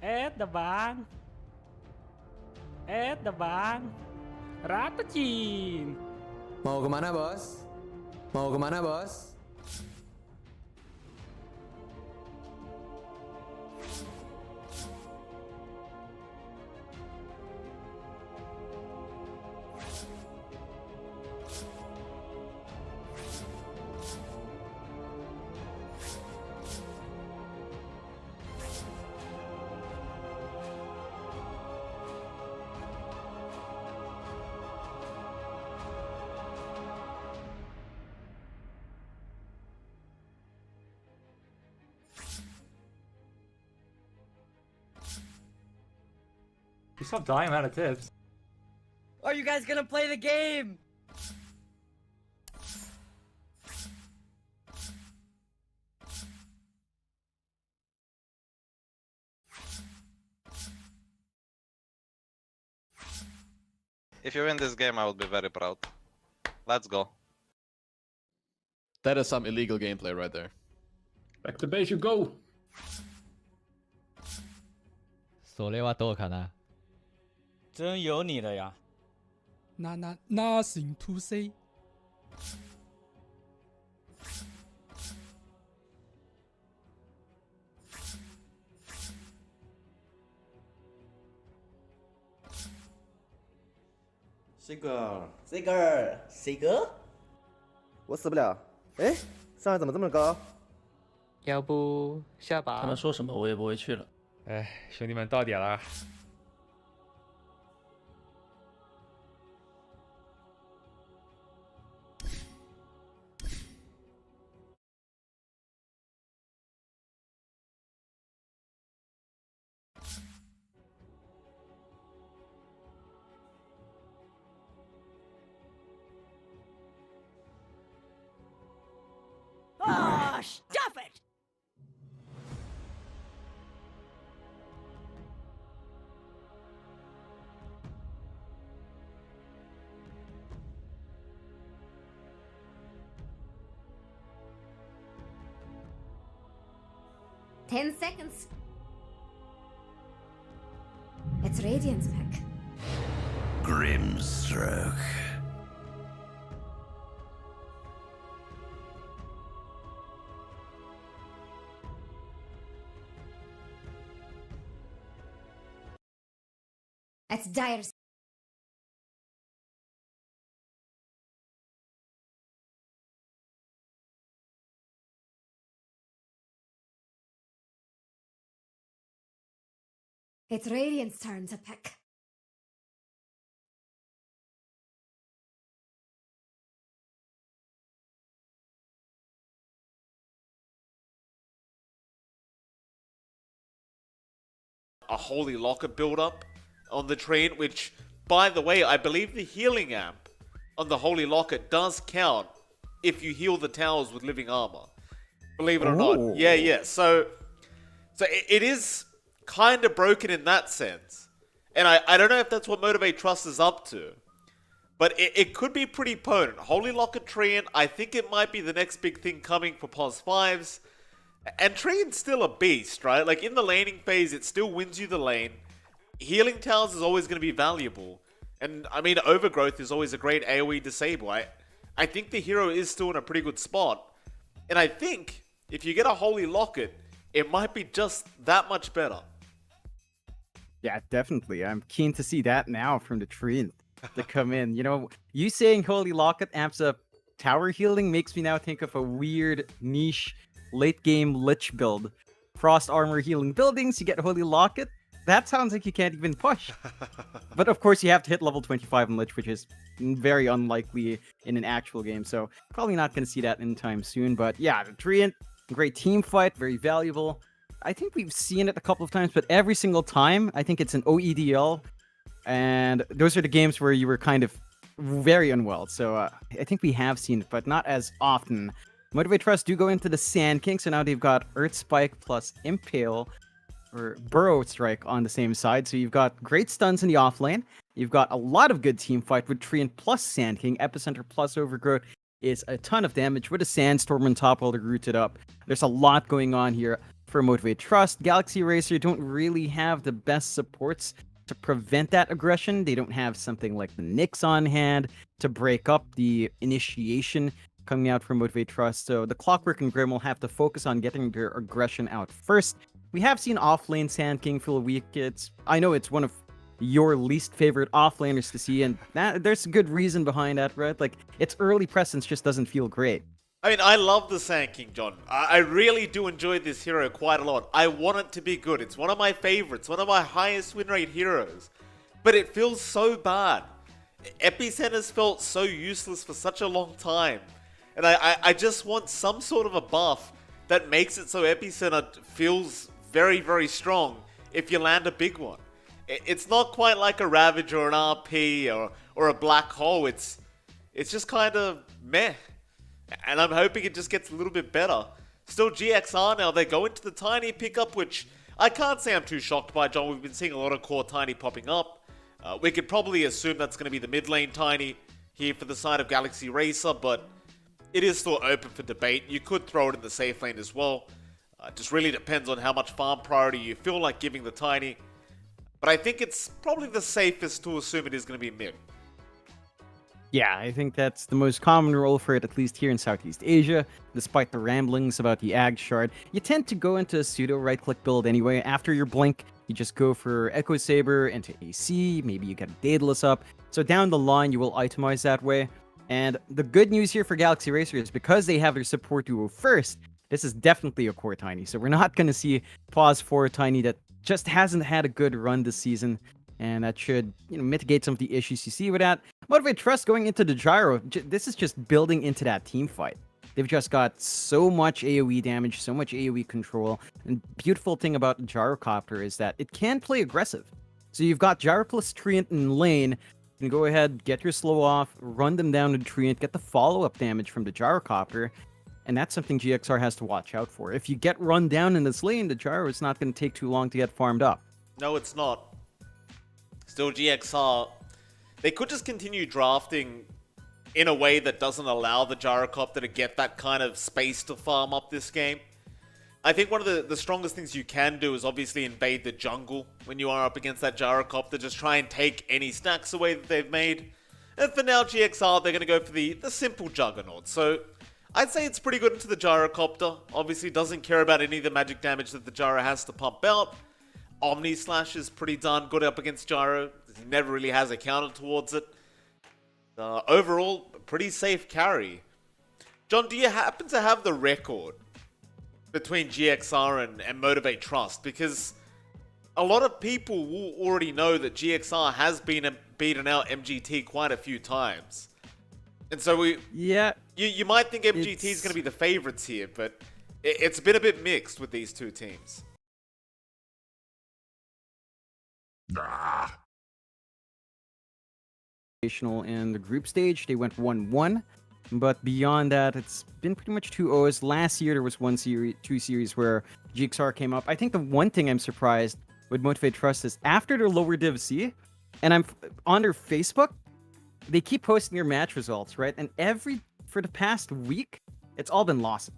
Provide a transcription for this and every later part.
Ed depan. Ed depan. Rapetin. Mau kemana bos? Mau kemana bos? You stop dying out of tips. Are you guys gonna play the game? If you win this game, I will be very proud. Let's go. That is some illegal gameplay right there. Back to base you go. それはどうかな。真有你的呀。Nothing to say. Seager，我死不了。哎，上海怎么这么高？要不下把？他们说什么我也不会去了。哎，兄弟们到点了。Ah, stop it! Ten seconds. It's Radiant's pick. Grimstroke. It's Dire's. It's Radiant's turn to pick. A Holy Locker build-up on the train, which, by the way, I believe the healing amp on the Holy Locker does count if you heal the towers with living armor. Believe it or not. Yeah. So it is kind of broken in that sense. And I don't know if that's what Motivate.Trust is up to. But it could be pretty potent. Holy Locker Treant, I think it might be the next big thing coming for POS 5s. And Treant's still a beast, right? Like, in the laning phase, it still wins you the lane. Healing towers is always going to be valuable. And, I mean, Overgrowth is always a great AoE disable. I think the hero is still in a pretty good spot. And I think, if you get a Holy Locket, it might be just that much better. Yeah, definitely. I'm keen to see that now from the Treant to come in. You know, you saying Holy Locket amps up tower healing makes me now think of a weird niche late game Lich build. Frost armor healing buildings, you get Holy Locket. That sounds like you can't even push. But of course you have to hit level 25 in Lich, which is very unlikely in an actual game. So probably not going to see that anytime soon. But yeah, the Treant, great team fight, very valuable. I think we've seen it a couple of times, but every single time, I think it's an OEDL. And those are the games where you were kind of very unwell. So I think we have seen it, but not as often. Motivate.Trust do go into the Sand King, so now they've got Earth Spike plus Impale, or Burrow Strike on the same side. So you've got great stuns in the offlane. You've got a lot of good team fight with Treant plus Sand King. Epicenter plus Overgrowth is a ton of damage with a Sandstorm on top while they're rooted up. There's a lot going on here for Motivate.Trust. Galaxy Racer don't really have the best supports to prevent that aggression. They don't have something like the Nyx on hand to break up the initiation coming out from Motivate.Trust. So the Clockwork and Grim will have to focus on getting their aggression out first. We have seen offlane Sand King feel weak. I know it's one of your least favorite offlaners to see, and there's a good reason behind that, right? Like, its early presence just doesn't feel great. I mean, I love the Sand King, John. I really do enjoy this hero quite a lot. I want it to be good. It's one of my favorites, one of my highest win rate heroes. But it feels so bad. Epicenter's felt so useless for such a long time. And I just want some sort of a buff that makes it so Epicenter feels very, very strong if you land a big one. It's not quite like a Ravage or an RP or a Black Hole. It's just kind of meh. And I'm hoping it just gets a little bit better. Still, GXR now, they go into the Tiny pickup, which I can't say I'm too shocked by, John. We've been seeing a lot of core Tiny popping up. We could probably assume that's going to be the mid lane Tiny here for the side of Galaxy Racer, but it is still open for debate. You could throw it in the safe lane as well. It just really depends on how much farm priority you feel like giving the Tiny. But I think it's probably the safest to assume it is going to be mid. Yeah, I think that's the most common role for it, at least here in Southeast Asia. Despite the ramblings about the Ag Shard, you tend to go into a pseudo right-click build anyway. After your blink, you just go for Echo Saber into AC, maybe you get Daedalus up. So down the line, you will itemize that way. And the good news here for Galaxy Racer is because they have their support duo first, this is definitely a core Tiny. So we're not going to see pause for a Tiny that just hasn't had a good run this season. And that should, mitigate some of the issues you see with that. Motivate.Trust going into the Gyro, this is just building into that team fight. They've just got so much AoE damage, so much AoE control. And beautiful thing about the Gyrocopter is that it can play aggressive. So you've got Gyro plus Treant in lane. You can go ahead, get your slow off, run them down to the Treant, get the follow-up damage from the Gyrocopter. And that's something GXR has to watch out for. If you get run down in this lane, the Gyro is not going to take too long to get farmed up. No, it's not. Still, GXR, they could just continue drafting in a way that doesn't allow the Gyrocopter to get that kind of space to farm up this game. I think one of the strongest things you can do is obviously invade the jungle when you are up against that Gyrocopter. Just try and take any stacks away that they've made. And for now, GXR, they're going to go for the simple Juggernaut. So I'd say it's pretty good into the Gyrocopter. Obviously doesn't care about any of the magic damage that the Gyro has to pump out. Omni Slash is pretty darn good up against Gyro. He never really has a counter towards it. Overall, pretty safe carry. John, do you happen to have the record between GXR and Motivate.Trust? Because a lot of people will already know that GXR has been beaten out MGT quite a few times. And so you might think MGT is going to be the favorites here, but it's been a bit mixed with these two teams. In the group stage, they went 1-1, but beyond that, it's been pretty much 2-0s. Last year, there was two series where GXR came up. I think the one thing I'm surprised with Motivate.Trust is after their lower Div C, and I'm on their Facebook, they keep posting their match results, right? And for the past week, it's all been lost.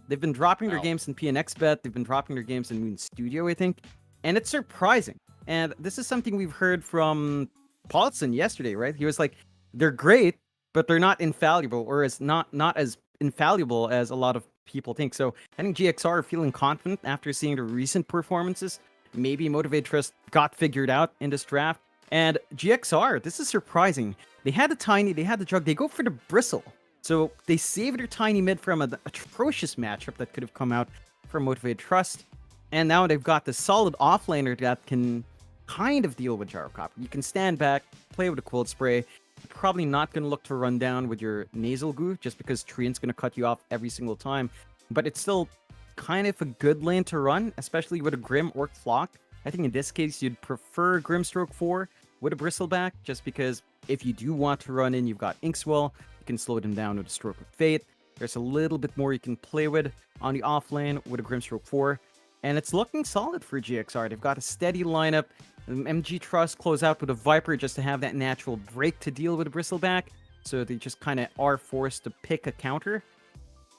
They've been dropping their games in PNXBet, they've been dropping their games in Moon Studio, I think, and it's surprising. And this is something we've heard from Paulson yesterday, right? He was like, they're great, but they're not infallible, or not as infallible as a lot of people think. So I think GXR are feeling confident after seeing the recent performances. Maybe Motivate.Trust got figured out in this draft. And GXR, this is surprising. They had the Tiny, they had the Jug, they go for the Bristle. So they saved their Tiny mid from an atrocious matchup that could have come out from Motivate.Trust. And now they've got the solid offlaner that can kind of deal with Gyrocopter. You can stand back, play with a Quilt Spray. You're probably not going to look to run down with your Nasal Goo, just because Treant's going to cut you off every single time. But it's still kind of a good lane to run, especially with a Grim Orc Flock. I think in this case, you'd prefer Grimstroke 4 with a Bristleback, just because if you do want to run in, you've got Inkswell. You can slow them down with a Stroke of Fate. There's a little bit more you can play with on the offlane with a Grimstroke 4. And it's looking solid for GXR. They've got a steady lineup. MG.Trust close out with a Viper just to have that natural break to deal with a Bristleback. So they just kind of are forced to pick a counter.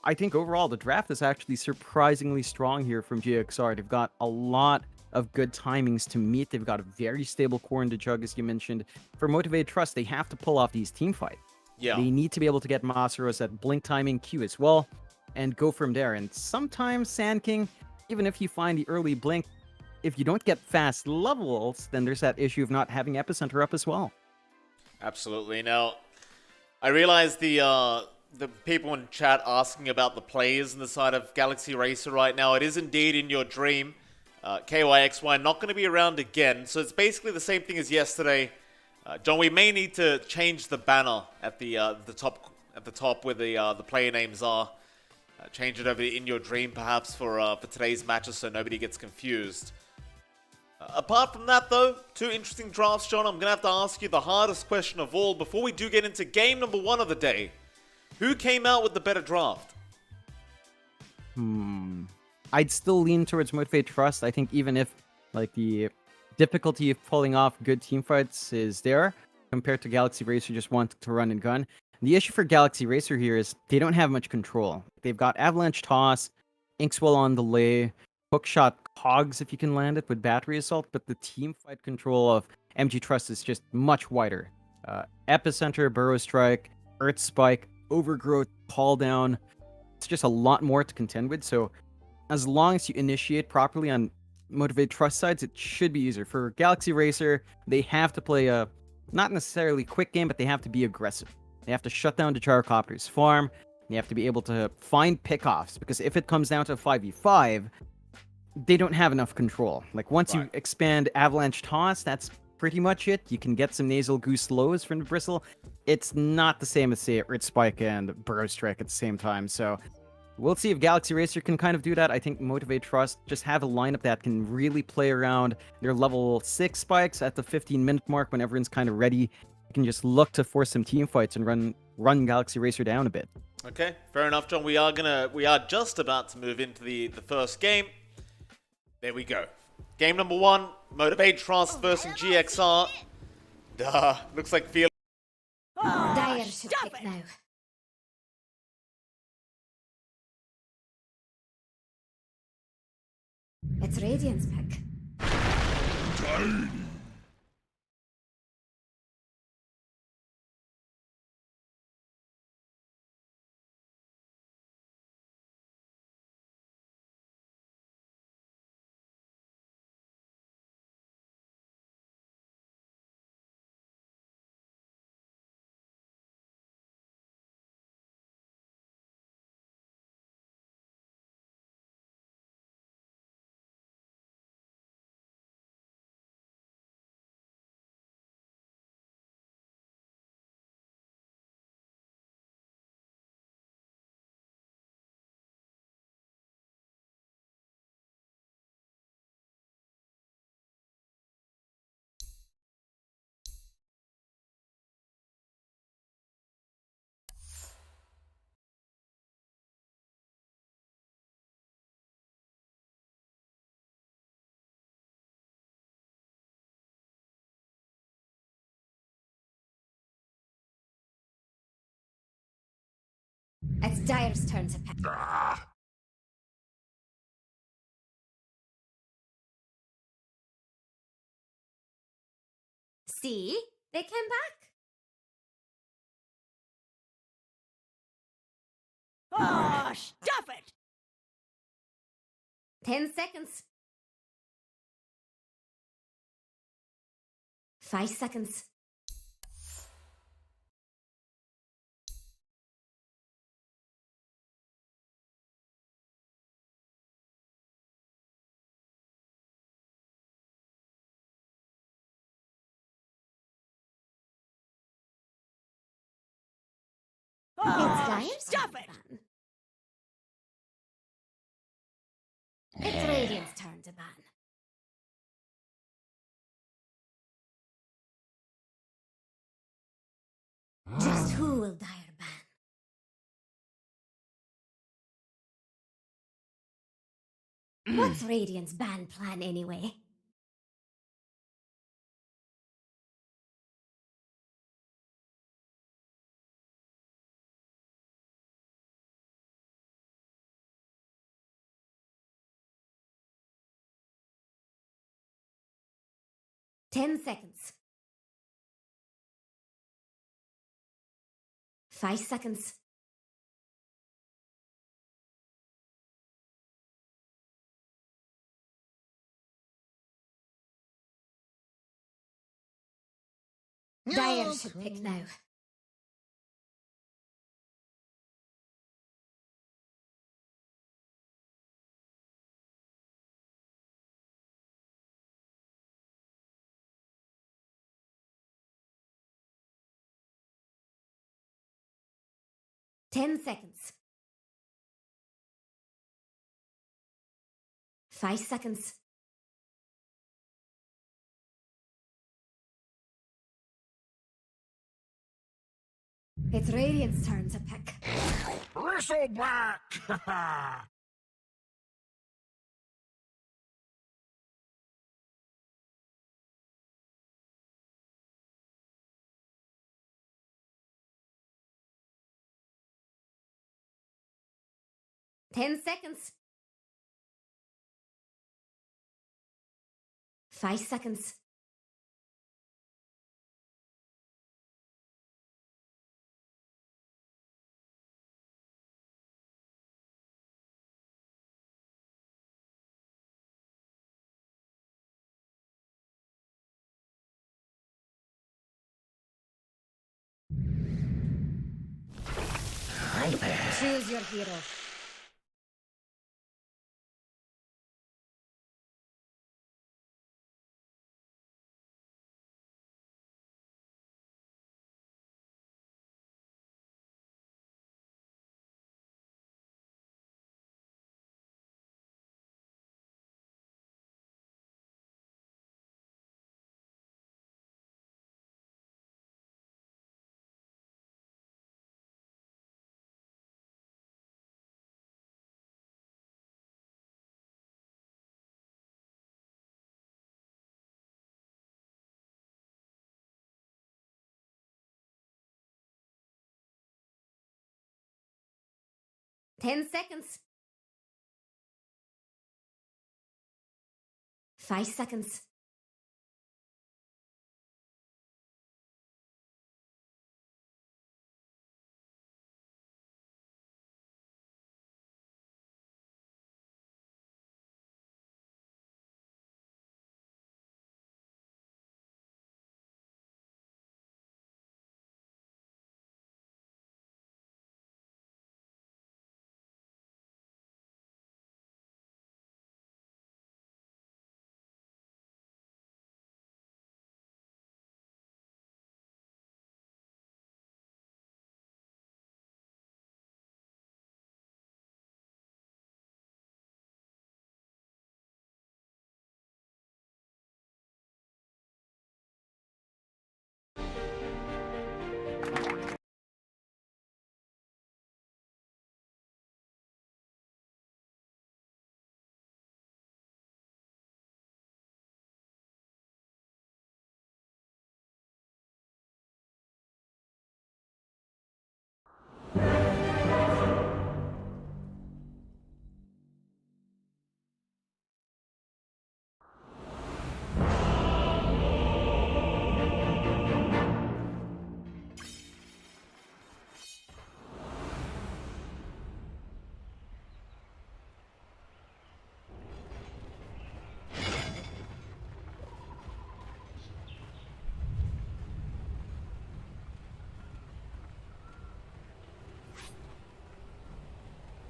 I think overall the draft is actually surprisingly strong here from GXR. They've got a lot of good timings to meet. They've got a very stable core in the jug, as you mentioned. For Motivate.Trust, they have to pull off these team fights. Yeah. They need to be able to get Masaros at blink timing Q as well, and go from there. And sometimes Sand King, even if you find the early blink, if you don't get fast levels, then there's that issue of not having Epicenter up as well. Absolutely. Now, I realize the people in chat asking about the players on the side of Galaxy Racer right now. It is indeed in your dream. KYXY not going to be around again, so it's basically the same thing as yesterday. John, we may need to change the banner at the top where the player names are. Change it over in your dream, perhaps for today's matches, so nobody gets confused. Apart from that, though, two interesting drafts, John. I'm going to have to ask you the hardest question of all before we do get into game number 1 of the day. Who came out with the better draft? I'd still lean towards Motivate.Trust. I think even if like the difficulty of pulling off good team fights is there, compared to Galaxy Racer just wanting to run and gun. The issue for Galaxy Racer here is they don't have much control. They've got Avalanche Toss, Inkswell on the lay, Hookshot Cogs if you can land it with Battery Assault, but the team fight control of MG Trust is just much wider. Epicenter, Burrow Strike, Earth Spike, Overgrowth, Call Down. It's just a lot more to contend with, so as long as you initiate properly on Motivate.Trust sides, it should be easier. For Galaxy Racer, they have to play a, not necessarily quick game, but they have to be aggressive. They have to shut down the Gyrocopter's farm. They have to be able to find pickoffs, because if it comes down to a 5v5, they don't have enough control. Like, once you expand Avalanche Toss, that's pretty much it. You can get some Nasal Goose lows from the Bristle. It's not the same as, say, Earth Spike and Burrow Strike at the same time, so we'll see if Galaxy Racer can kind of do that. I think Motivate.Trust just have a lineup that can really play around their level 6 spikes at the 15-minute mark when everyone's kind of ready. You can just look to force some team fights and run Galaxy Racer down a bit. Okay, fair enough, John. We are just about to move into the first game. There we go. Game number 1, Motivate.Trust versus GXR. Looks like Felix. Dire should pick now. It's Radiant's pick. It's Dire's turn to pick. See? They came back. Oh, stop it! 10 seconds. 5 seconds. It's Dire's stop turn it! to ban. It's Radiant's turn to ban. Just who will Dire ban? What's Radiant's ban plan anyway? 10 seconds. 5 seconds. Dire should pick now. Ten seconds. 5 seconds. It's Radiant's turn to pick. Bristleback! 10 seconds. 5 seconds. Choose your hero. Ten seconds. 5 seconds.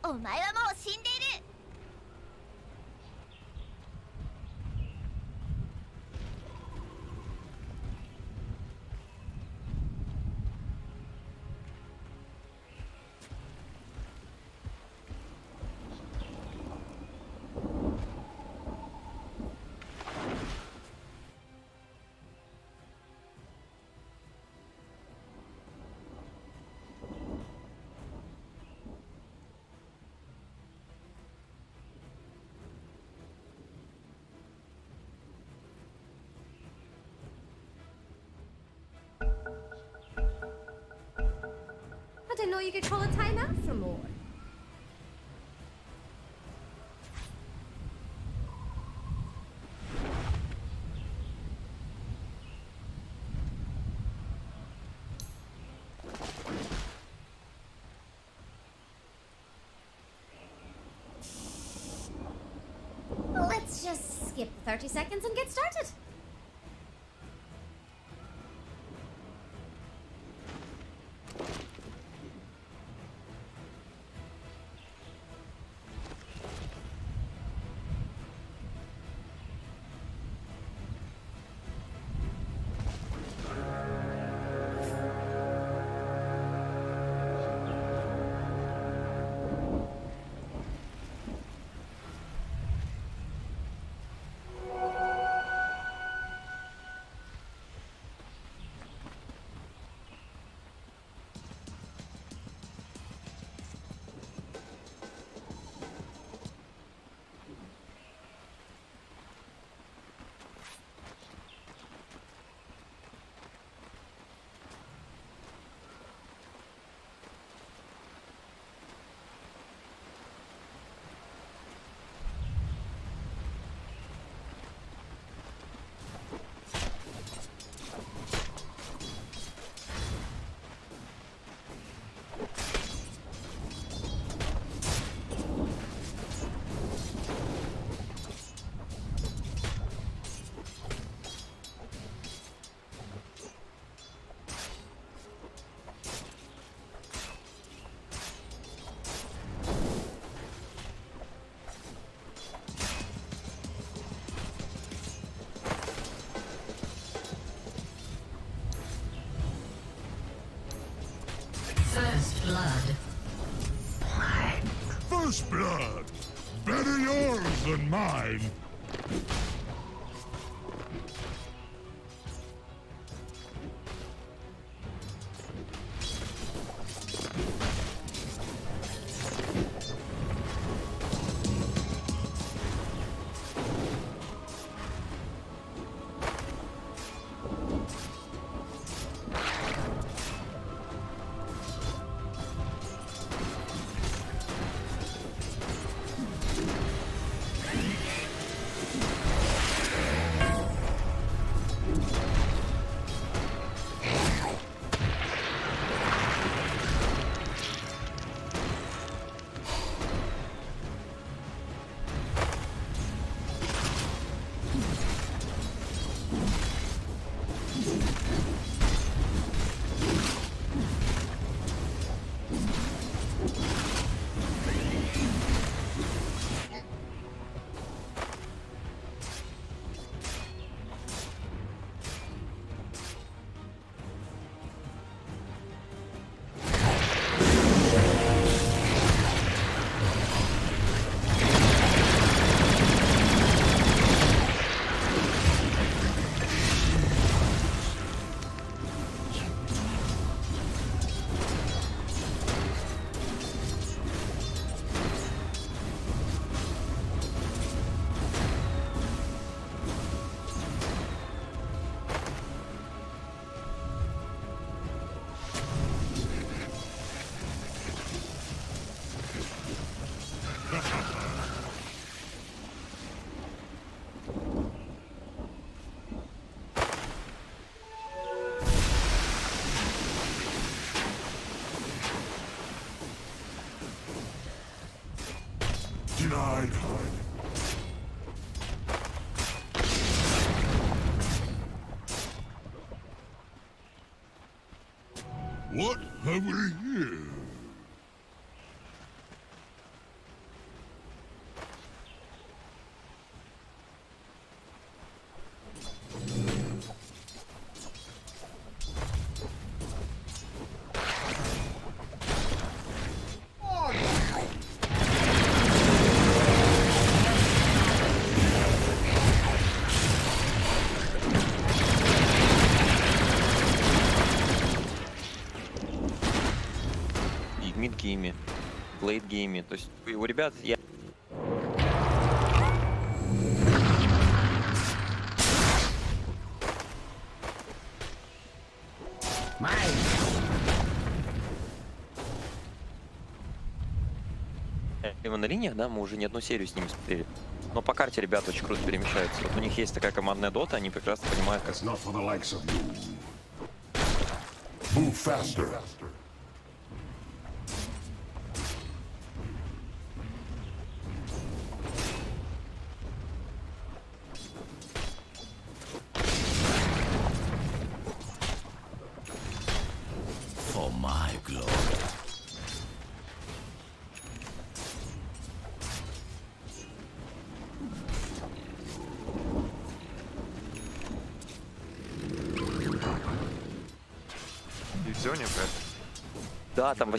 お前はもう死んでいる。I didn't know you could call a timeout for more. skip the 30 seconds and get started. First blood. First blood. Better yours than mine. Denied. What have we here? Мид-гейме, лейт-гейме. То есть у ребят я... Прямо на линиях, да, мы уже не одну серию с ними смотрели. Но по карте ребята очень круто перемещаются. Вот у них есть такая командная дота, они прекрасно понимают, как... Move faster. my glory. И все, не брат. Да, там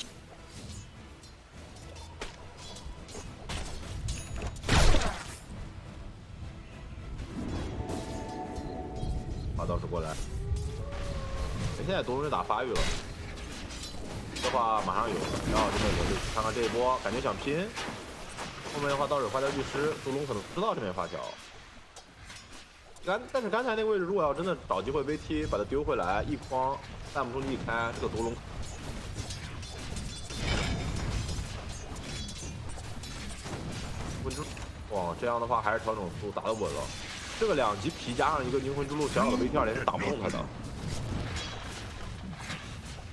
倒是过来。现在多人打发育了，的话马上有，然后这边我就看看这一波，感觉想拼。后面的话倒是花雕巨狮，杜龙可能知道这边发条。但是刚才那个位置，如果要真的找机会 VT 把它丢回来，一框弹幕中一开，这个独龙。哇，这样的话还是调整速度打得稳了。这个2级皮加上一个灵魂之路，小小的 VT2连是打不动他的，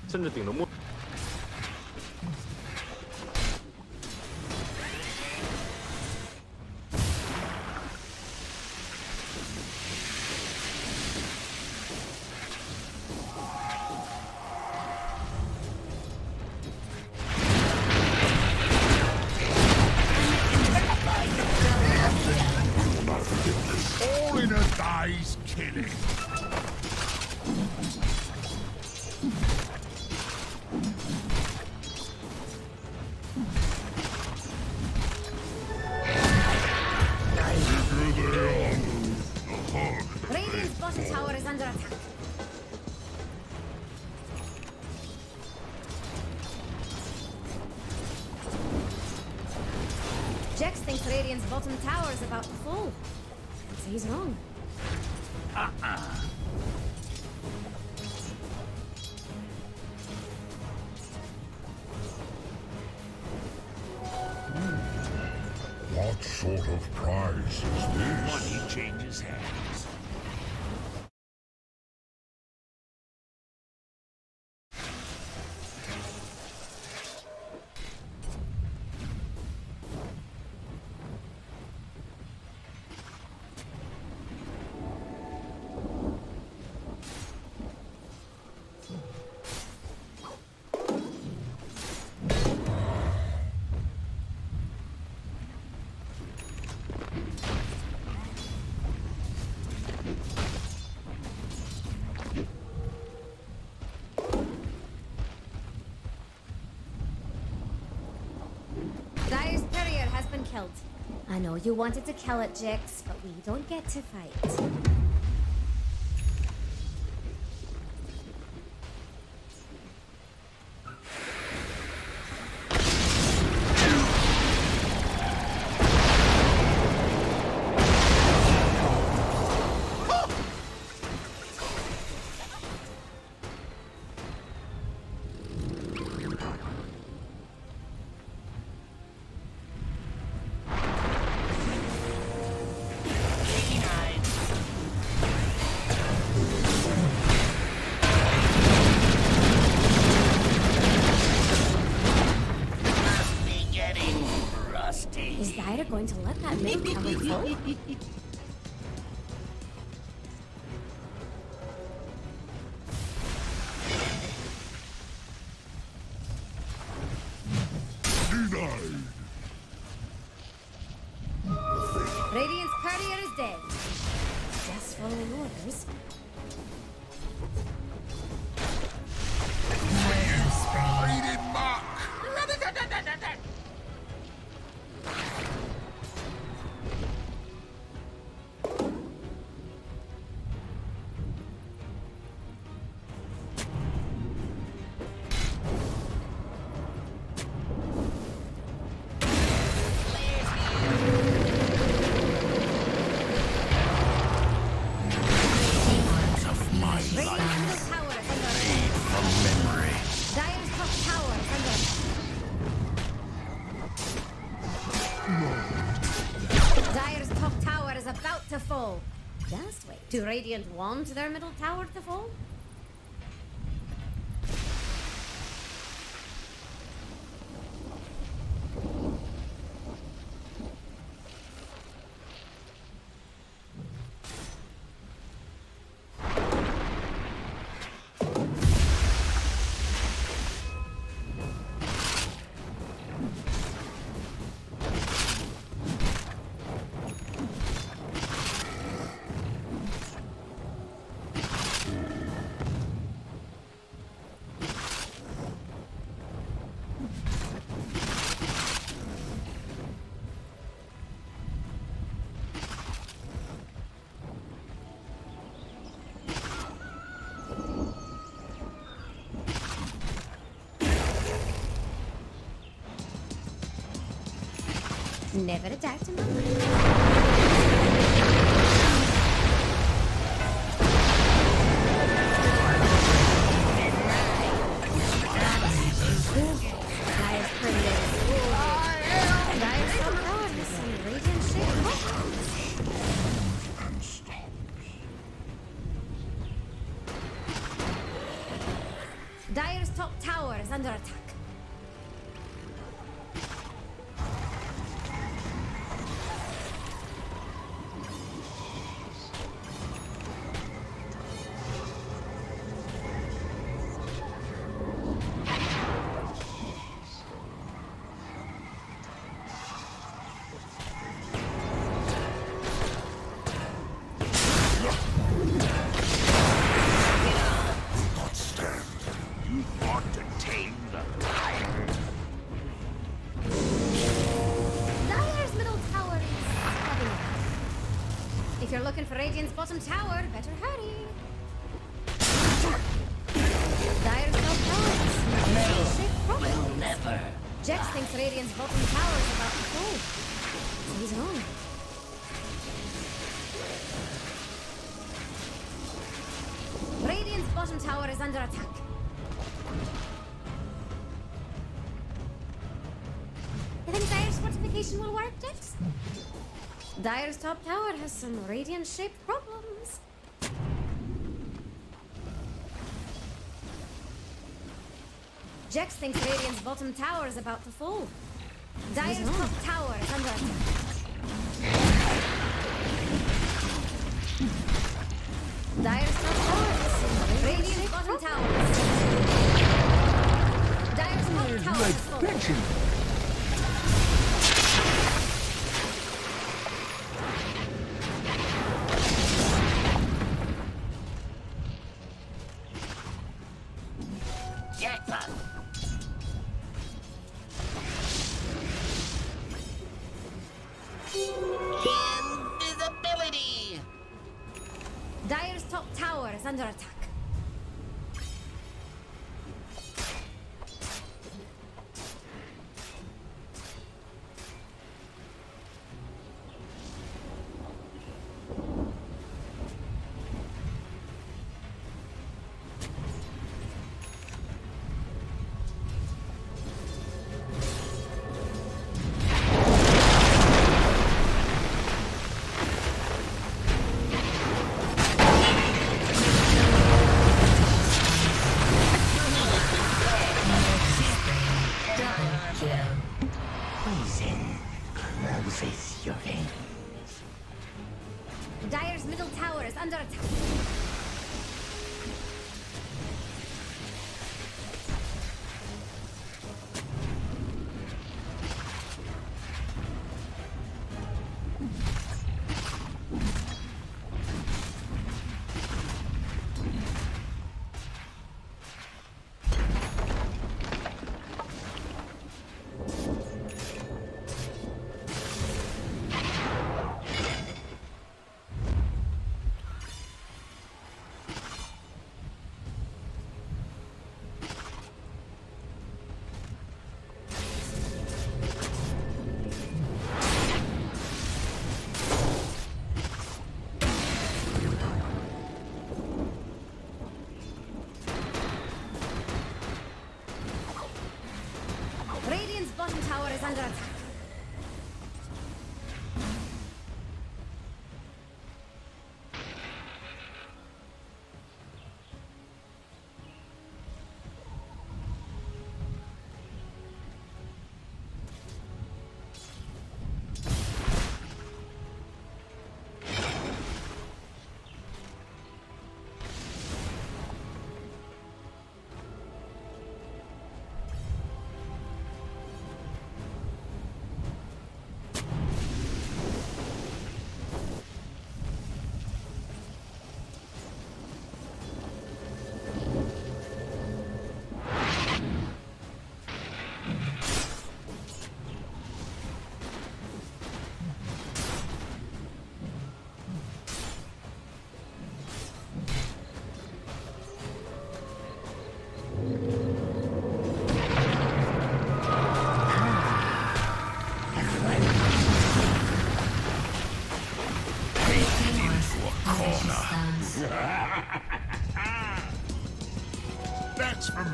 甚至顶着木。All in a day's killing. Radiant's bottom tower is under attack. Jex thinks Radiant's bottom tower is about to fall. So he's wrong. What sort of prize is this? Money changes hands. Dire's courier has been killed. I know you wanted to kill it, Jex, but we don't get to fight. Is Dire going to let that middle tower fall? Denied. Radiant's courier is dead. Just following orders. Faded muck. Radiant's middle tower is under attack. From memory. Dire's top tower is under attack. Dire's top tower is about to fall. Just wait. Do Radiant want their middle tower to fall? Never a doubt in my mind. Dire's primitive. Dire's so hard with some radiant shit. Dire's top tower is under attack. Dire's middle tower is heavy. If you're looking for Radiant's bottom tower, better hurry. Dire's top tower is shape problem. Never. Jex thinks Radiant's bottom tower is about to fall. So he's wrong. Radiant's bottom tower is under attack. You think Dire's fortification will work, Jex? Dire's top tower has some Radiant-shaped problems. Jex thinks Radiant's bottom tower is about to fall. Dire's top tower is under attack. Dire's top tower is Radiant's bottom tower. Dire's top tower is falling. Jackpot. Invisibility. Dire's top tower is under attack. Poison closes your veins. Dire's middle tower is under attack. Radiant's bottom tower is under attack. That's for me.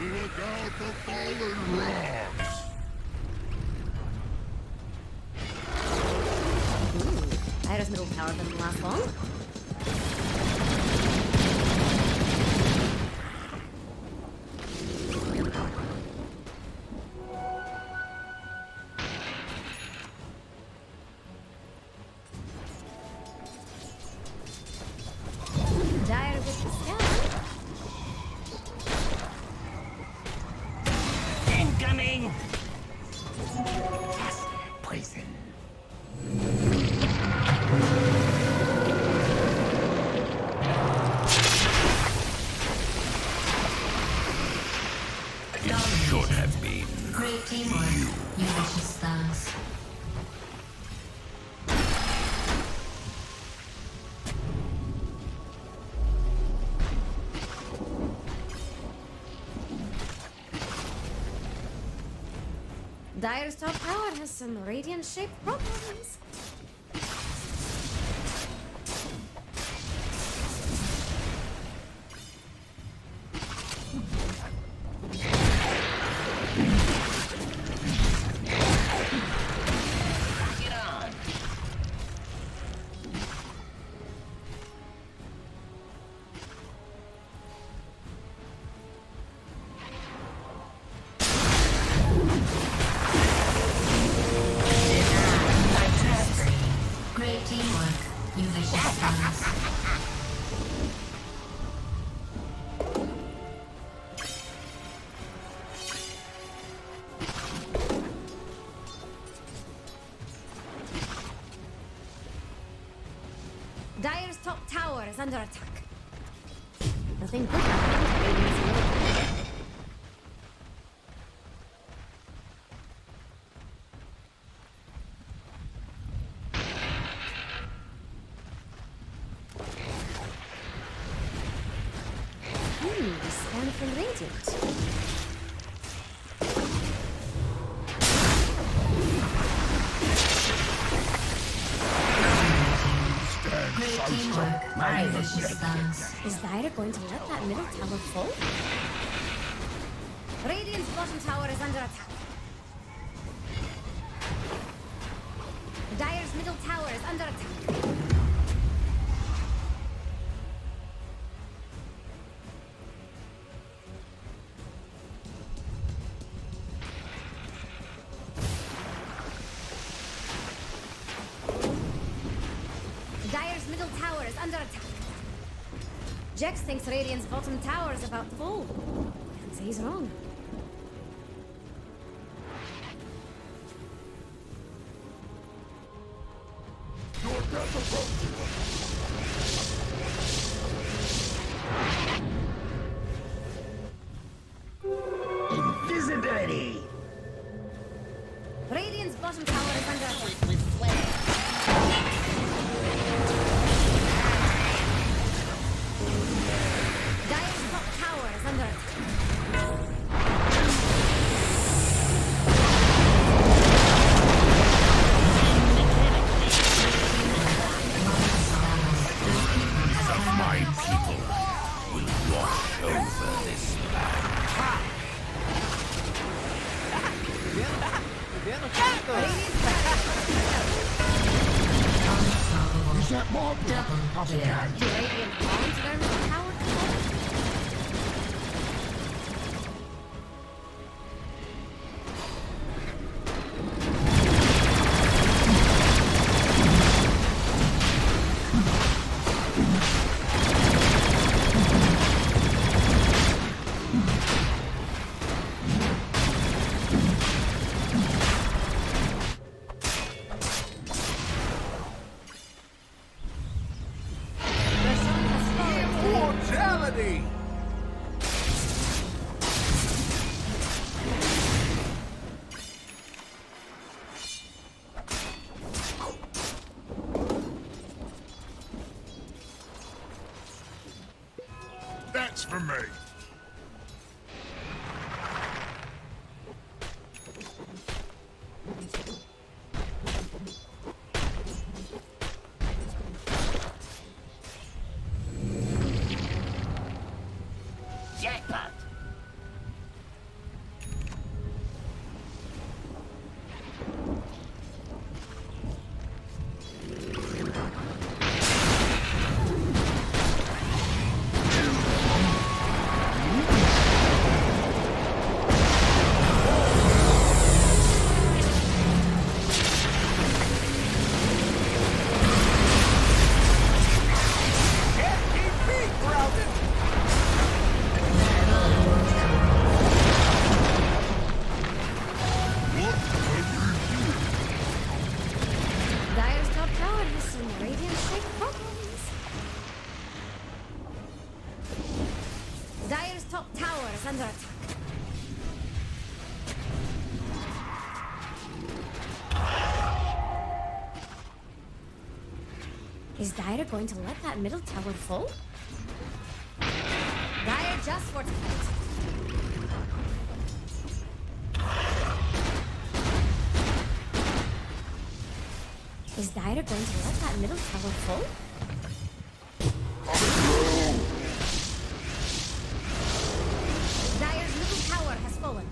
Look out for fallen rocks! Iris middle tower doesn't last long. Dire with the scan. Incoming! Yes, poison. It should have been. Great teamwork. You vicious thugs. Dire's top tower has some radiant-shaped problems. Get on. Great teamwork. You vicious thugs. Dire's top tower is under attack. Nothing good happened. Scan from Radiant. Great teamwork. You vicious thugs. Is Dire going to let that middle tower fall? Radiant's bottom tower is under attack. Dire's middle tower is under attack. Dire's middle tower is under attack. Jex thinks Radiant's bottom tower is about full. Can't say he's wrong. Your death approaches. Invisibility. Radiant's bottom tower is under attack. Dire's top tower is under attack. My people will wash over this land. Is that Mob? Double Do Radiant fall into their middle tower? Mortality! That's for me. Jackpot. Dire's top tower has some radiant-shaped problems. Dire's top tower is under attack. Is Dire going to let that middle tower fall? Dire just fortified. Is Dire going to let that middle tower fall? Dire's middle tower has fallen.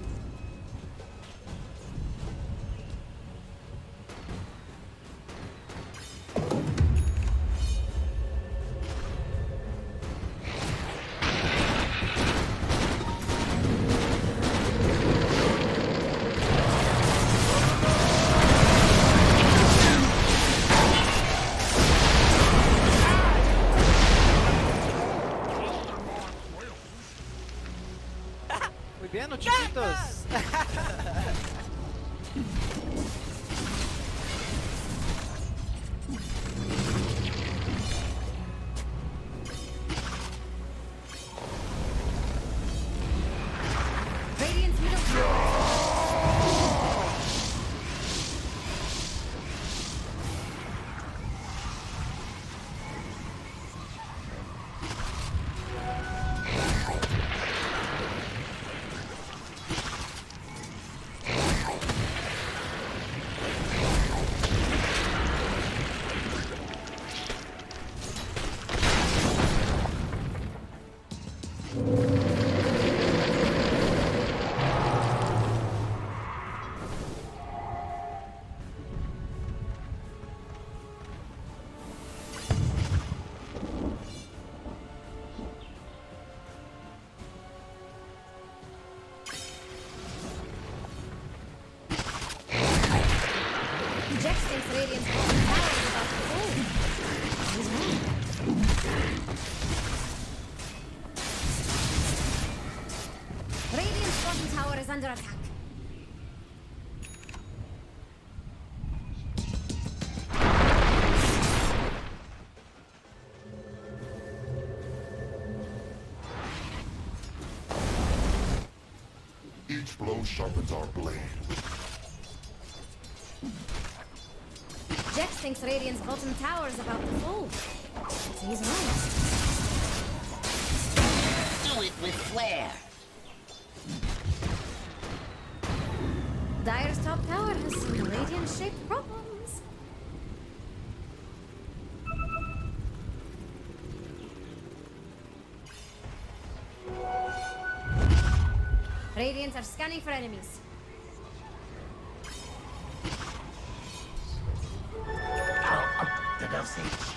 Muy bien, los chiquitos. Radiant's middle tower. Jax thinks Radiant's bottom tower is about to fall. He's wrong. Radiant's bottom tower is under attack. Each blow sharpens our blade. Jax thinks Radiant's bottom tower is about to fall. He's wrong. Do it with flair. Dire's top tower has some radiant-shaped problems. Radiants are scanning for enemies. I'll up the dosage.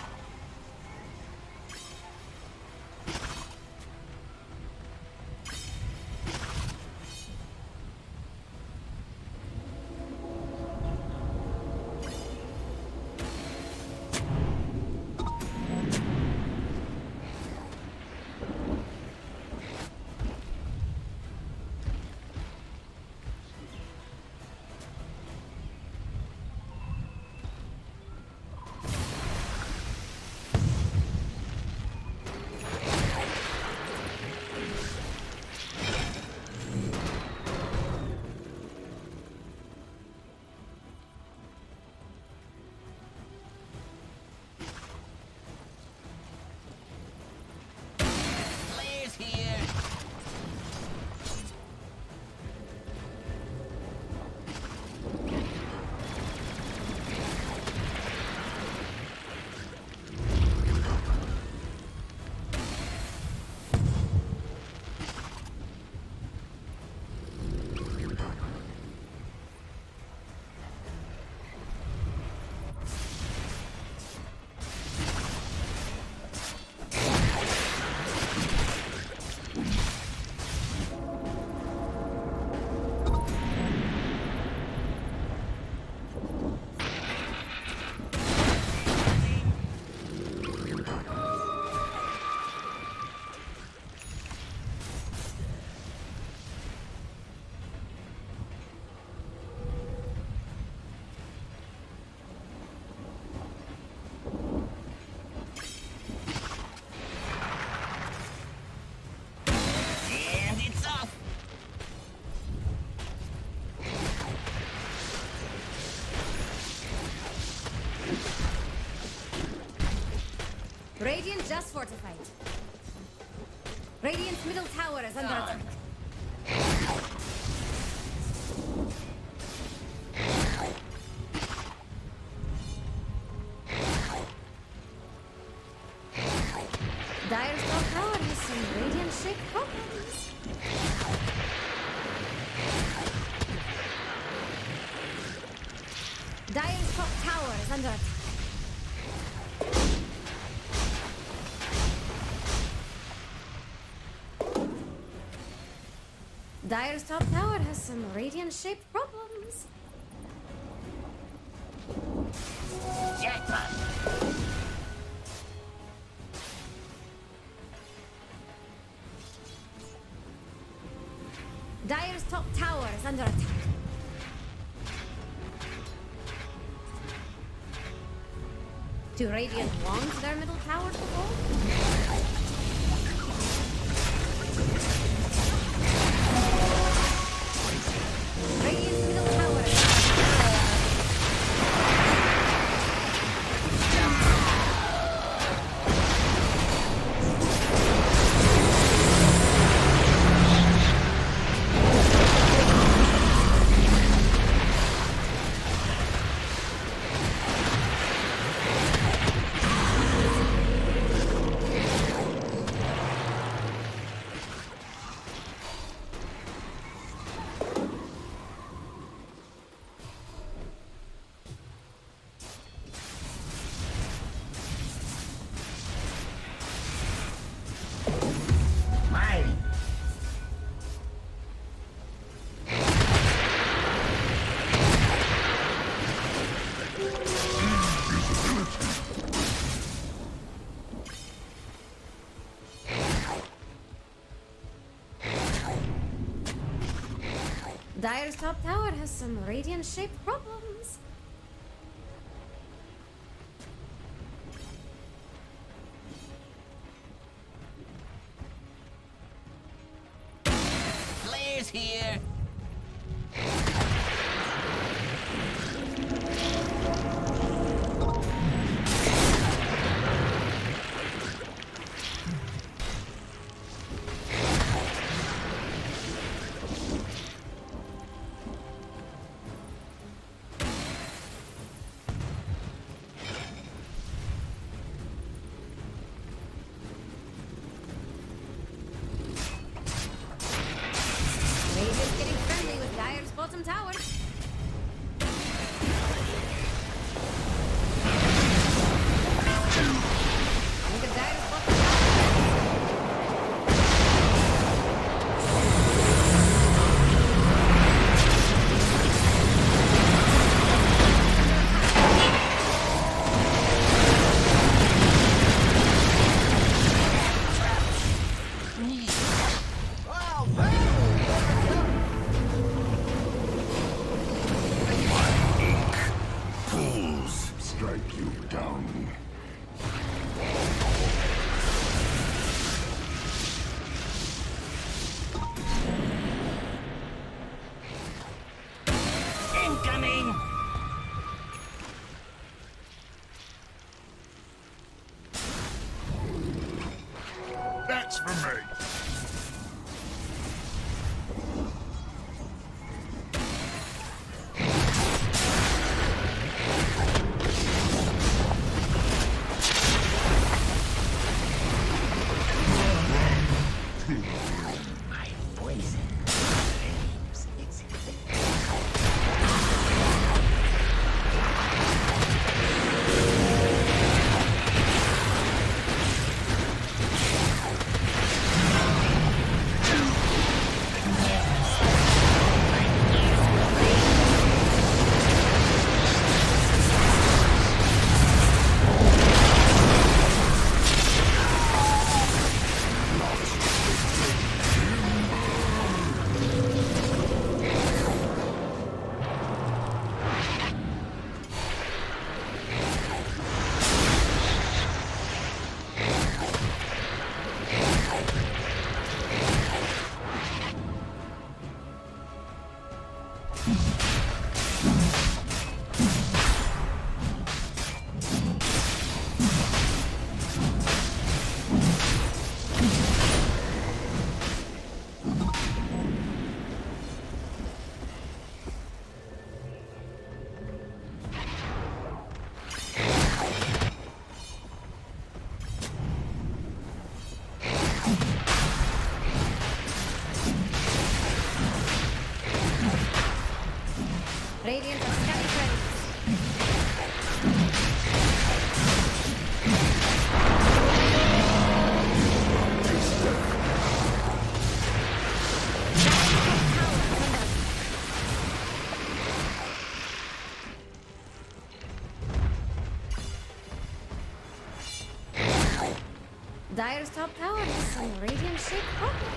fortified. Radiant's middle tower is under attack. Dire's top tower has some radiant shape problems. Dire's top tower is under attack. Dire's top tower has some radiant-shaped problems. Jackpot. Dire's top tower is under attack. Do Radiant want their middle tower to fall? Radiant's middle tower is Mine. Dire's top tower has some radiant-shaped problems. Flare's here. Radiant's getting friendly with Dire's bottom tower. Look at Dire's bottom tower. Strike you down. Incoming. That's for me. My poison flames its Radiant are scanning credits. Dire's top tower has some radiant-shaped problems.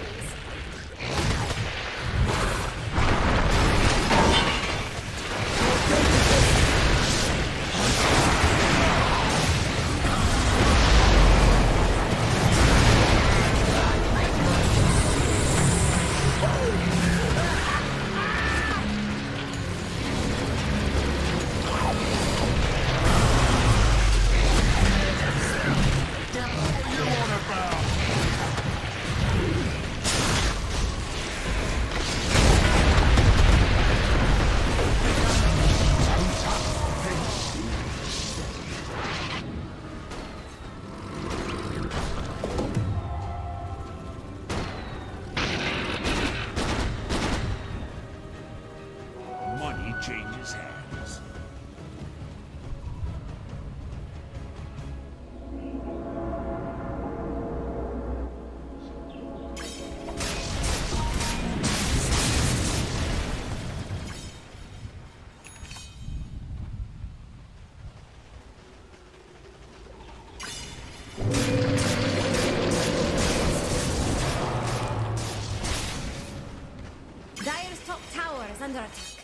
Money changes hands. Dire's top tower is under attack.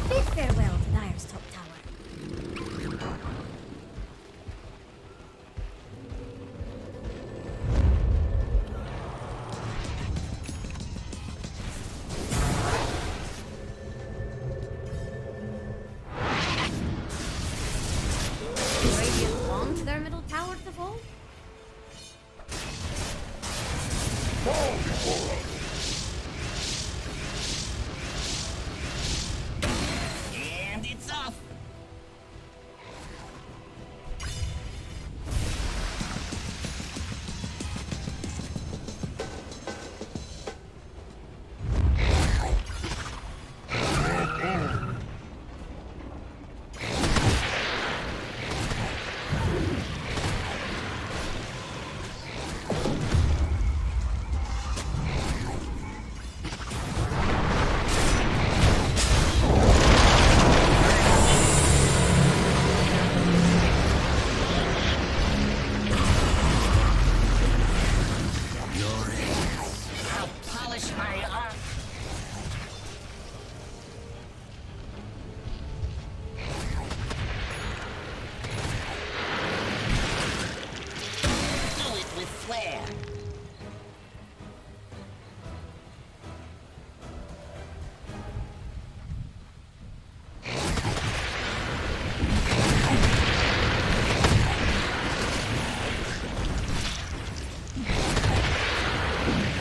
Bid farewell to Dire's top tower. Radiant want their middle tower to fall? Fall before us. And it's off. I'll polish my arm. Do it with flair.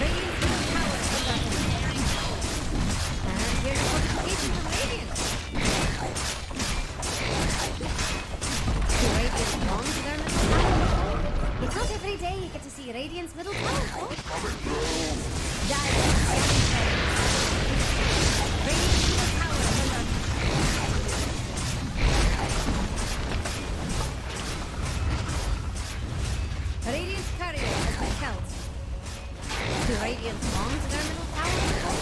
Radiant's middle tower is under attack. And here's a notification from Radiant. Do Radiant belong to their middle tower? It's not every day you get to see Radiant's middle tower fall. Dire is scanning credits. Radiant's middle tower is under attack. Radiant's courier has been killed. Do Radiant belong to their middle tower to fall?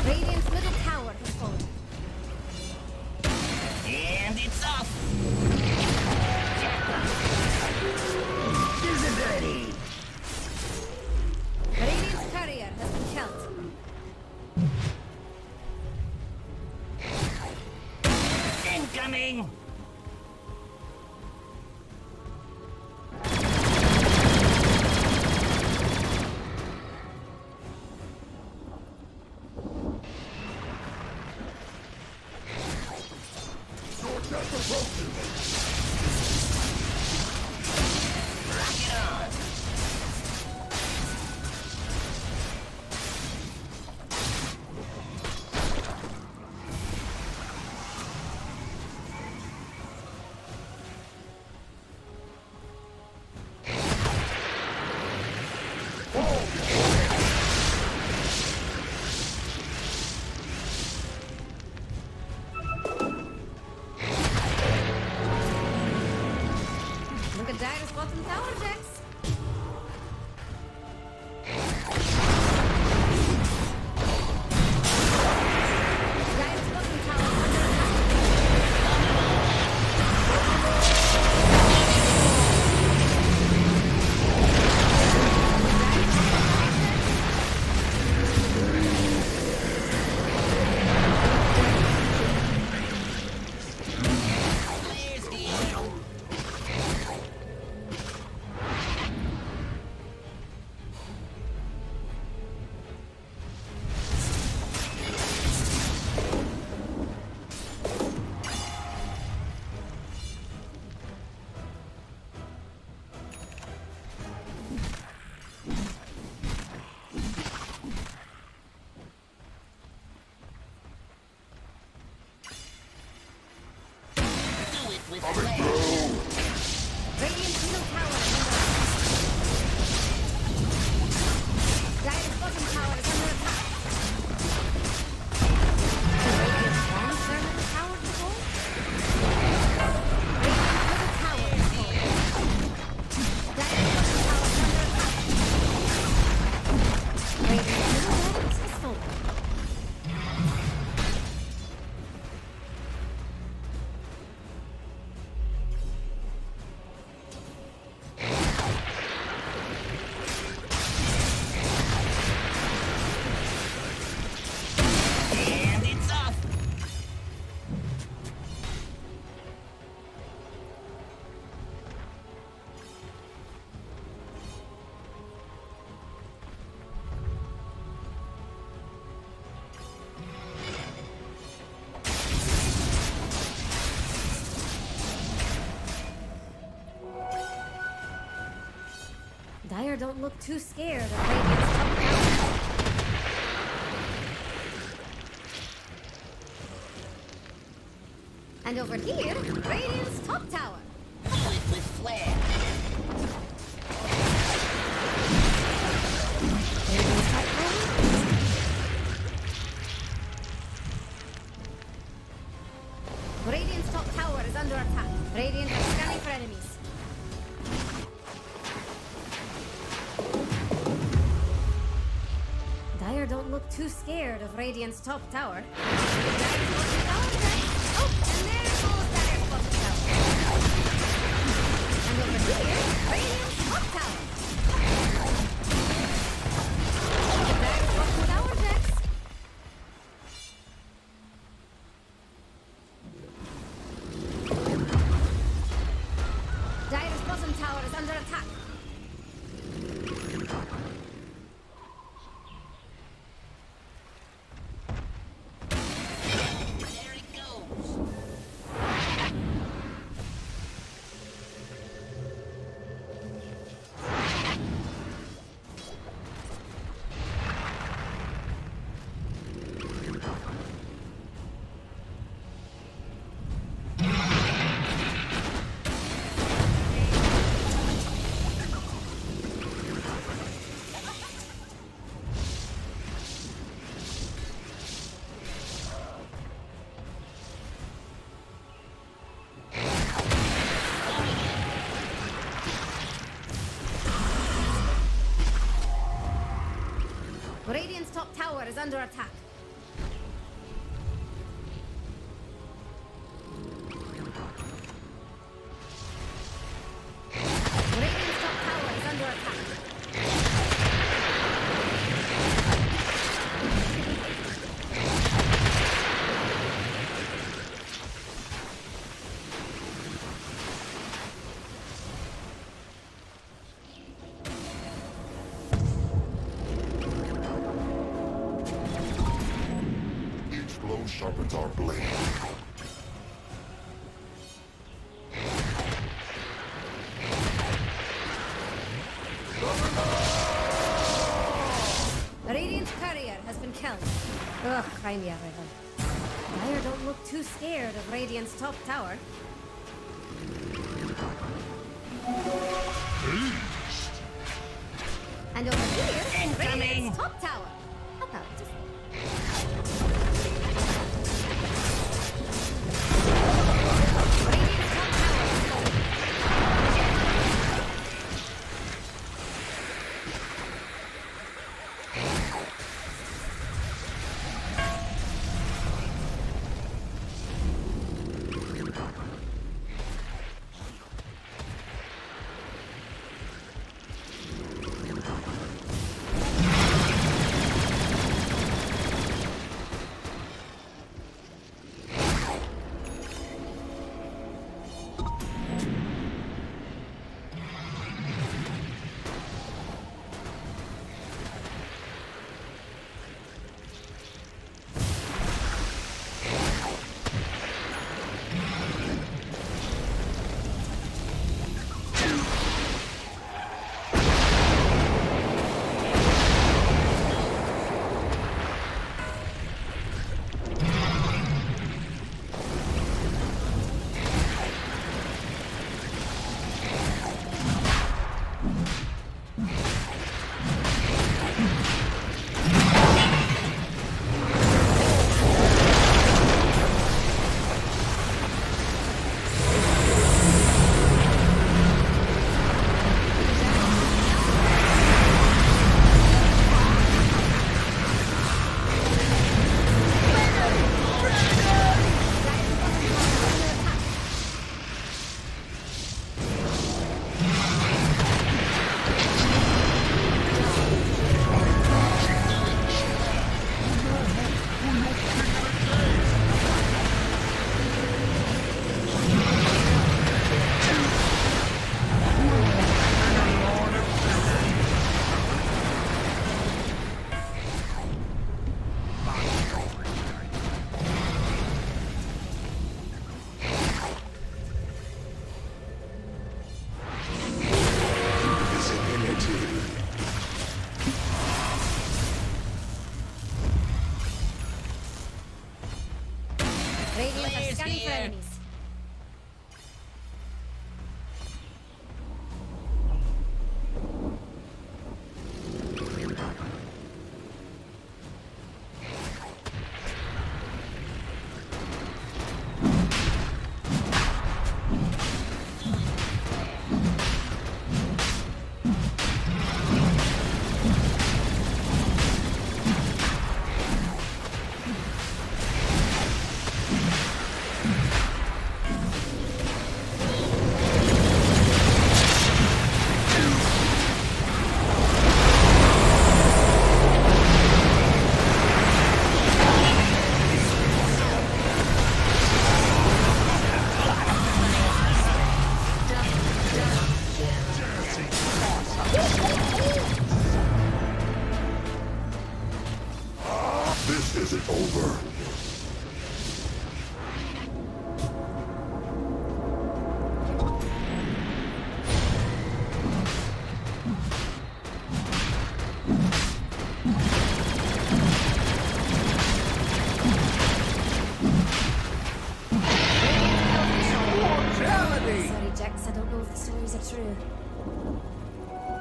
Radiant's middle tower has fallen. And it's off. Visibility. Radiant's courier has been killed. Incoming. Look at Dire's bottom tower, Jax. Dire's bottom tower under attack. There's the arrow. Do it with flair. Radiant middle tower is under attack. Dire's bottom tower is under attack. Radiant long Sherman tower to fall. Radiant middle tower is falling. Dire's bottom tower is under attack. Radiant middle barracks is falling. And it's off. Dire don't look too scared of Radiant's top tower. And over here, Radiant's top tower. Do it with flair. Radiant's top tower. Radiant's top tower is under attack. Radiant is scanning for enemies. Dire don't look too scared of Radiant's top tower. Dire's bottom tower, Jax. Oh, and there goes Dire's bottom tower. And over here, Radiant's top tower. Dire's bottom tower, Jax. Dire's bottom tower is under attack. There it goes. Radiant's top tower is under attack. Radiant's top tower is under attack. Each blow sharpens our blade. Radiant's courier has been killed. Ugh, cry me a river. Dire don't look too scared of Radiant's top tower. And over here, Radiant's top tower. About to fall. Radiant's top tower is falling.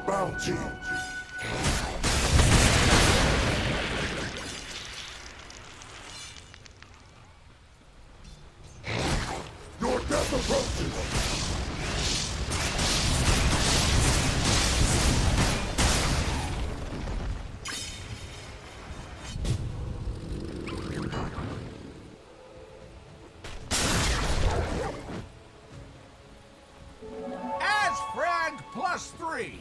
Bounty. Your death approaches. As frag +3.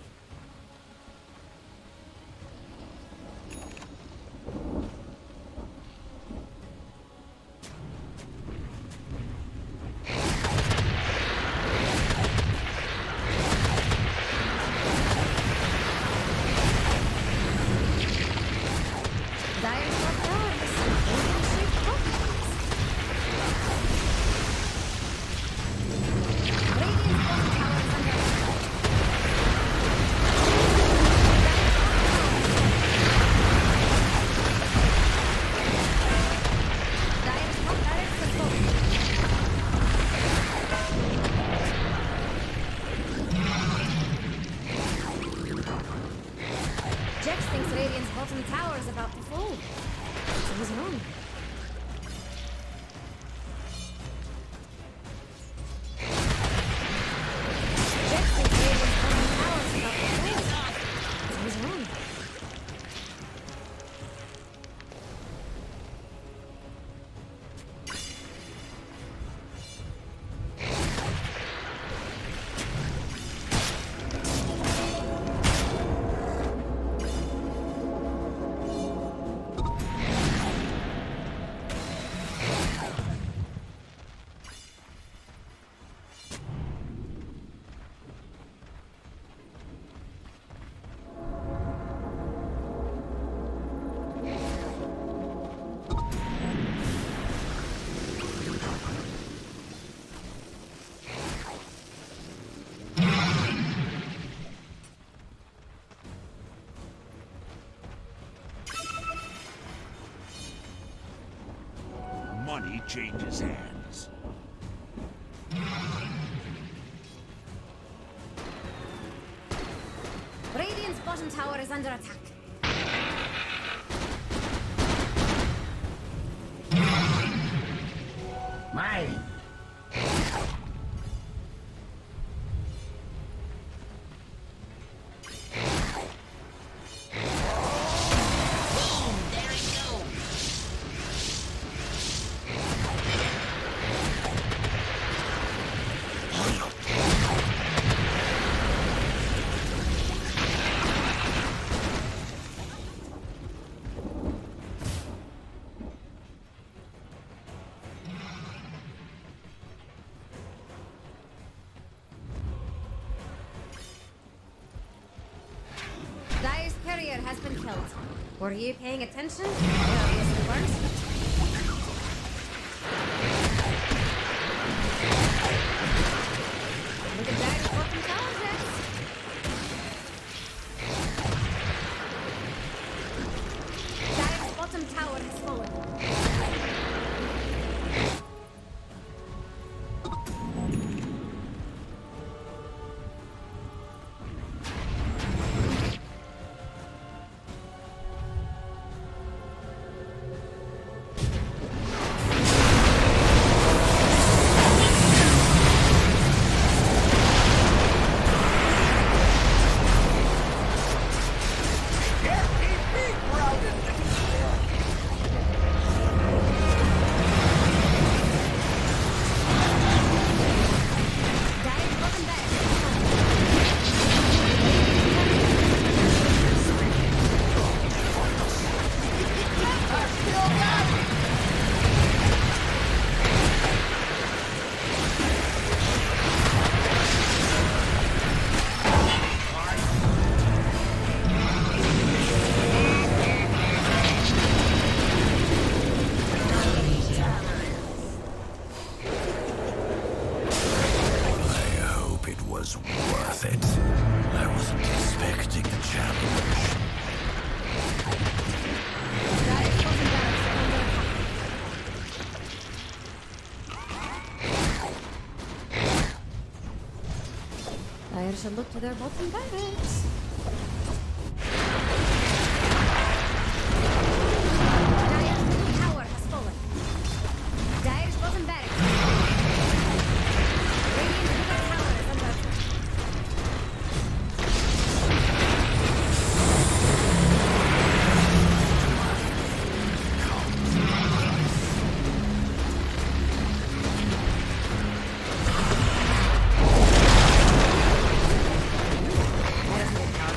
Dire's top tower has some alien-shaped Optix. Radiant's bottom tower is under attack. Dire's top barracks are full. Jex thinks Radiant's bottom tower is about to fall. So he's wrong. Jex thinks Radiant's bottom tower is about to fall. So he's wrong. Money changes hands. Radiant's bottom tower is under attack. Mine. Boom! There it goes. Dire's courier has been killed. Were you paying attention? You obviously weren't. Look at Dire's bottom tower, Jex. Dire's bottom tower has fallen. Dire should look to their bottom barracks. Dire's middle tower has fallen. Dire's bottom barracks. Radiant's middle tower is under attack. Dire's middle tower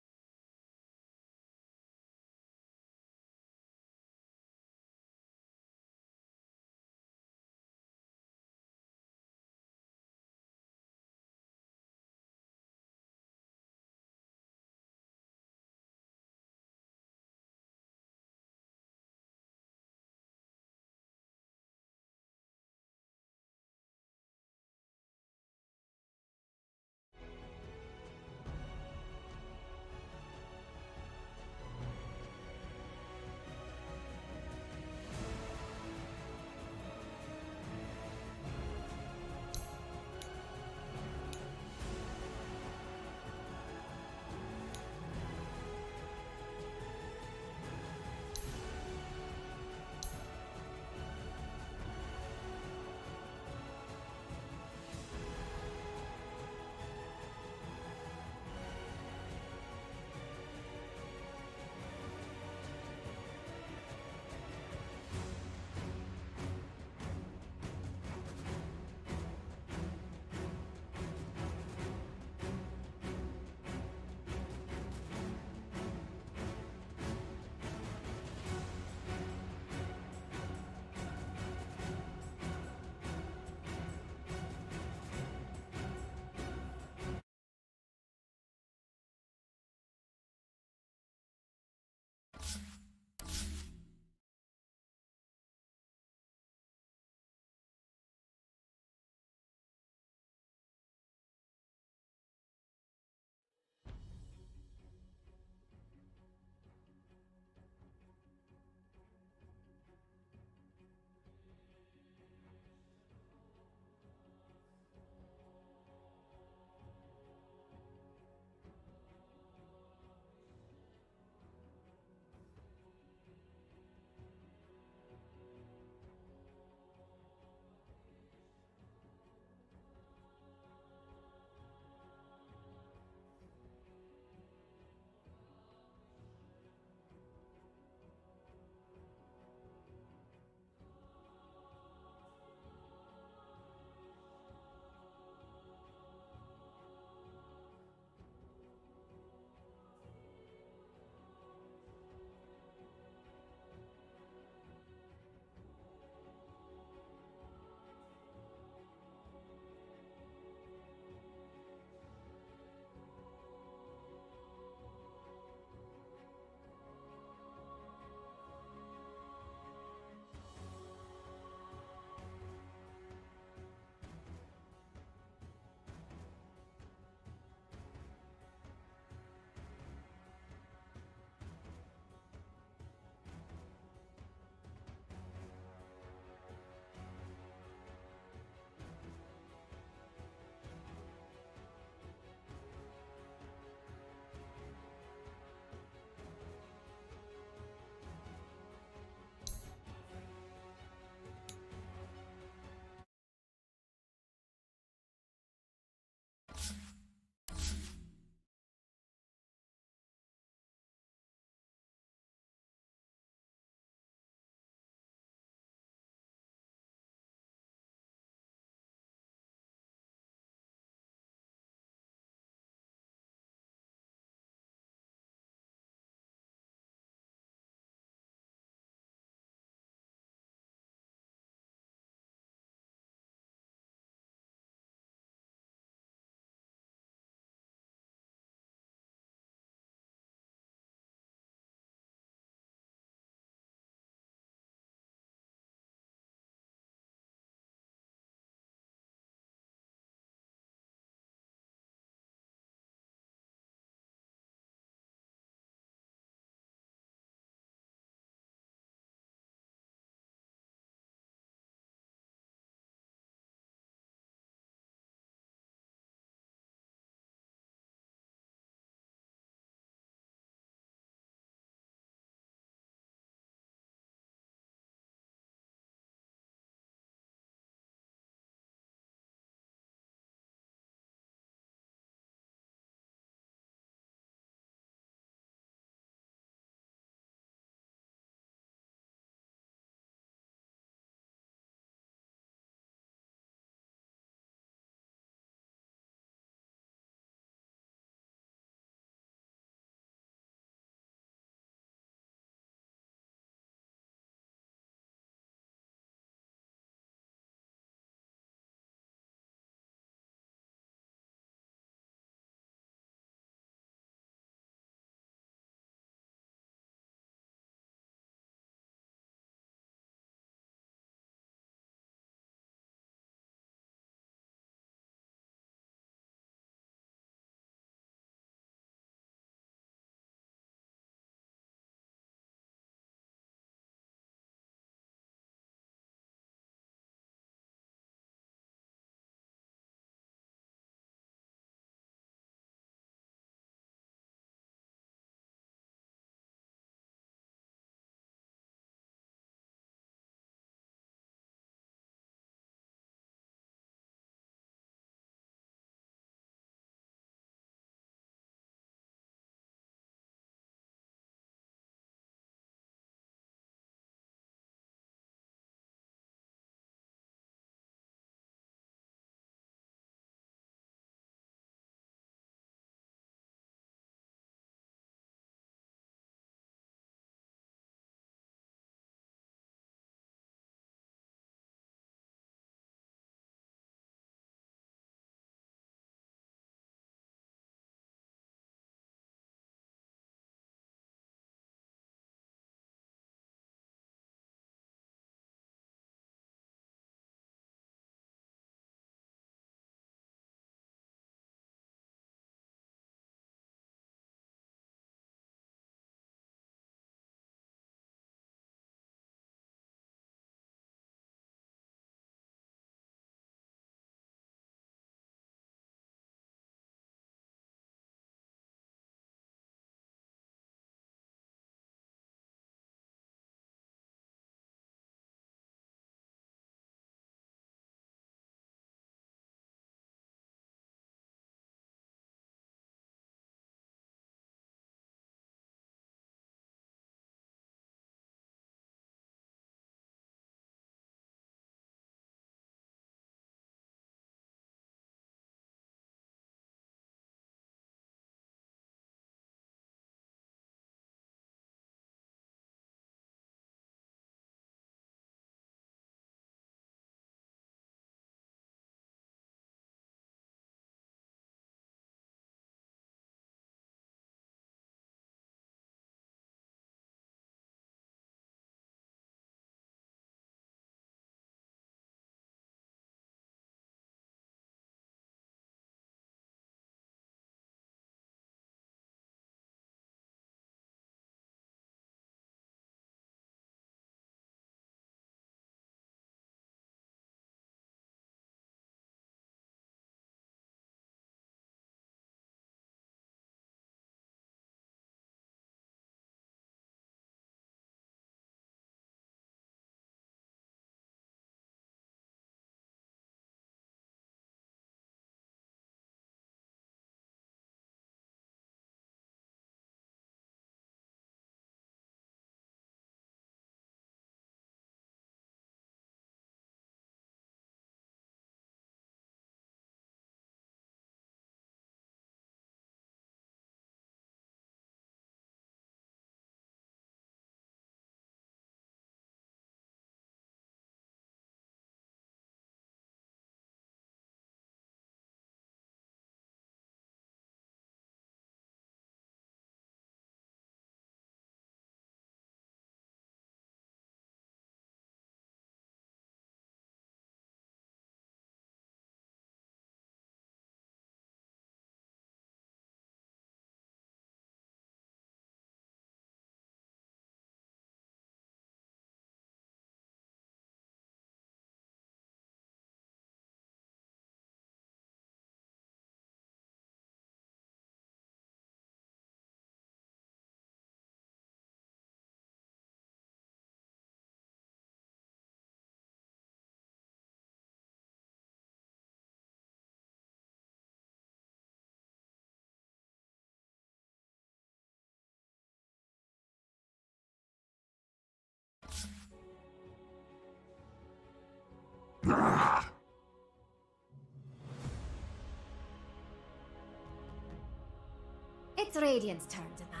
It's Radiant's turn to ban.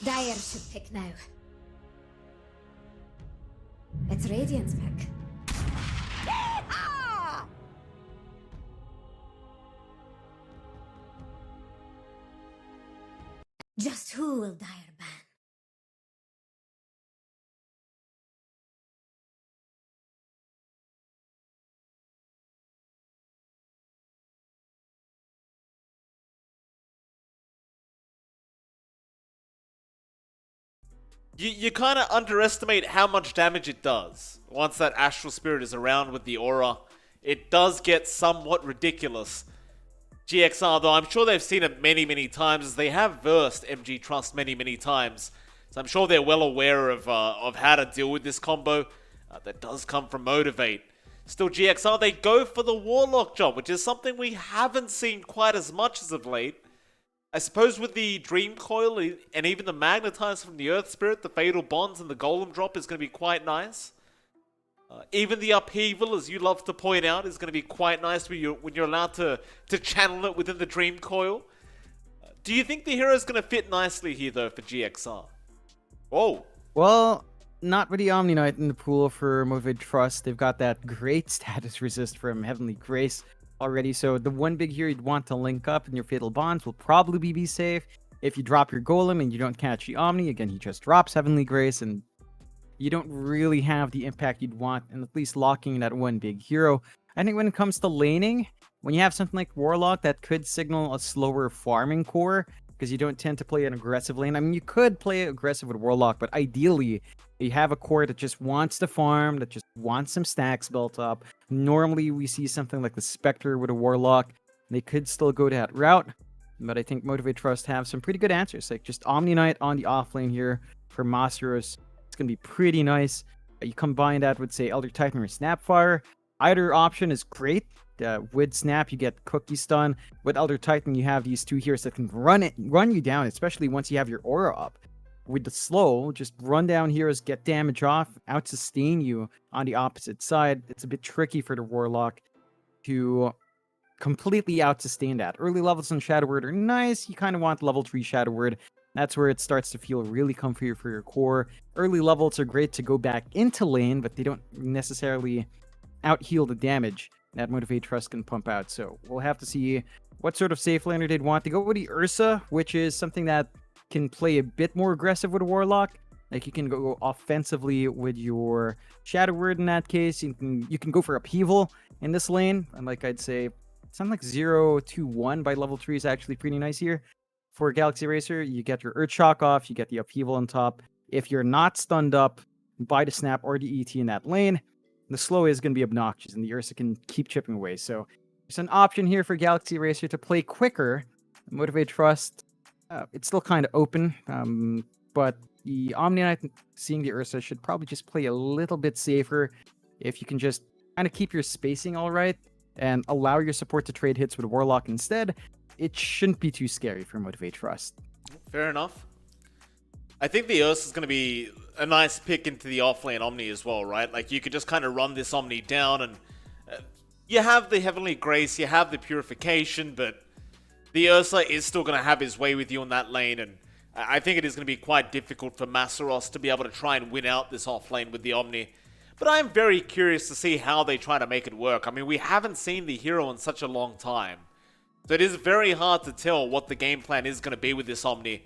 Dire should pick now. It's Radiant's pick. Yeehaw! Just who will Dire ban? You kind of underestimate how much damage it does. Once that Astral Spirit is around with the aura, it does get somewhat ridiculous. GXR, though, I'm sure they've seen it many, many times, as they have versed MG.Trust many, many times. So I'm sure they're well aware of how to deal with this combo that does come from Motivate. Still, GXR, they go for the Warlock job, which is something we haven't seen quite as much as of late. I suppose with the Dream Coil and even the Magnetize from the Earth Spirit, the Fatal Bonds and the Golem drop is going to be quite nice. Even the Upheaval, as you love to point out, is going to be quite nice when you're allowed to channel it within the Dream Coil. Do you think the hero is going to fit nicely here, though, for GXR? Whoa. Well, not with the Omni Knight in the pool for Motivate.Trust. They've got that great status resist from Heavenly Grace already, so the one big hero you'd want to link up in your Fatal Bonds will probably be safe. If you drop your Golem and you don't catch the Omni, again, he just drops Heavenly Grace, and you don't really have the impact you'd want in at least locking that one big hero. I think when it comes to laning, when you have something like Warlock that could signal a slower farming core, because you don't tend to play an aggressive lane. I mean, you could play aggressive with Warlock, but ideally, you have a core that just wants to farm, that just wants some stacks built up. Normally, we see something like the Spectre with a Warlock. They could still go that route, but I think Motivate.Trust have some pretty good answers, like just Omni Knight on the off lane here for Masteros. It's going to be pretty nice. You combine that with, say, Elder Titan or Snapfire. Either option is great. With Snap, you get Cookie Stun. With Elder Titan, you have these two heroes that can run you down, especially once you have your aura up. With the slow, just run down heroes, get damage off, out-sustain you on the opposite side. It's a bit tricky for the Warlock to completely out-sustain that. Early levels in Shadow Word are nice. You kind of want level 3 Shadow Word. That's where it starts to feel really comfy for your core. Early levels are great to go back into lane, but they don't necessarily out-heal the damage that Motivate.Trust can pump out. So we'll have to see what sort of safe laner they'd want to go with the Ursa, which is something that can play a bit more aggressive with a Warlock. Like, you can go offensively with your Shadow Word in that case. You can go for Upheaval in this lane. And like I'd say, something like 0-2-1 by level 3 is actually pretty nice here. For Galaxy Racer, you get your Earth Shock off, you get the Upheaval on top. If you're not stunned up by the Snap or the ET in that lane, the slow is going to be obnoxious, and the Ursa can keep chipping away. So there's an option here for Galaxy Racer to play quicker. Motivate.Trust, it's still kind of open, but the Omni Knight seeing the Ursa should probably just play a little bit safer. If you can just kind of keep your spacing all right and allow your support to trade hits with Warlock instead, it shouldn't be too scary for Motivate.Trust. Fair enough. I think the Ursa is going to be a nice pick into the offlane Omni as well, right? Like, you could just kind of run this Omni down, and you have the Heavenly Grace, you have the Purification, but the Ursa is still going to have his way with you in that lane, and I think it is going to be quite difficult for Masteros to be able to try and win out this offlane with the Omni. But I'm very curious to see how they try to make it work. I mean, we haven't seen the hero in such a long time. So it is very hard to tell what the game plan is going to be with this Omni.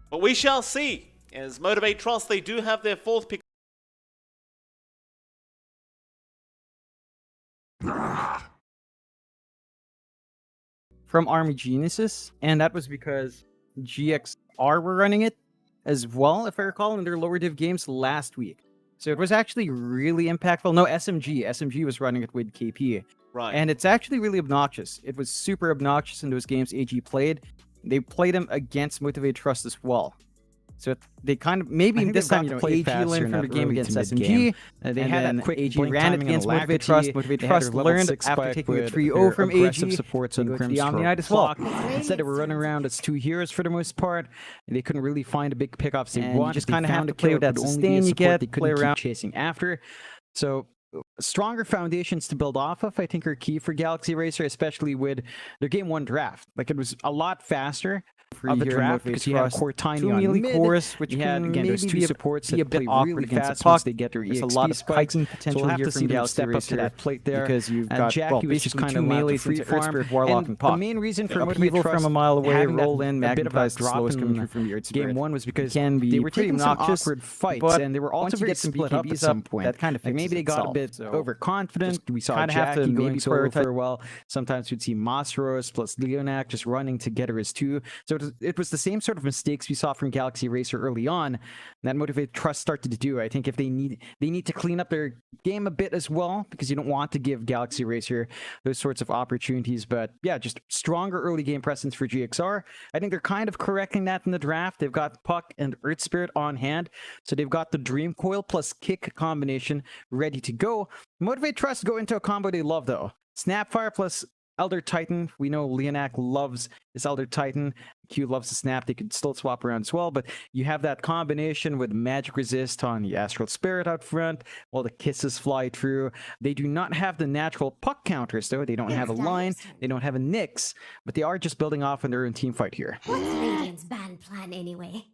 But we shall see. As Motivate.Trust, they do have their fourth pick. From Army Geniuses, and that was because GXR were running it as well, if I recall, in their lower div games last week. So it was actually really impactful. No, SMG was running it with KP. Right. And it's actually really obnoxious. It was super obnoxious in those games AG played. They played them against Motivate.Trust as well. So they kind of, maybe this time, AG learned from the game against SMG. They had that quick AG ran it against Motivate.Trust. Motivate.Trust learned after taking a 3-0 from AG. Supports on the Omni Knight as well. Instead, they were running around as two heroes for the most part. And they couldn't really find a big pickoff. So you just kind of have to play with that sustain you get, play around chasing after. So stronger foundations to build off of, I think, are key for Galaxy Racer, especially with their Game 1 draft. Like, it was a lot faster of a draft because you had core tiny two on melee mid. cores, which you had, can again, there's maybe two be supports be a that bit play awkward really against fast the puck. once they get their There's EXP a lot of spikes. hiking So potential we'll have here to from see them Galaxy step up to Racer that plate there. because you've And got Jackie was just basically kind two of allowed to melees free into farm. Earthspirit, Warlock, and Puck. The main reason for Upheaval Motivate.Trust from a mile away, having roll that in, a bit of a magnetize the drop slowest coming in through from the Game 1 was because can be they were pretty taking some obnoxious, awkward fights, but and they were also once you very get some split up at BKBs some up, point. that kind of Like, maybe fixes they got a itself. bit So overconfident. We saw kinda have to Jackie going maybe solo prioritize- for a while. Sometimes we'd see Masros plus Leonak just running together as two. So it was the same sort of mistakes we saw from Galaxy Racer early on that Motivate.Trust started to do. I think if they need to clean up their game a bit as well, because you don't want to give Galaxy Racer those sorts of opportunities. But yeah, just stronger early game presence for GXR. I think they're kind of correcting that in the draft. They've got Puck and Earth Spirit on hand, so they've got the Dream Coil plus Kick combination ready to go. Motivate.Trust go into a combo they love though. Snapfire plus Elder Titan. We know Leonak loves this Elder Titan. Q loves the Snap. They could still swap around as well, but you have that combination with Magic Resist on the Astral Spirit out front while the Kisses fly through. They do not have the natural Puck counters though. They don't have a line. They don't have a Nyx, but they are just building off on their own team fight here. What's Radiant's ban plan anyway?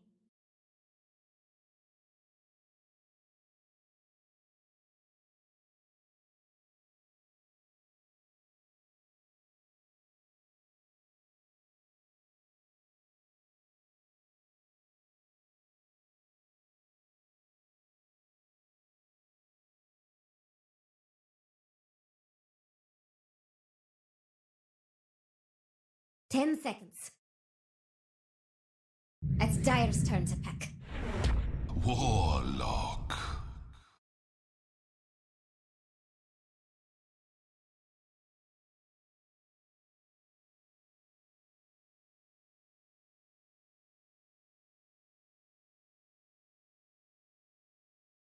Ten seconds. It's Dire's turn to pick. Warlock.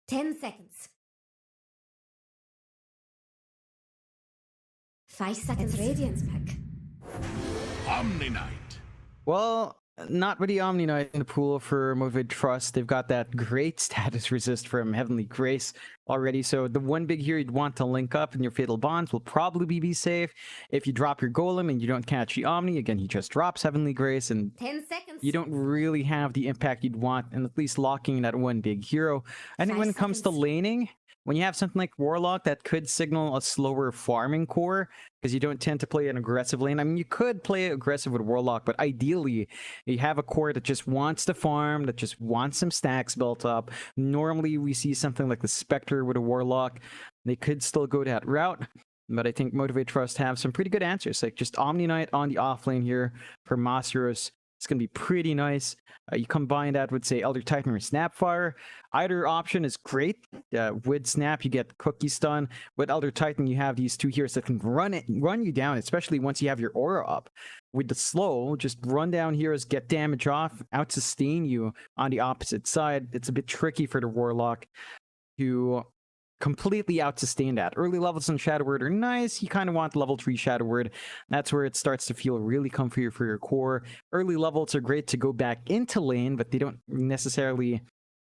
Ten seconds. 5 seconds. It's Radiant's pick. Omni Knight. Well, not with the Omni Knight in the pool for Motivate.Trust. They've got that great status resist from Heavenly Grace already. So the one big hero you'd want to link up in your Fatal Bonds will probably be safe. If you drop your Golem and you don't catch the Omni, again, he just drops Heavenly Grace, and 10 seconds. you don't really have the impact you'd want in at least locking that one big hero. I think 5 when it comes to seconds. laning, when you have something like Warlock that could signal a slower farming core, because you don't tend to play an aggressive lane. I mean, you could play aggressive with Warlock, but ideally, you have a core that just wants to farm, that just wants some stacks built up. Normally, we see something like the Spectre with a Warlock. They could still go that route, but I think Motivate.Trust have some pretty good answers, like just Omni Knight on the off lane here for Masteros. It's going to be pretty nice. You combine that with, say, Elder Titan or Snapfire. Either option is great. With Snap, you get Cookie Stun. With Elder Titan, you have these two heroes that can run you down, especially once you have your aura up. With the slow, just run down heroes, get damage off, out-sustain you on the opposite side. It's a bit tricky for the Warlock to completely out-sustain that. Early levels on Shadow Word are nice. You kind of want level 3 Shadow Word. That's where it starts to feel really comfy for your core. Early levels are great to go back into lane, but they don't necessarily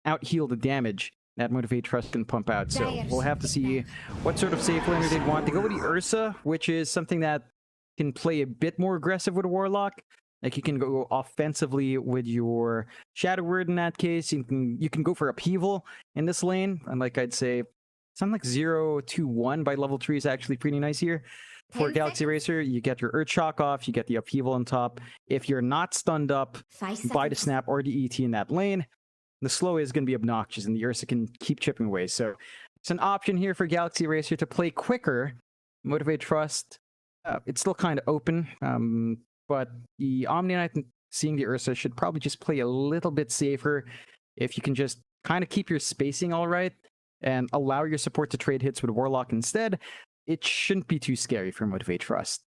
out-heal the damage that Motivate.Trust can pump out. So we'll have to see what sort of safe laner they'd want. They go with the Ursa, which is something that can play a bit more aggressive with a Warlock. Like, you can go offensively with your Shadow Word in that case. You can go for Upheaval in this lane. And like I'd say, something like 0-2-1 by level 3 is actually pretty nice here. For 10 Galaxy seconds. Racer, you get your Earth Shock off, you get the Upheaval on top. If you're not stunned up 5 seconds. by the Snap or the ET in that lane, the slow is going to be obnoxious, and the Ursa can keep chipping away. So it's an option here for Galaxy Racer to play quicker. Motivate.Trust, it's still kind of open, but the Omni Knight seeing the Ursa should probably just play a little bit safer. If you can just kind of keep your spacing all right and allow your support to trade hits with Warlock instead, it shouldn't be too scary for Motivate.Trust.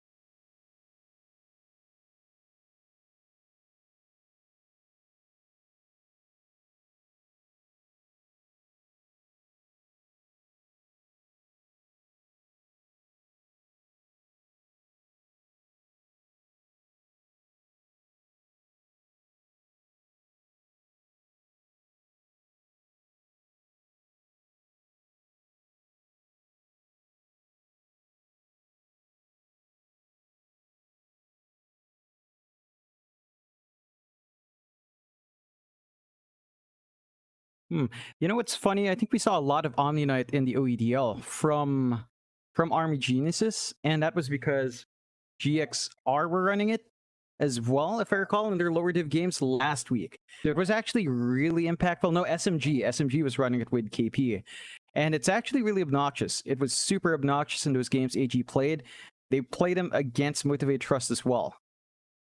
You know what's funny? I think we saw a lot of Omni Knight in the OEDL from Army Geniuses, and that was because GXR were running it as well, if I recall, in their lower div games last week. It was actually really impactful. No, SMG was running it with KP, and it's actually really obnoxious. It was super obnoxious in those games AG played. They played them against Motivate.Trust as well.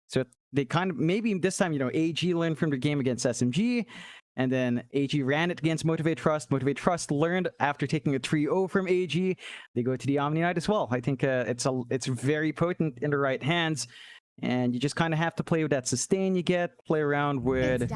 So they kind of, maybe this time, you know, AG learned from the game against SMG, and then AG ran it against Motivate.Trust. Motivate.Trust learned after taking a 3-0 from AG. They go to the Omni Knight as well. I think it's very potent in the right hands, and you just kind of have to play with that sustain you get, play around with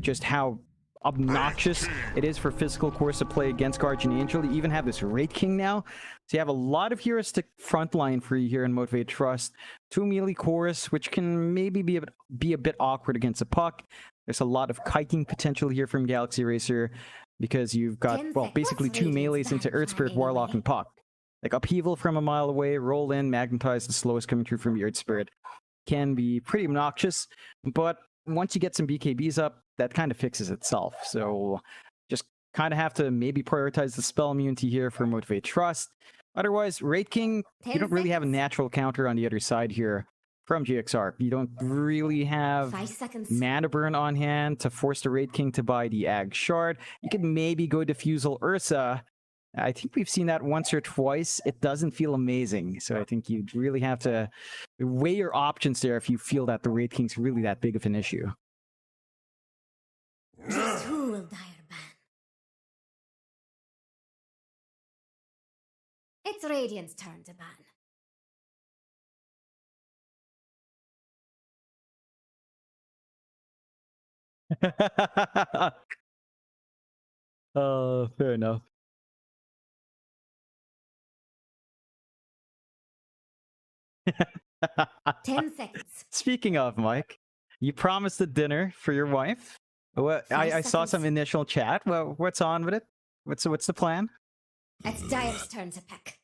just how obnoxious it is for physical cores to play against Guardian Angel. You even have this Wraith King now. So you have a lot of heuristic frontline for you here in Motivate.Trust. 2 melee cores, which can maybe be a bit awkward against a puck. There's a lot of kiting potential here from Galaxy Racer because you've got, well, basically 2 melees into Earth Spirit, Warlock, and Puck. Like Upheaval from a mile away, roll in, magnetize the slowest coming through from the Earth Spirit. Can be pretty obnoxious, but once you get some BKBs up, that kind of fixes itself. So just kind of have to maybe prioritize the spell immunity here for Motivate.Trust. Otherwise, Wraith King, you don't really have a natural counter on the other side here from GXR. You don't really have mana burn on hand to force the Wraith King to buy the Ag Shard. You could maybe go Diffusal Ursa. I think we've seen that once or twice. It doesn't feel amazing. So I think you really have to weigh your options there if you feel that the Wraith King's really that big of an issue. Just who will dire ban? It's Radiant's turn to ban. Fair enough. Ten seconds. Speaking of, Mike, you promised a dinner for your wife. What? I saw some initial chat. Well, what's on with it? What's the plan? It's Dire's turn to pick.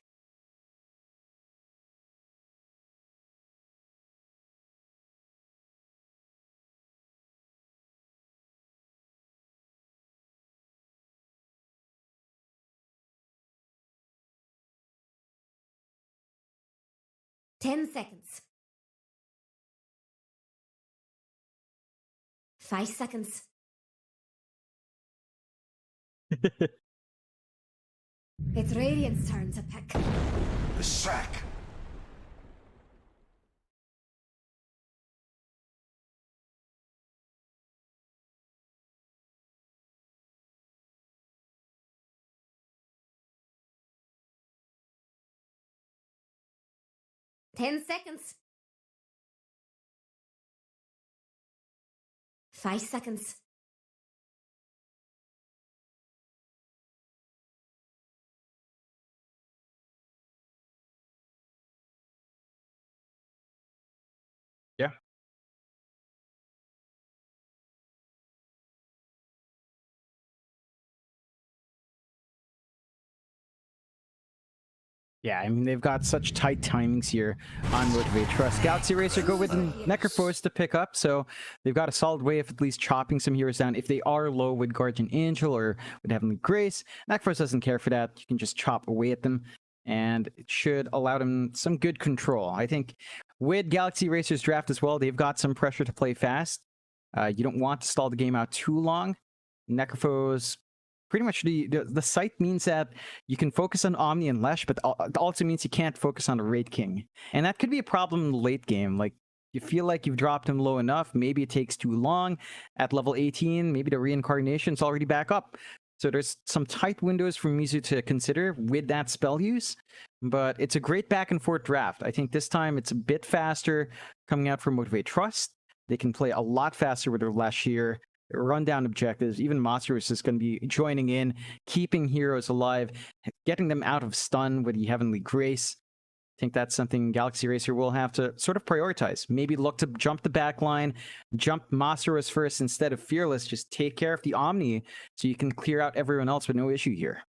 Ten seconds. 5 seconds. It's Radiant's turn to pick. The sack. Ten seconds. 5 seconds. Yeah. Yeah, I mean, they've got such tight timings here on Motivate.Trust. Galaxy Racer go with Necrophos to pick up, so they've got a solid way of at least chopping some heroes down if they are low with Guardian Angel or with Heavenly Grace. Necrophos doesn't care for that. You can just chop away at them, and it should allow them some good control. I think with Galaxy Racer's draft as well, they've got some pressure to play fast. You don't want to stall the game out too long. Necrophos, pretty much the site means that you can focus on Omni and Lesh, but it also means you can't focus on the Wraith King. And that could be a problem in the late game. Like, you feel like you've dropped him low enough, maybe it takes too long. At level 18, maybe the reincarnation's already back up. So there's some tight windows for Mizu to consider with that spell use, but it's a great back and forth draft. I think this time it's a bit faster coming out from Motivate.Trust. They can play a lot faster with their Lesh here, run down objectives. Even Monstrous is going to be joining in, keeping heroes alive, getting them out of stun with the Heavenly Grace. I think that's something Galaxy Racer will have to sort of prioritize. Maybe look to jump the back line, jump Monstrous first instead of Fearless. Just take care of the Omni so you can clear out everyone else with no issue here.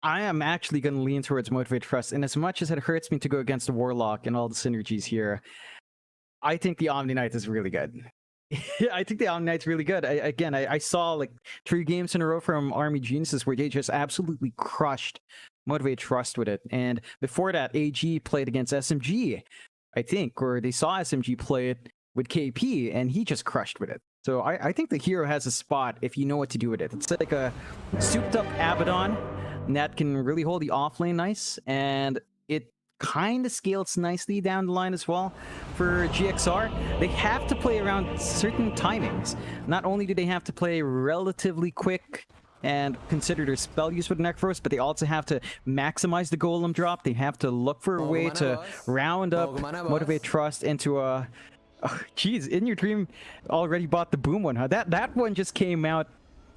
I am actually going to lean towards Motivate.Trust, and as much as it hurts me to go against the Warlock and all the synergies here, I think the Omni Knight is really good. I think the Omni Knight's really good. I saw like 3 games in a row from Army Geniuses where they just absolutely crushed Motivate.Trust with it. And before that, AG played against SMG, I think, or they saw SMG play it with KP, and he just crushed with it. So I think the hero has a spot if you know what to do with it. It's like a souped-up Abaddon that can really hold the offlane nice, and it kind of scales nicely down the line as well for GXR. They have to play around certain timings. Not only do they have to play relatively quick and consider their spell use with Necros, but they also have to maximize the golem drop. They have to look for a way to round up Motivate.Trust into a... Oh, geez, In Your Dream already bought the boom one, huh? That one just came out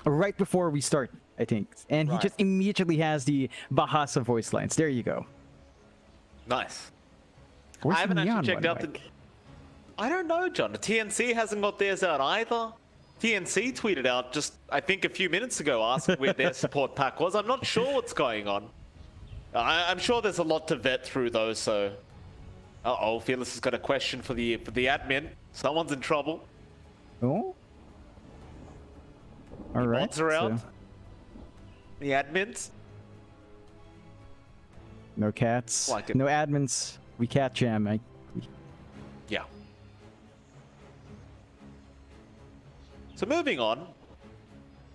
right before we start, I think. And he just immediately has the Bahasa voice lines. There you go. Nice. Where's I haven't the actually neon checked one, out the... Mike? I don't know, John. The TNC hasn't got theirs out either. TNC tweeted out just, I think, a few minutes ago asking where their support pack was. I'm not sure what's going on. I'm sure there's a lot to vet through, though, so... Uh-oh, Fearless has got a question for the admin. Someone's in trouble. Oh? Alright. Mods are out. The admins. No cats. Like it. No admins. We cat jam, Mike. Yeah. So moving on,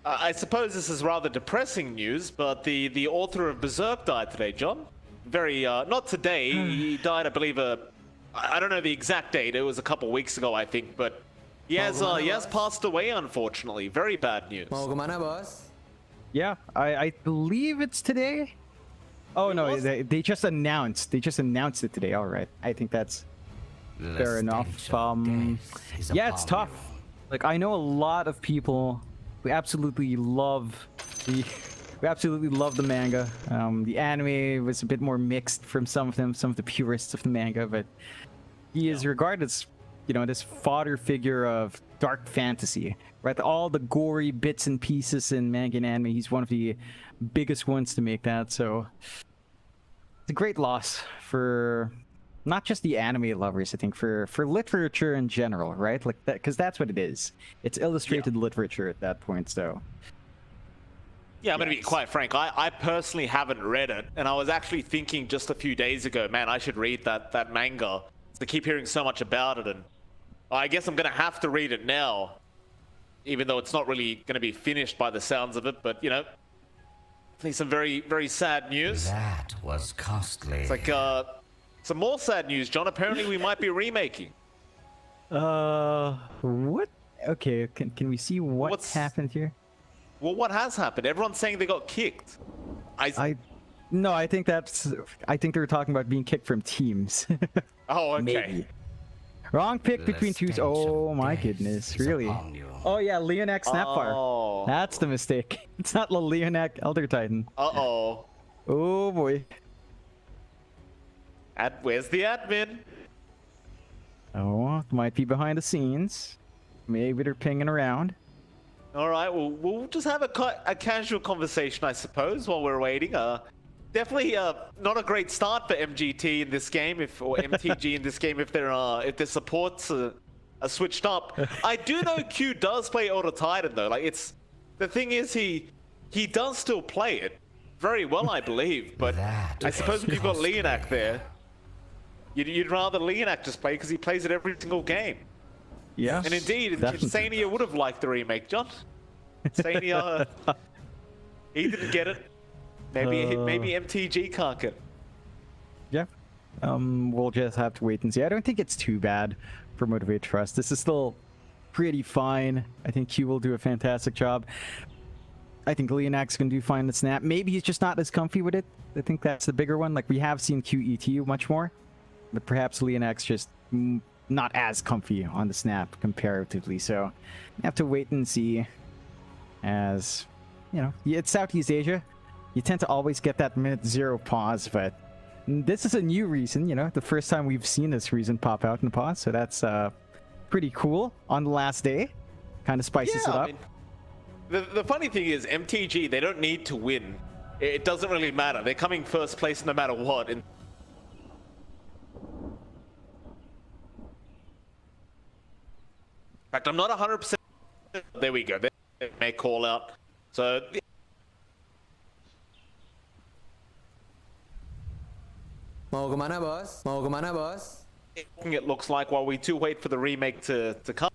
I suppose this is rather depressing news, but the author of Berserk died today, John. Very, not today, he died, I believe, I don't know the exact date, it was a couple weeks ago, I think, but he has passed away, unfortunately. Very bad news. Mau kemana, bos? Yeah, I believe it's today. Oh no, they just announced. They just announced it today. All right, I think that's fair enough. Yeah, it's tough. Like, I know a lot of people who absolutely love the manga. The anime was a bit more mixed from some of them, some of the purists of the manga, but he is regarded as, you know, this fodder figure of dark fantasy, right? All the gory bits and pieces in manga and anime, he's one of the biggest ones to make that, so it's a great loss for not just the anime lovers, I think, for literature in general, right? Like that, because that's what it is. It's illustrated literature at that point, so... Yeah, I'm going to be quite frank. I personally haven't read it, and I was actually thinking just a few days ago, man, I should read that manga. I keep hearing so much about it, and I guess I'm going to have to read it now, even though it's not really going to be finished by the sounds of it. But, you know, definitely some very, very sad news. That was costly. It's like some more sad news, John. Apparently, we might be remaking. What? Okay, can we see what's happened here? Well, what has happened? Everyone's saying they got kicked. No, I think they're talking about being kicked from teams. Oh, okay. Maybe. Wrong pick between twos. Oh my goodness, really? Oh yeah, Leonac Snapfire. Oh. That's the mistake. It's not Leonac Elder Titan. Uh-oh. Oh boy. Where's the admin? Oh, might be behind the scenes. Maybe they're pinging around. All right, well, we'll just have a casual conversation, I suppose, while we're waiting. Definitely not a great start for MGT in this game, or MTG in this game, if their supports are switched up. I do know Q does play Elder Titan though. Like, the thing is, he does still play it very well, I believe. But I suppose when you've got Leonac there, you'd rather Leonac just play because he plays it every single game. Yeah. And indeed, Sania would have liked the remake, John. Sania, he didn't get it. Maybe MTG can't get it. Yeah. We'll just have to wait and see. I don't think it's too bad for Motivate.Trust. This is still pretty fine. I think Q will do a fantastic job. I think Leonac's gonna do fine in the snap. Maybe he's just not as comfy with it. I think that's the bigger one. Like, we have seen QET much more, but perhaps Leonac's just not as comfy on the snap comparatively. So you have to wait and see. As you know, it's Southeast Asia. You tend to always get that minute zero pause, but this is a new reason, you know, the first time we've seen this reason pop out in the pause, so that's pretty cool on the last day. Kind of spices it up. I mean, the funny thing is, MTG, they don't need to win it doesn't really matter. They're coming first place no matter what. In fact, I'm not 100%. There we go. They may call out. So Mau kemana, bos? Mau kemana, bos? it looks like while we do wait for the remake to come.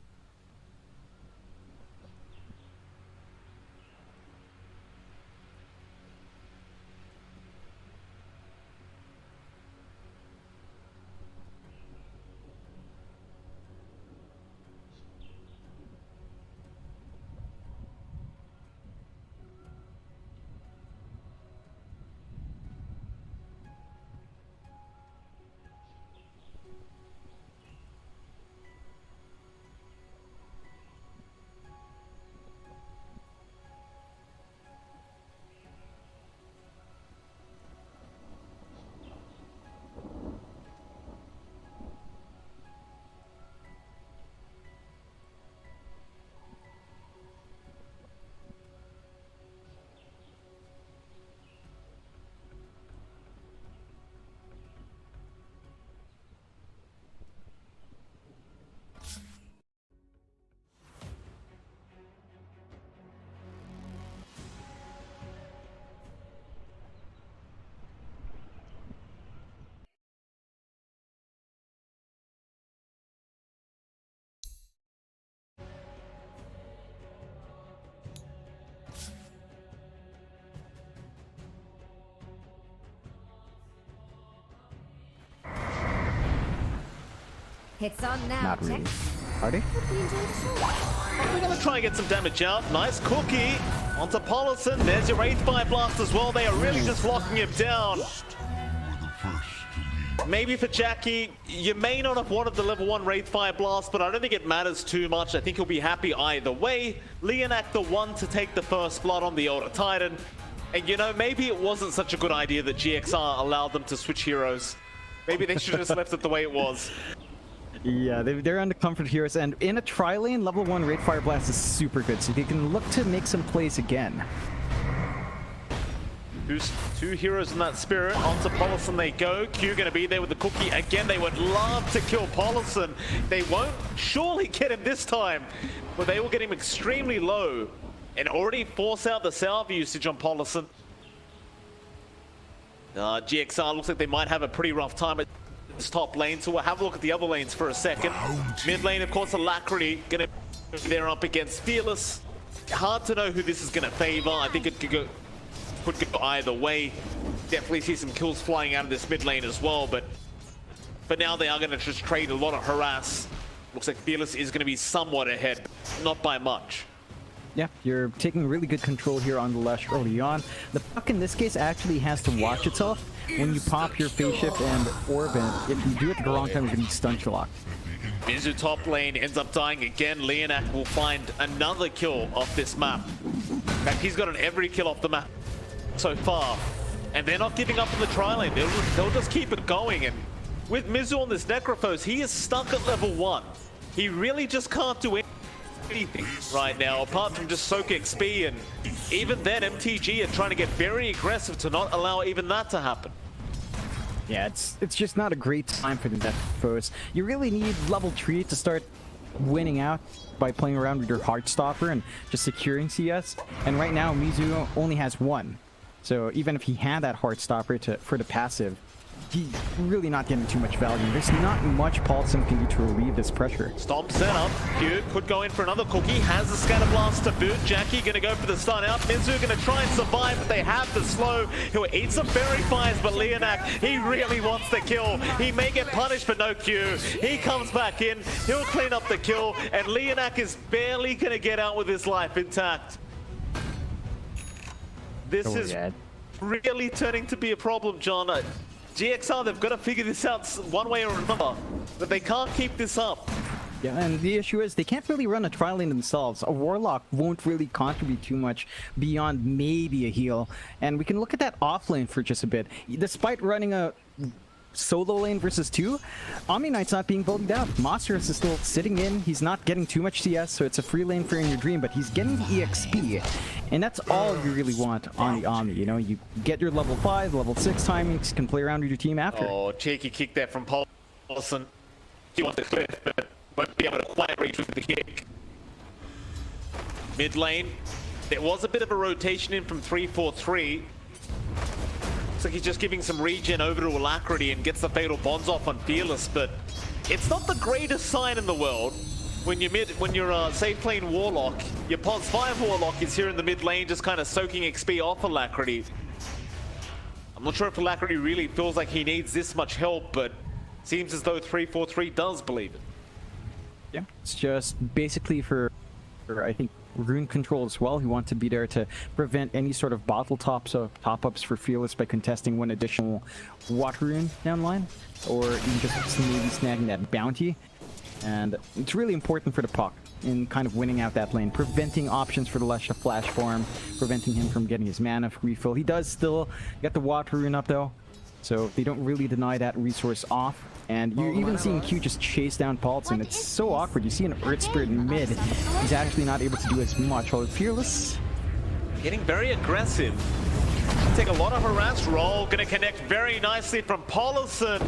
It's on now. Not really. Are they? Hope you enjoyed the show. We're going to try and get some damage out. Nice cookie onto Paulison. There's your Wraith Fire Blast as well. They are really just locking him down. Maybe for Jackie, you may not have wanted the level 1 Wraith Fire Blast, but I don't think it matters too much. I think he'll be happy either way. Leonak the one to take the first blood on the older Titan. And you know, maybe it wasn't such a good idea that GXR allowed them to switch heroes. Maybe they should have just left it the way it was. Yeah, they're on the comfort heroes, and in a tri-lane, level 1 Wraith Fire Blast is super good, so they can look to make some plays again. Two heroes in that spirit. Onto Paulison they go. Q going to be there with the cookie. Again, they would love to kill Paulison. They won't surely get him this time, but they will get him extremely low and already force out the salve usage on Paulison. GXR looks like they might have a pretty rough time at this top lane, so we'll have a look at the other lanes for a second. Mid lane, of course, Alacrity going to be there up against Fearless. Hard to know who this is going to favor. I think it could go either way. Definitely see some kills flying out of this mid lane as well, but now they are going to just trade a lot of harass. Looks like Fearless is going to be somewhat ahead, not by much. Yeah, you're taking really good control here on the Lush early on. The puck in this case actually has to watch itself. When you pop your phase shift and Orban, if you do it at the wrong time, you're going to be stun locked. Mizu top lane ends up dying again. Leonak will find another kill off this map. In fact, he's gotten every kill off the map so far. And they're not giving up on the tri-lane. They'll just keep it going. And with Mizu on this Necrophos, he is stuck at level 1. He really just can't do anything right now, apart from just soak XP, and even then MTG are trying to get very aggressive to not allow even that to happen. Yeah, it's just not a great time for the Necrophos. You really need level 3 to start winning out by playing around with your Heartstopper and just securing CS. And right now, Mizu only has 1. So even if he had that Heartstopper for the passive, he's really not getting too much value. There's not much Paulson can do to relieve this pressure. Stomp set up. Q could go in for another cookie. Has the Scatter Blast to boot. Jackie gonna go for the stun out. Mizu gonna try and survive, but they have the slow. He'll eat some Fairy Fires, but Leonak, he really wants the kill. He may get punished, but no Q. He comes back in. He'll clean up the kill, and Leonak is barely gonna get out with his life intact. This is really turning to be a problem, John. GXR, they've got to figure this out one way or another, but they can't keep this up. Yeah, and the issue is they can't really run a tri-lane themselves. A Warlock won't really contribute too much beyond maybe a heal. And we can look at that offlane for just a bit. Despite running a solo lane versus 2, Omni Knight's not being bullied out. Monstrous is still sitting in. He's not getting too much CS, so it's a free lane for In Your Dream, but he's getting the EXP. And that's all you really want on the Omni. You know, you get your level 5, level 6 timings, can play around with your team after. Oh, cheeky kick there from Paulson. He wants to clip, but won't be able to quite reach with the kick. Mid lane, there was a bit of a rotation in from 3-4-3. Looks like he's just giving some regen over to Alacrity and gets the Fatal Bonds off on Fearless, but it's not the greatest sign in the world when you're safe lane Warlock. Your Pos 5 Warlock is here in the mid lane just kind of soaking XP off Alacrity. I'm not sure if Alacrity really feels like he needs this much help, but seems as though 3-4-3 does believe it. Yeah, it's just basically for I think, rune control as well. He wants to be there to prevent any sort of bottle top-ups for Fearless by contesting one additional water rune down line, or even just maybe snagging that bounty. And it's really important for the puck in kind of winning out that lane, preventing options for the Lush to flash farm, preventing him from getting his mana refill. He does still get the water rune up though, so they don't really deny that resource off. And you're even seeing Q just chase down Paulson. It's so awkward. You see an Earth Spirit in mid. He's actually not able to do as much. While Fearless getting very aggressive. Take a lot of harass roll. Gonna connect very nicely from Paulson.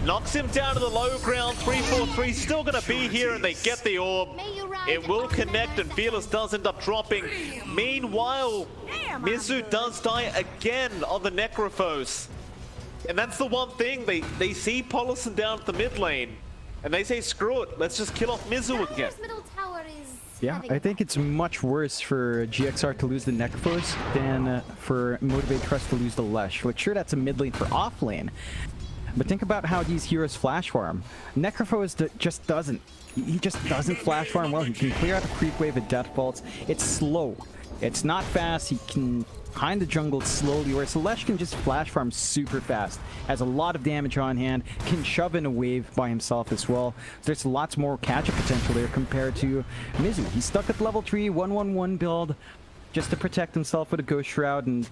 Knocks him down to the low ground. 3-4-3 still gonna be here, and they get the orb. It will connect, and Fearless does end up dropping. Meanwhile, Mizu does die again on the Necrophos. And that's the one thing, they see Paulson down at the mid lane, and they say, screw it, let's just kill off Mizu again. Yeah, I think it's much worse for GXR to lose the Necrophos than for Motivate.Trust to lose the Lush. Like, sure, that's a mid lane for off lane, but think about how these heroes flash farm. Necrophos just doesn't. He just doesn't flash farm well. He can clear out a creep wave at death bolts. It's slow. It's not fast. He can kind of jungle slowly, whereas Lush can just flash farm super fast, has a lot of damage on hand, can shove in a wave by himself as well. So there's lots more catch-up potential there compared to Mizu. He's stuck at level 3, 1-1-1 build just to protect himself with a Ghost Shroud, and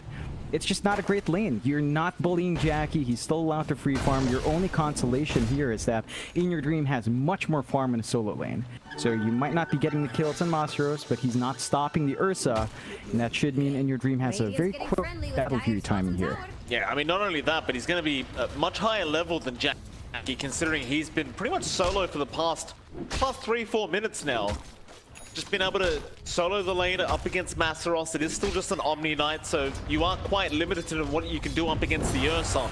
it's just not a great lane. You're not bullying Jackie. He's still allowed to free farm. Your only consolation here is that In Your Dream has much more farm in a solo lane. So you might not be getting the kills on Monstros, but he's not stopping the Ursa, and that should mean In Your Dream has a very quick battle period timing here. Yeah, I mean, not only that, but he's going to be at much higher level than Jackie, considering he's been pretty much solo for the past 3-4 minutes now. Just been able to solo the lane up against Masaros. It is still just an Omni Knight, so you aren't quite limited in what you can do up against the Ursa.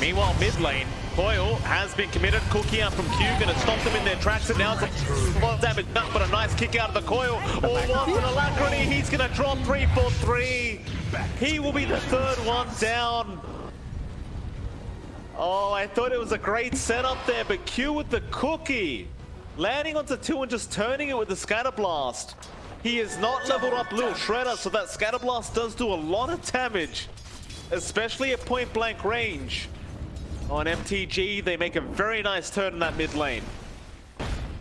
Meanwhile, mid lane, Coil has been committed. Cookie out from Q, gonna stop them in their tracks, and now it's a lot of damage done, but a nice kick out of the Coil. All wants an Alacrity, he's gonna drop 3-4-3. He will be the third one down. Oh, I thought it was a great setup there, but Q with the Cookie. Landing onto 2 and just turning it with the Scatterblast. He is not leveled up Little Shredder, so that Scatterblast does do a lot of damage, especially at point blank range. On MTG, they make a very nice turn in that mid lane.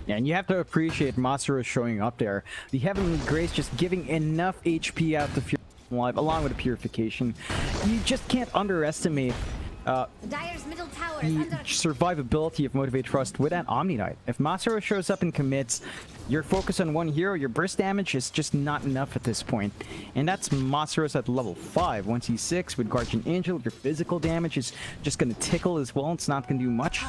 Yeah, and you have to appreciate Masaru showing up there. The Heavenly Grace just giving enough HP out to Fury Live, along with a Purification. You just can't underestimate the survivability of Motivate.Trust with that Omni Knight. If Masaru shows up and commits, your focus on one hero, your burst damage is just not enough at this point. And that's Masaru's at level 5. Once he's 6 with Guardian Angel, your physical damage is just going to tickle as well. It's not going to do much.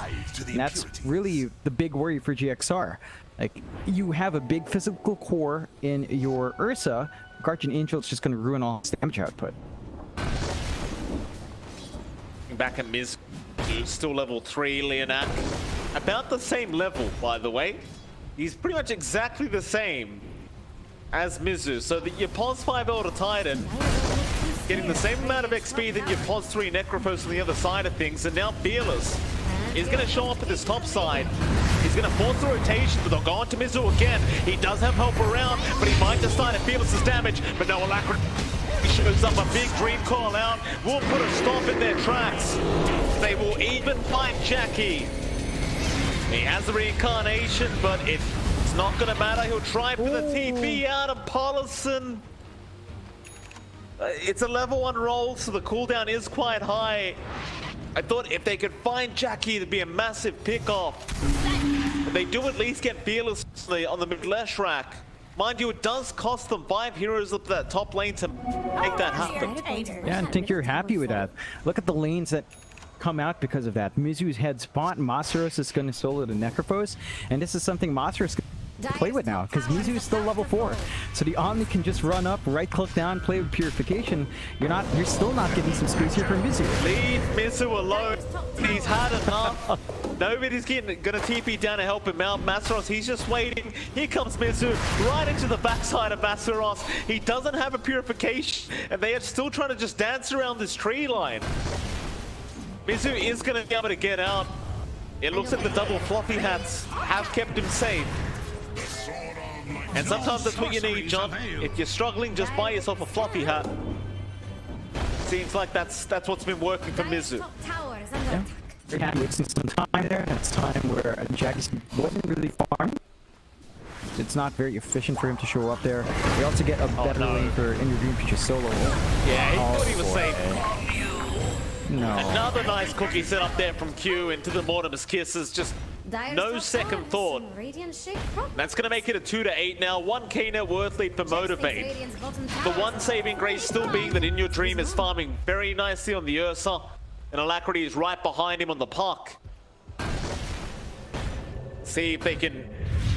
And that's really the big worry for GXR. Like, you have a big physical core in your Ursa. Guardian Angel is just going to ruin all his damage output. Back at Miz, still level 3, Leonak. About the same level, by the way. He's pretty much exactly the same as Mizu. So that your Pos 5 Elder Titan getting the same amount of XP than your Pos 3 Necrophos on the other side of things. And now Fearless is going to show up at this top side. He's going to force the rotation, but they'll go on to Mizu again. He does have help around, but he might just die to Fearless's damage. But no, Alacrity shows up a big dream call out. Will put a stop in their tracks. They will even find Jackie. He has the reincarnation, but it's not going to matter. He'll try for the TP out of Paulson. It's a level 1 roll, so the cooldown is quite high. I thought if they could find Jackie, it'd be a massive pick-off. They do at least get Fearless on the mid-left rack. Mind you, it does cost them 5 heroes up that top lane to make that happen. Yeah, and think you're happy with that. Look at the lanes that come out because of that. Mizu's head spot, Masaros is going to solo the Necrophos, and this is something Masaros can play with now, because Mizu is still level 4. So the Omni can just run up, right-click down, play with Purification. You're still not getting some space here for Mizu. Leave Mizu alone. He's had enough. Nobody's gonna TP down to help him out. Masaros, he's just waiting. Here comes Mizu, right into the backside of Masaros. He doesn't have a Purification, and they are still trying to just dance around this tree line. Mizu is gonna be able to get out. It looks like the double floppy hats have kept him safe. And sometimes that's what you need, John. If you're struggling, just buy yourself a floppy hat. Seems like that's what's been working for Mizu. Yeah. Very happy wasting some time there. That's time where Jackie's wasn't really farming. It's not very efficient for him to show up there. We also get a better lane for In Your Dream Future solo. Yeah, he thought he was safe. No. Another nice cookie set up there from Q into the Mortimer's Kisses. Just no second thought. That's going to make it a 2-8 now. 1k net worth lead for Motivate. The one saving grace still being that In Your Dream is farming very nicely on the Ursa. And Alacrity is right behind him on the puck. See if they can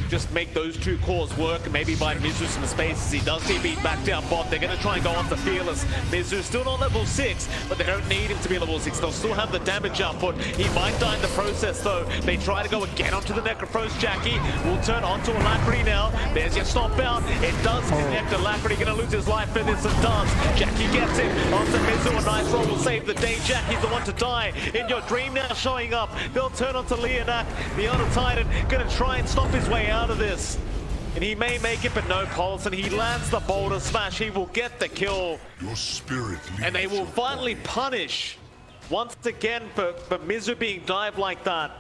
just make those two cores work and maybe buy Mizu some space as he does TP back down bot. They're going to try and go off the Fearless. Mizu's still not level 6, but they don't need him to be level 6. They'll still have the damage output. He might die in the process though. They try to go again onto the Necrophos. Jackie will turn onto Alacrity now. There's your stop out. It does connect. Alacrity going to lose his life for this and does. Jackie gets it onto Mizu. A nice roll will save the day. Jackie's the one to die. In Your Dream now showing up. They'll turn onto Leonak. The other Titan going to try and stop his way out of this, and he may make it, but no pulse, and he lands the boulder smash. He will get the kill, Your spirit and they will finally punish once again for Mizu being dived like that.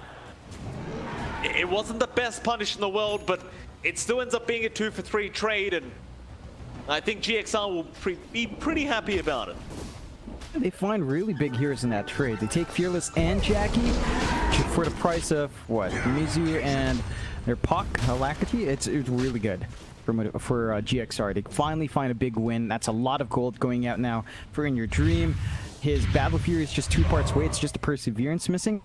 It wasn't the best punish in the world, but it still ends up being a 2-for-3 trade, and I think GXR will be pretty happy about it. They find really big heroes in that trade. They take Fearless and Jackie for the price of what? Mizu and their Puck, Alacrity. It's really good for GXR. They finally find a big win. That's a lot of gold going out now for In Your Dream. His Battle Fury is just 2 parts away. It's just a Perseverance missing.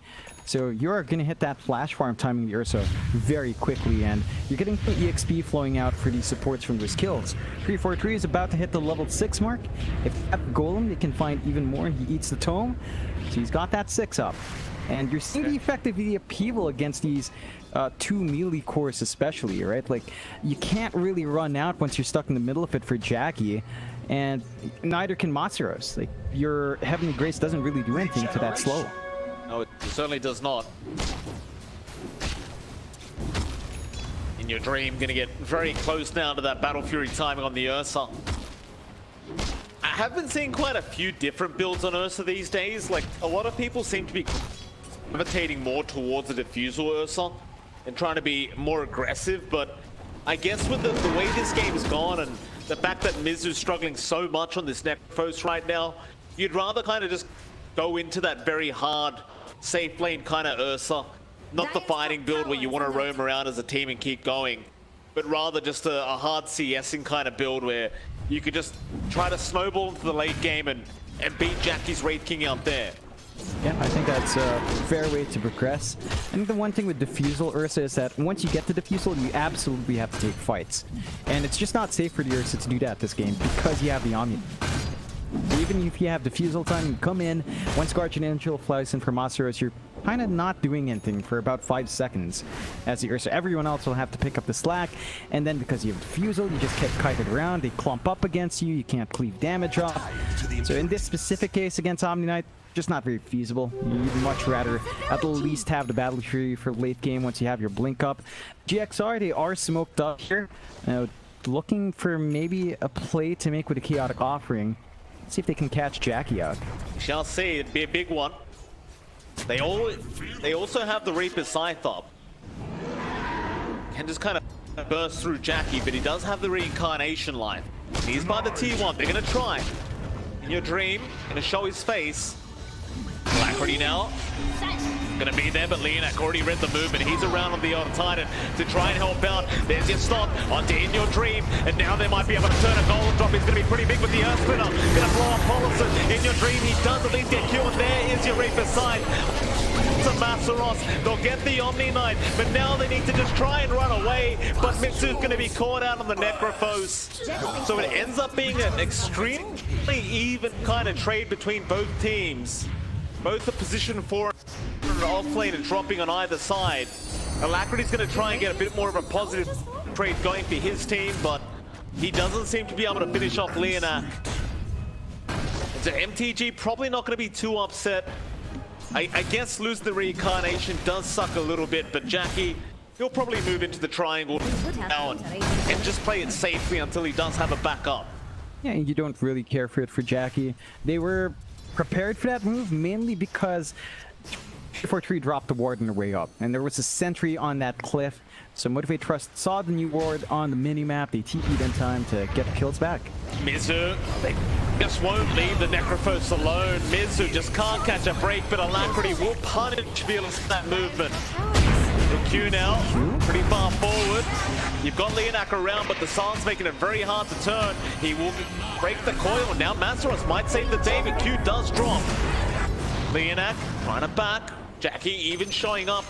So you're going to hit that flash farm timing the Ursa very quickly, and you're getting the EXP flowing out for these supports from those kills. 343 is about to hit the level 6 mark. If they have Golem, they can find even more, and he eats the Tome. So he's got that 6 up. And you're seeing the effect of the upheaval against these 2 melee cores especially, right? Like, you can't really run out once you're stuck in the middle of it for Jackie, and neither can Masaros. Like, your Heavenly Grace doesn't really do anything to that slow. No, it certainly does not. In Your Dream, gonna get very close now to that Battle Fury timing on the Ursa. I have been seeing quite a few different builds on Ursa these days. Like, a lot of people seem to be gravitating more towards the Diffusal Ursa and trying to be more aggressive, but I guess with the way this game's gone and the fact that Mizu's struggling so much on this Necrophos right now, you'd rather kind of just go into that very hard, safe lane kind of Ursa. Not the fighting build where you want to roam around as a team and keep going, but rather just a hard CSing kind of build where you could just try to snowball into the late game and beat Jackie's Wraith King out there. Yeah, I think that's a fair way to progress. I think the one thing with Diffusal Ursa is that once you get to Diffusal, you absolutely have to take fights. And it's just not safe for the Ursa to do that this game because you have the Omni. Even if you have Diffusal time, you come in, once Guardian Angel flies in for Masaros, you're kind of not doing anything for about 5 seconds as the Ursa. Everyone else will have to pick up the slack, and then because you have Diffusal, you just get kited around, they clump up against you, you can't cleave damage off. So in this specific case against Omni Knight, just not very feasible. You'd much rather at least have the Battle Fury for late game once you have your blink up. GXR, they are smoked up here, looking for maybe a play to make with a Chaotic Offering. See if they can catch Jackie out. We shall see. It'd be a big one. They also have the Reaper's Scythe up. Can just kind of burst through Jackie, but he does have the Reincarnation line. He's by the T1. They're going to try. In your dream, gonna show his face. Alacrity now. Gonna be there, but Leonak already read the movement. He's around on the old Titan to try and help out. There's your stop onto In Your Dream, and now they might be able to turn a golden drop. He's gonna be pretty big with the Earth Spinner. Gonna blow up Paulson. In Your Dream, he does at least get Q, and there is your Reaper side. To Masaros, they'll get the Omni Knight, but now they need to just try and run away. But Mitsu's gonna be caught out on the Necrophos. So it ends up being an extremely even kind of trade between both teams. Both the position 4 and off lane and dropping on either side. Alacrity's going to try and get a bit more of a positive trade going for his team, but he doesn't seem to be able to finish off Leonak. So MTG probably not going to be too upset. I guess losing the reincarnation does suck a little bit, but Jackie, he'll probably move into the triangle now and just play it safely until he does have a backup. Yeah, and you don't really care for it for Jackie. They were prepared for that move mainly because 4-3 dropped the ward on the way up, and there was a sentry on that cliff. So Motivate.Trust saw the new ward on the minimap. They TP'd in time to get the kills back. Mizu, they just won't leave the Necrophos alone. Mizu just can't catch a break, but Alacrity will punish Fearless for that movement. The Q now, pretty far forward. You've got Leonak around, but the Silence making it very hard to turn. He will break the coil. Now Masaros might save the day, but Q does drop. Leonak trying to back. Jackie even showing up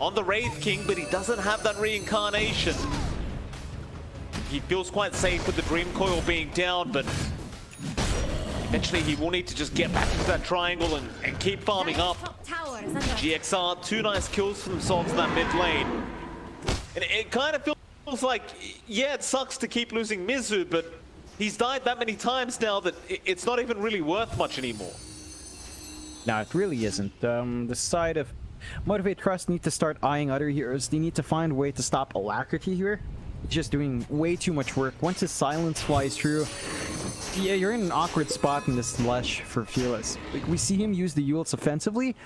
on the Wraith King, but he doesn't have that reincarnation. He feels quite safe with the Dream Coil being down, but eventually he will need to just get back into that triangle and keep farming up. GXR, 2 nice kills for themselves in that mid lane. And it kind of feels like, yeah, it sucks to keep losing Mizu, but he's died that many times now that it's not even really worth much anymore. No, it really isn't. The side of Motivate.Trust need to start eyeing other heroes. They need to find a way to stop Alacrity here. He's just doing way too much work. Once his silence flies through, yeah, you're in an awkward spot in this Lush for Fearless. Like, we see him use the Euls offensively.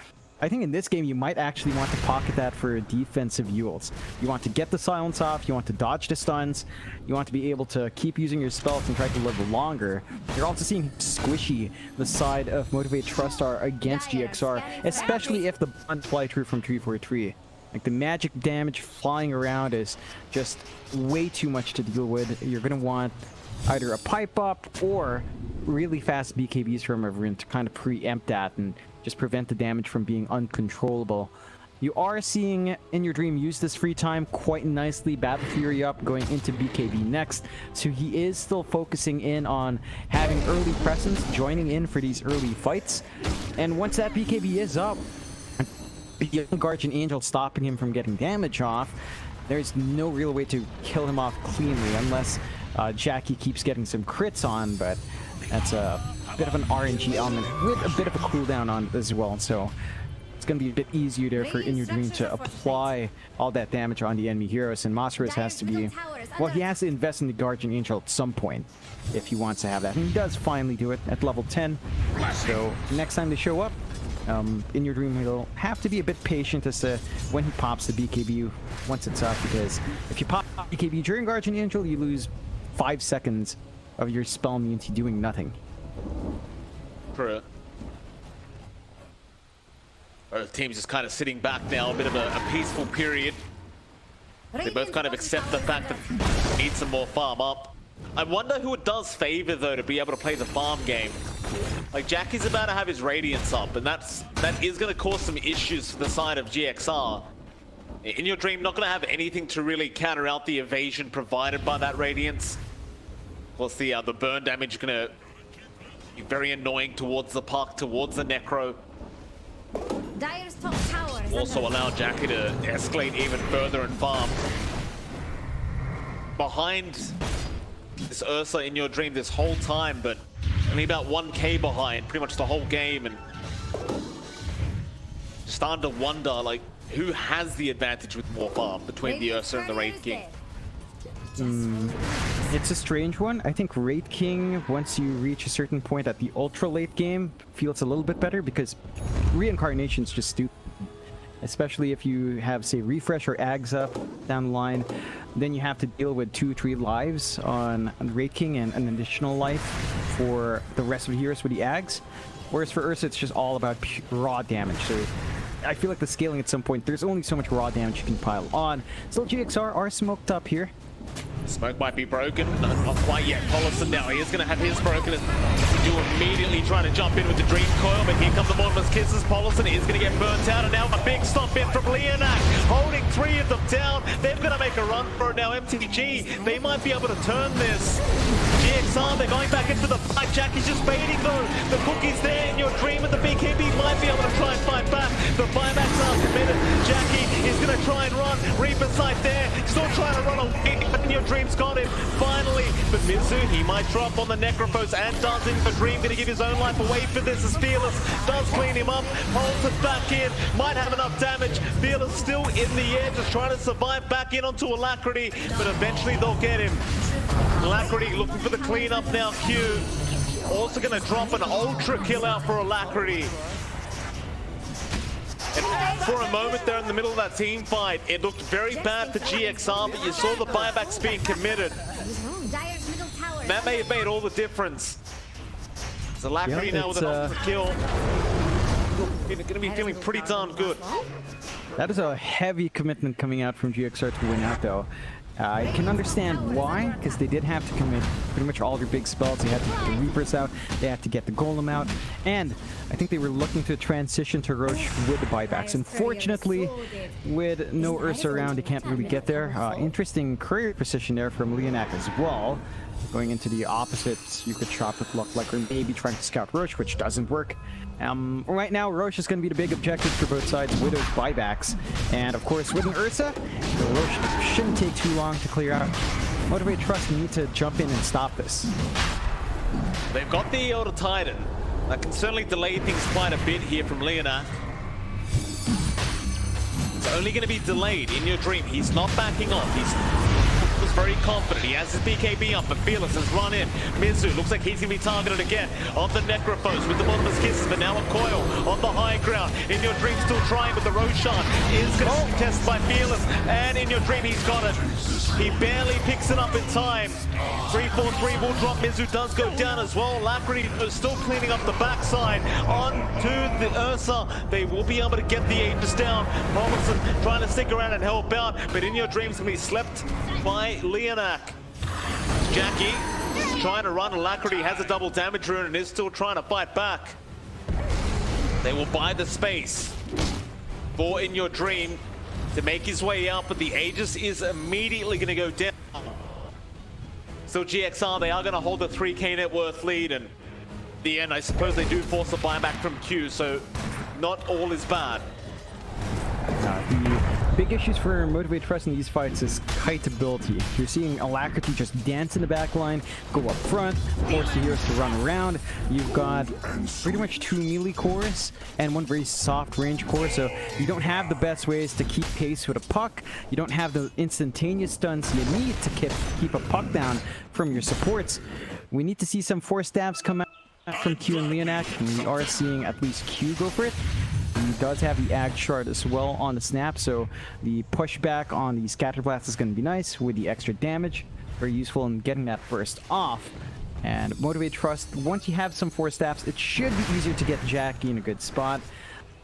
I think in this game you might actually want to pocket that for defensive Euls. You want to get the silence off, you want to dodge the stuns, you want to be able to keep using your spells and try to live longer. You're also seeing squishy the side of Motivate.Trust are against GXR, especially if the buns fly through from 343. Like, the magic damage flying around is just way too much to deal with. You're going to want either a pipe up or really fast BKBs from everyone to kind of preempt that and just prevent the damage from being uncontrollable. You are seeing In Your Dream use this free time quite nicely. Battle Fury up, going into BKB next. So he is still focusing in on having early presence, joining in for these early fights. And once that BKB is up, the Guardian Angel stopping him from getting damage off, there's no real way to kill him off cleanly unless Jackie keeps getting some crits on, but that's a bit of an RNG element with a bit of a cooldown on it as well. So it's going to be a bit easier there for In Your Dream to apply all that damage on the enemy heroes, and Masaros has to be, well, he has to invest in the Guardian Angel at some point if he wants to have that, and he does finally do it at level 10. So next time they show up, In Your Dream will have to be a bit patient as to when he pops the BKB once it's up, because if you pop BKB during Guardian Angel, you lose 5 seconds of your spell immunity doing nothing. True. The team's just kind of sitting back now, a bit of a peaceful period. They both kind of accept the fact that they need some more farm up. I wonder who it does favor, though, to be able to play the farm game. Like, Jackie's about to have his Radiance up, and that is going to cause some issues for the side of GXR. In Your Dream, not going to have anything to really counter out the evasion provided by that Radiance. Of course, the burn damage is going to be very annoying towards the puck, towards the Necro. Dire's top tower is Also allow Jackie to escalate even further and farm. Behind this Ursa In Your Dream this whole time, but only about 1k behind pretty much the whole game, and just starting to wonder, like, who has the advantage with more farm between the Ursa and the Wraith King. It's a strange one. I think Wraith King, once you reach a certain point at the ultra late game, feels a little bit better because reincarnation's just stupid. Especially if you have, say, refresh or ags up down the line, then you have to deal with 2-3 lives on Wraith King and an additional life for the rest of the heroes with the Ags. Whereas for Ursa, it's just all about raw damage. So I feel like the scaling at some point, there's only so much raw damage you can pile on. Still, GXR are smoked up here. Smoke might be broken, not quite yet. Polisson now, he is going to have his broken. Do immediately trying to jump in with the Dream Coil, but here come the Mortimer's Kisses. Polisson is going to get burnt out, and now a big stomp in from Leonak, holding 3 of them down. They're going to make a run for it now. MTG, they might be able to turn this. GXR, they're going back into the fight. Jackie's just baiting though. The cookie's there in your dream, and the big hippie might be able to try and fight back. The buybacks are committed. Jackie is going to try and run. Reaper sight there, still trying to run away, but in your dream's got him finally. But Mizu, he might drop on the Necrophos and does in the dream. Going to give his own life away for this as Fearless does clean him up, holds it back in, might have enough damage. Fearless still in the air, just trying to survive back in onto Alacrity, but eventually they'll get him. Alacrity looking for the cleanup now. Q also going to drop an ultra kill out for Alacrity. And for a moment there in the middle of that team fight, it looked very bad for GXR, but you saw the buybacks being committed. That may have made all the difference. It's Alacrity now with an ultra kill. Going to be feeling pretty darn good. That is a heavy commitment coming out from GXR to win out, though. I can understand why, because they did have to commit pretty much all their big spells. They had to get the Reapers out, they had to get the Golem out, and I think they were looking to transition to Roche with the buybacks. Unfortunately, with no Ursa around, they can't really get there. Interesting career position there from Leonak as well. Going into the opposites, you could chop it, look like we're maybe trying to scout Roche, which doesn't work. Right now, Roche is going to be the big objective for both sides with those buybacks. And of course, with an Ursa, the Roche shouldn't take too long to clear out. Motivate.Trust need to jump in and stop this. They've got the Elder Titan. That can certainly delay things quite a bit here from Leonak. It's only going to be delayed in your dream. He's not backing off. He's very confident. He has his BKB up, but Fearless has run in. Mizu looks like he's going to be targeted again on the Necrophos with the Mortimer's Kisses, but now a coil on the high ground. In your dream, still trying, but the Roshan is going to be tested by Fearless, and in your dream, he's got it. He barely picks it up in time. 3-4-3 will drop. Mizu does go down as well. Alacrity is still cleaning up the backside. On to the Ursa. They will be able to get the Aegis down. Polisson trying to stick around and help out, but in your dreams can be slept by Leonak. Jackie trying to run. Alacrity has a double damage rune and is still trying to fight back. They will buy the space for In Your Dream to make his way out, but the Aegis is immediately going to go down. So GXR, they are going to hold the 3k net worth lead, and in the end, I suppose they do force a buyback from Q, so not all is bad. The big issues for Motivate.Trust in these fights is kiteability. You're seeing Alacrity just dance in the back line, go up front, force the heroes to run around. You've got pretty much 2 melee cores and 1 very soft range core, so you don't have the best ways to keep pace with a puck. You don't have the instantaneous stunts you need to keep a puck down from your supports. We need to see some force stabs come out from Q and Leonak, and we are seeing at least Q go for it. He does have the Ag Shard as well on the snap, so the pushback on the Scatter Blast is going to be nice with the extra damage. Very useful in getting that burst off. And Motivate.Trust, once you have some force stabs, it should be easier to get Jackie in a good spot.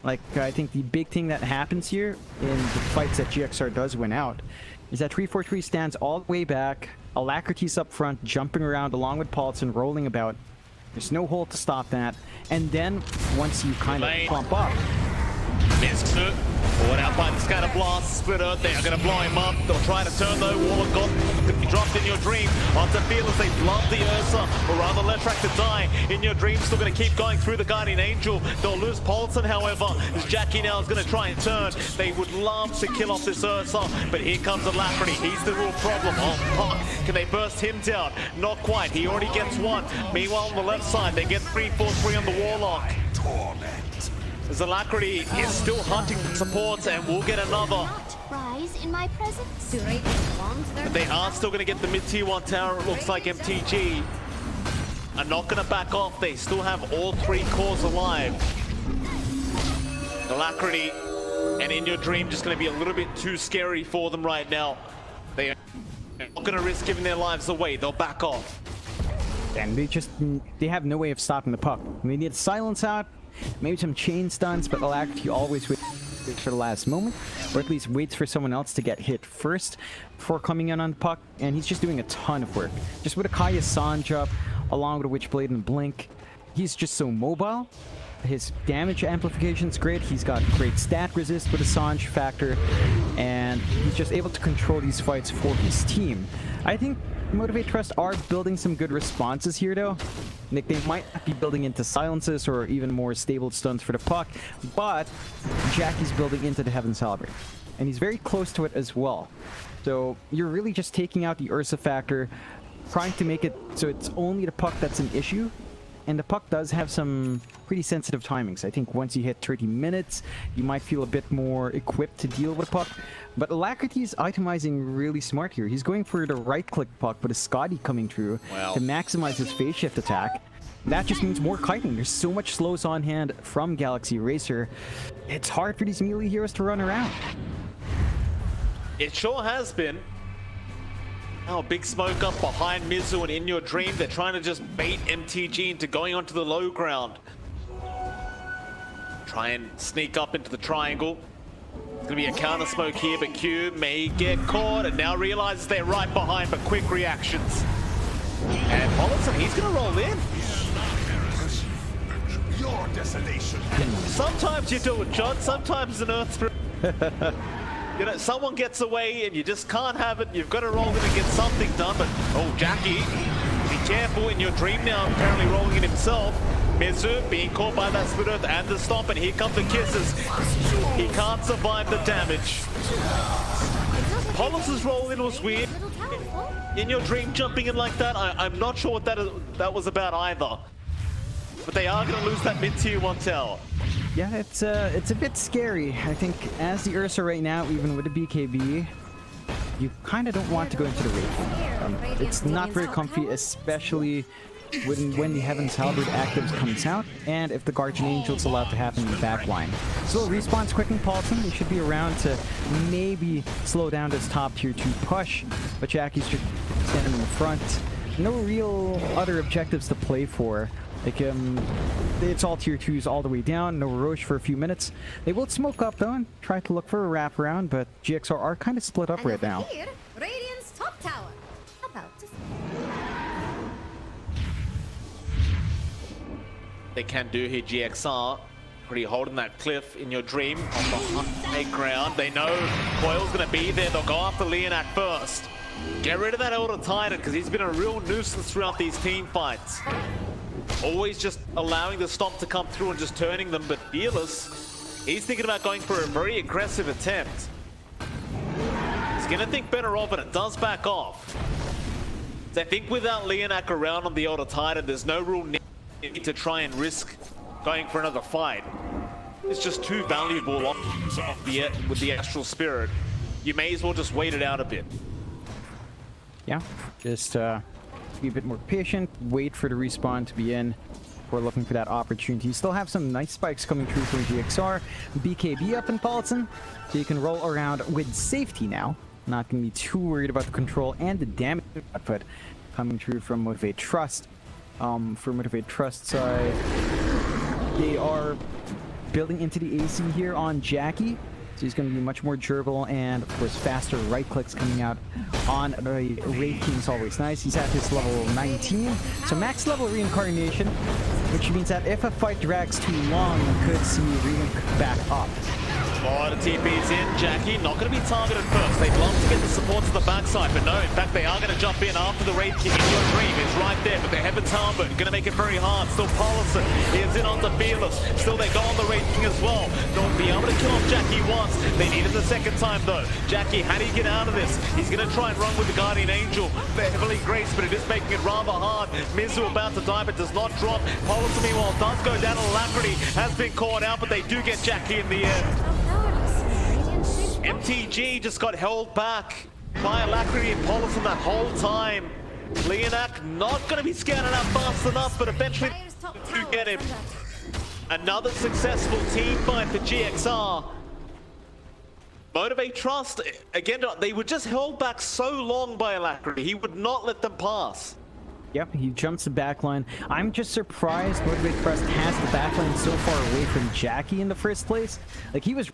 Like, I think the big thing that happens here in the fights that GXR does win out is that 3-4-3 stands all the way back, Alacrity's up front, jumping around along with Paulson, rolling about. There's no hole to stop that. And then, once you kind of pump up... Missed it. Forward out by the Scatter Blast. Splitter, they are going to blow him up. They'll try to turn though. Waller got dropped In Your Dream. Onto Fearless, they blood the Ursa, or rather Letrak to die. In Your Dream, still going to keep going through the Guardian Angel. They'll lose Paulson, however, as Jackie now is going to try and turn. They would love to kill off this Ursa, but here comes Alacrity. He's the real problem. Can they burst him down? Not quite. He already gets 1. Meanwhile, on the left side, they get 3-4-3 on the Warlock. Alacrity is still hunting supports, and we'll get another. Rise in my presence. But they are still going to get the mid-tier 1 tower. It looks like MTG are not going to back off. They still have all 3 cores alive. Alacrity and In Your Dream just going to be a little bit too scary for them right now. They are not going to risk giving their lives away. They'll back off. and they have no way of stopping the puck. They need silence out, maybe some chain stunts, but Alacrity always waits for the last moment, or at least waits for someone else to get hit first before coming in on the puck, and he's just doing a ton of work. Just with a Kaya Sanj up, along with a Witchblade and Blink, he's just so mobile. His damage amplification is great. He's got great stat resist with a Sanj factor, and he's just able to control these fights for his team. I think Motivate.Trust are building some good responses here, though. Nick, they might be building into silences or even more stable stunts for the puck, but Jackie's building into the Heaven's Halberd, and he's very close to it as well. So you're really just taking out the Ursa factor, trying to make it so it's only the puck that's an issue. And the puck does have some pretty sensitive timings. I think once you hit 30 minutes, you might feel a bit more equipped to deal with a puck. But Alacrity is itemizing really smart here. He's going for the right-click puck with a Scotty coming through to maximize his phase shift attack. That just means more kiting. There's so much slows on hand from Galaxy Racer. It's hard for these melee heroes to run around. It sure has been. Oh, big smoke up behind Mizu, and in your dream, they're trying to just bait MTG into going onto the low ground. Try and sneak up into the triangle. It's gonna be a counter smoke here, but Q may get caught and now realizes they're right behind, but quick reactions. And Paulson, he's gonna roll in. Your desolation. Sometimes you do it, John, sometimes an Earth Spirit. You know, someone gets away and you just can't have it. You've got to roll in and get something done. But, oh, Jackie, be careful in your dream now. Apparently rolling in himself. Mizu being caught by that Split Earth and the Stomp, and here come the kisses. He can't survive the damage. Hollis' roll in was weird. In your dream jumping in like that, I'm not sure what that was about either. But they are going to lose that mid-tier 1 tower. Yeah, it's a bit scary. I think as the Ursa right now, even with the BKB, you kind of don't want to go into the raid. It's not very comfy, especially when the Heaven's Halberd active comes out, and if the Guardian Angel's allowed to happen in the back line. So respawns quick and Paulson, they should be around to maybe slow down this top tier 2 push, but Jackie's just standing in the front. No real other objectives to play for. Like, it's all tier 2s all the way down, no Roche for a few minutes. They will smoke up though and try to look for a wraparound, but GXR are kind of split up right now. Here, Radiant's top tower. They can do here, GXR. Pretty holding that cliff in your dream on the high ground. They know Coil's gonna be there. They'll go after Leonak first. Get rid of that Elder Titan, because he's been a real nuisance throughout these team fights. Always just allowing the Stomp to come through and just turning them, but Fearless, he's thinking about going for a very aggressive attempt. He's gonna think better of it, and does back off. So I think without Leonak around on the Elder Titan, there's no real need to try and risk going for another fight. It's just too valuable with the Astral Spirit. You may as well just wait it out a bit. Yeah, just be a bit more patient, wait for the respawn to be in. We're looking for that opportunity. You still have some nice spikes coming through from GXR. BKB up in Paulson, so you can roll around with safety now. Not going to be too worried about the control and the damage output coming through from Motivate.Trust. For Motivate.Trust side, they are building into the AC here on Jackie. So he's going to be much more durable, and of course faster right clicks coming out on the Raid King is always nice. He's at his level 19, so max level reincarnation, which means that if a fight drags too long, you could see Relink back up. A lot of TPs in. Jackie not going to be targeted first. They'd love to get the support to the backside, but no, in fact, they are going to jump in after the Raid King. In your dream is right there, but the Heaven's Halberd going to make it very hard. Still Paulson is in onto Fearless. Still they go on the Raid King as well. Don't be able to kill off Jackie once. They need it the second time though. Jackie, how do you get out of this? He's going to try and run with the Guardian Angel. They're heavily graced, but it is making it rather hard. Mizu about to die, but does not drop. Paulson, meanwhile, does go down. Alacrity has been caught out, but they do get Jackie in the end. MTG just got held back by Alacrity and Paulson that whole time. Leonak not going to be scanning out fast enough, but eventually do get him. Another successful team fight for GXR. Motivate.Trust, again, they were just held back so long by Alacrity. He would not let them pass. Yep, he jumps the backline. I'm just surprised Motivate.Trust has the backline so far away from Jackie in the first place. Like, he was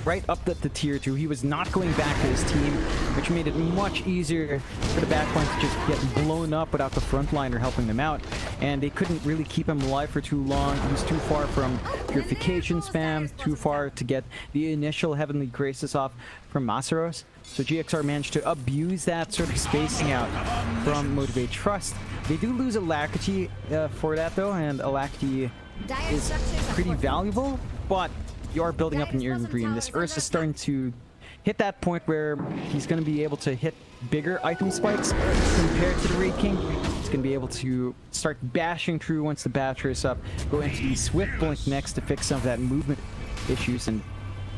right up at the tier 2. He was not going back to his team, which made it much easier for the backline to just get blown up without the frontliner helping them out. And they couldn't really keep him alive for too long. He was too far from purification spam, too far to get the initial Heavenly Graces off from Masaros. So GXR managed to abuse that sort of spacing out from Motivate.Trust. They do lose Alacrity for that though, and Alacrity is pretty valuable, but you are building up in your dream. This Ursa is starting to hit that point where he's going to be able to hit bigger item spikes compared to the Raid King. He's going to be able to start bashing through once the Basher is up, go into the Swift Blink next to fix some of that movement issues, and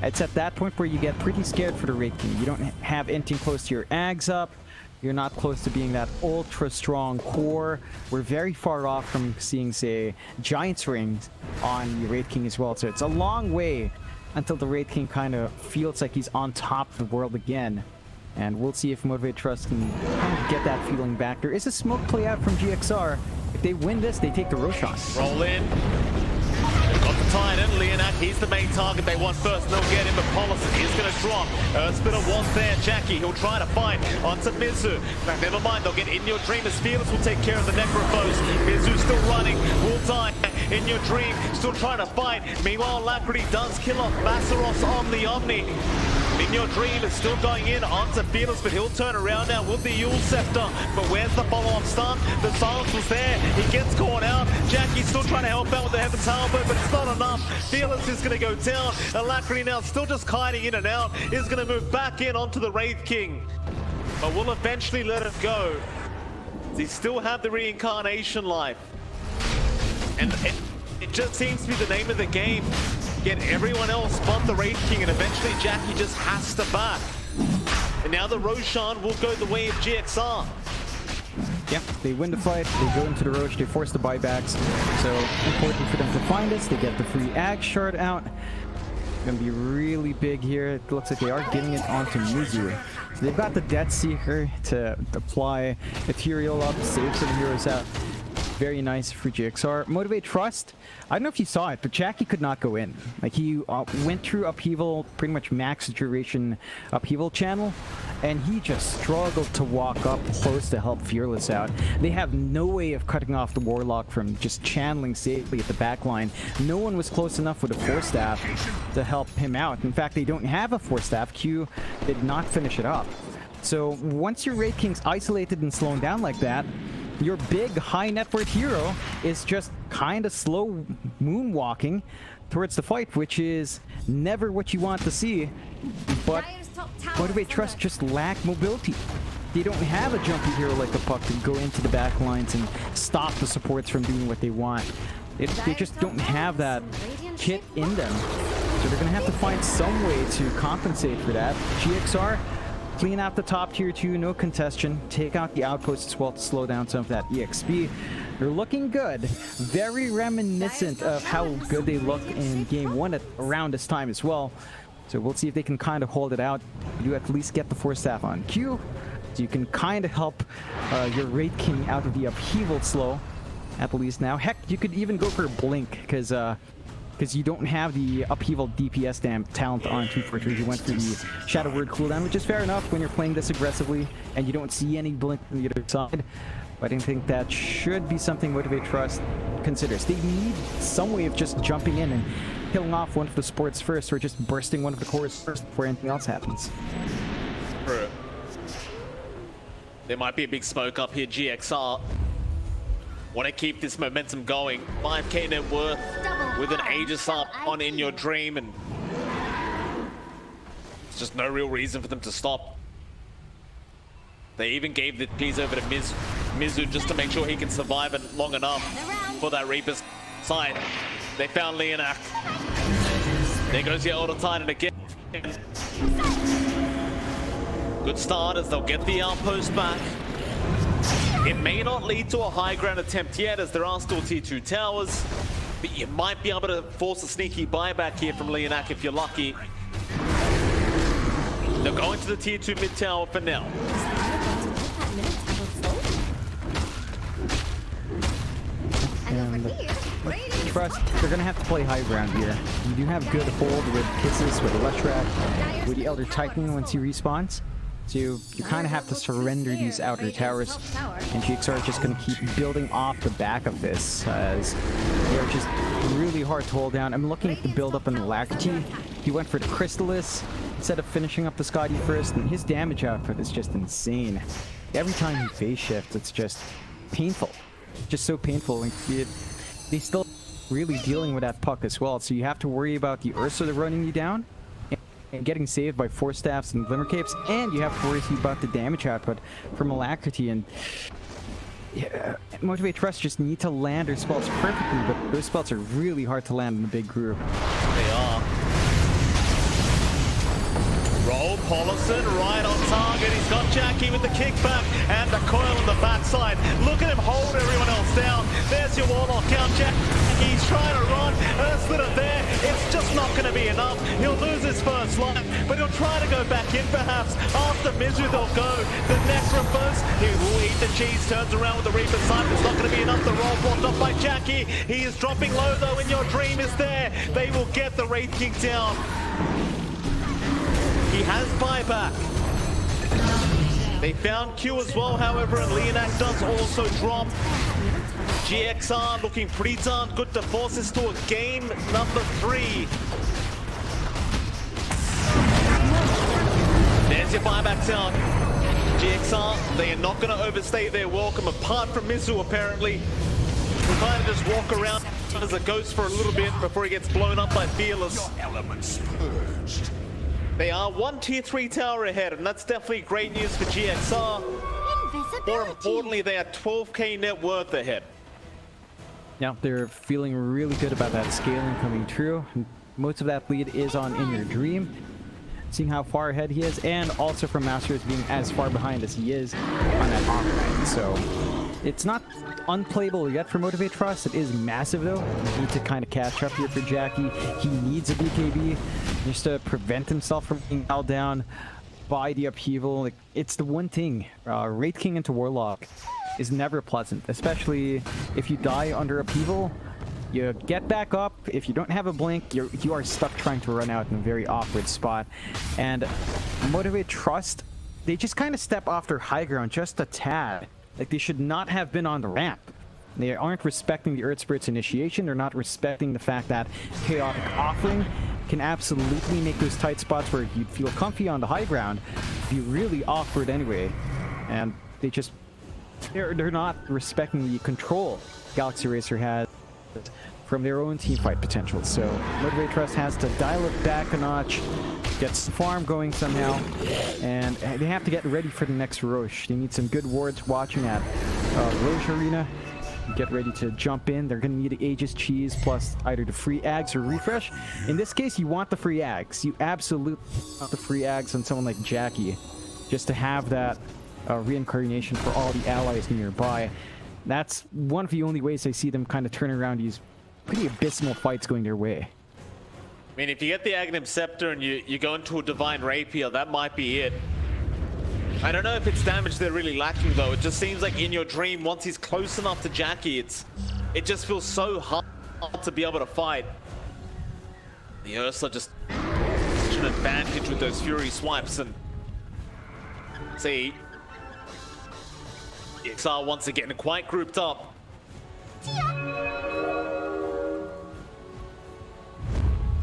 it's at that point where you get pretty scared for the Raid King. You don't have anything close to your Ags up. You're not close to being that ultra strong core. We're very far off from seeing, say, Giant's Rings on the Raid King as well. So it's a long way until the Raid King kind of feels like he's on top of the world again. And we'll see if Motivate.Trust can kind of get that feeling back. There is a smoke play out from GXR. If they win this, they take the Roshan. Roll in. Got the Titan, Leonak, he's the main target. They want first, they'll get him, but Paulison is going to drop. Earthspinner was there, Jackie, he'll try to fight onto Mizu. But never mind, they'll get In Your Dream as Fearless will take care of the Necrophos. Mizu's still running, will die. In Your Dream, still trying to fight. Meanwhile, Alacrity does kill off Masaros on the Omni. In Your Dream is still going in onto Fearless, but he'll turn around now with the Yule Scepter. But where's the follow-up stun? The silence was there. He gets caught out. Jackie's still trying to help out with the Heaven's Elbow, but it's not enough. Fearless is going to go down. Alacrity now still just kiting in and out. Is going to move back in onto the Wraith King. But will eventually let it go. They still have the reincarnation life. And it just seems to be the name of the game. Get everyone else but the Wraith King, and eventually Jackie just has to back. And now the Roshan will go the way of GXR. Yep, they win the fight, they go into the Roche, they force the buybacks. So important for them to find us. They get the free Ag shard out. Gonna be really big here. It looks like they are getting it onto Mizu. So they've got the Death Seeker to apply Ethereal up, save some heroes out. Very nice for GXR. Motivate.Trust, I don't know if you saw it, but Jackie could not go in. Like, he went through upheaval, pretty much max duration upheaval channel, and he just struggled to walk up close to help Fearless out. They have no way of cutting off the Warlock from just channeling safely at the back line. No one was close enough with a Force Staff to help him out. In fact, they don't have a Force Staff. Q did not finish it up. So once your Raid King's isolated and slowed down like that, your big high net worth hero is just kind of slow moonwalking towards the fight, which is never what you want to see. But Motivate.Trust just lack mobility. They don't have a jumpy hero like the Puck to go into the back lines and stop the supports from doing what they want. They just don't have that kit in them. So they're going to have to find some way to compensate for that. GXR, clean out the top tier 2, no contestation. Take out the outposts as well to slow down some of that EXP. They're looking good. Very reminiscent of how good they looked in Game 1 at around this time as well. So we'll see if they can kind of hold it out. You at least get the Force Staff on Q, so you can kind of help your Raid King out of the upheaval slow, at least now. Heck, you could even go for a Blink, because you don't have the upheaval DPS talent on 243. You went for the Shadow Word cooldown, which is fair enough when you're playing this aggressively and you don't see any blink from the other side. But I think that should be something Motivate.Trust considers. They need some way of just jumping in and killing off one of the supports first, or just bursting one of the cores first before anything else happens. True. There might be a big smoke up here, GXR. Want to keep this momentum going. 5k net worth with an Aegis up on In Your Dream, and there's just no real reason for them to stop. They even gave the keys over to Mizu just to make sure he can survive it long enough for that Reaper's side. They found Leonak. There goes the Elder Titan again. Good start as they'll get the outpost back. It may not lead to a high ground attempt yet, as there are still tier 2 towers, but you might be able to force a sneaky buyback here from Leonak if you're lucky. They're going to the tier 2 mid tower for now. Motivate.Trust, they're going to have to play high ground here. You do have good hold with Kisses, with Leshrac, with the Elder Titan once he respawns. So you kind of have to surrender these outer towers, and GXR is just going to keep building off the back of this, as they're just really hard to hold down. I'm looking at the build up in Alacrity. He went for the Crystallis instead of finishing up the Scotty first, and his damage output is just insane. Every time he phase shifts, it's just painful. Just so painful. And they still really dealing with that puck as well, so you have to worry about the Ursa running you down and getting saved by Force Staffs and Glimmer Capes, and you have to worry about the damage output from Alacrity. And yeah, Motivate.Trust just need to land their spells perfectly, but those spells are really hard to land in a big group. They are. Roll Paulison right on target. He's got Jackie with the kickback and the coil on the backside. Look at him hold everyone else down. There's your Warlock out. Jackie's trying to run. Earthsplitter there. It's just not going to be enough. He'll lose his first life, but he'll try to go back in perhaps. After Misery, they'll go. The next reverse. He will eat the cheese. Turns around with the Reaper side. It's not going to be enough. The roll blocked off by Jackie. He is dropping low though, and your dream is there. They will get the Wraith King down. He has buyback. They found Q as well, however, and Leonak does also drop. GXR looking pretty darn good to force this to a game number 3. There's your buyback down. GXR, they are not going to overstay their welcome, apart from Mizu apparently. We'll kind of just walk around as a ghost for a little bit before he gets blown up by Fearless. Elements purged. They are one tier 3 tower ahead, and that's definitely great news for GXR. More importantly, they are 12k net worth ahead. Yeah, they're feeling really good about that scaling coming true. Most of that lead is on In Your Dream, seeing how far ahead he is, and also from Masters being as far behind as he is on that offline. So it's not unplayable yet for Motivate.Trust. It is massive though. You need to kind of catch up here for Jackie. He needs a BKB just to prevent himself from being held down by the upheaval. Like, it's the one thing. Wraith King into Warlock is never pleasant, especially if you die under upheaval. You get back up. If you don't have a blink, you are stuck trying to run out in a very awkward spot. And Motivate.Trust, they just kind of step off their high ground just a tad. Like, they should not have been on the ramp. They aren't respecting the Earth Spirit's initiation. They're not respecting the fact that Chaotic Offering can absolutely make those tight spots where you'd feel comfy on the high ground be really awkward anyway. And they just, they're not respecting the control Galaxy Racer has from their own teamfight potential. So Motivate.Trust has to dial it back a notch, get the farm going somehow, and they have to get ready for the next Roche. They need some good wards watching at Roche Arena. Get ready to jump in. They're going to need Aegis Cheese plus either the free Ags or Refresh. In this case, you want the free Ags. You absolutely want the free Ags on someone like Jackie, just to have that reincarnation for all the allies nearby. That's one of the only ways I see them kind of turn around these pretty abysmal fights going their way. I mean, if you get the Aghanim Scepter and you go into a Divine Rapier, that might be it. I don't know if it's damage they're really lacking though. It just seems like In Your Dream, once he's close enough to Jackie, it just feels so hard to be able to fight. The Ursa just such an advantage with those Fury swipes, and see, XR once again quite grouped up.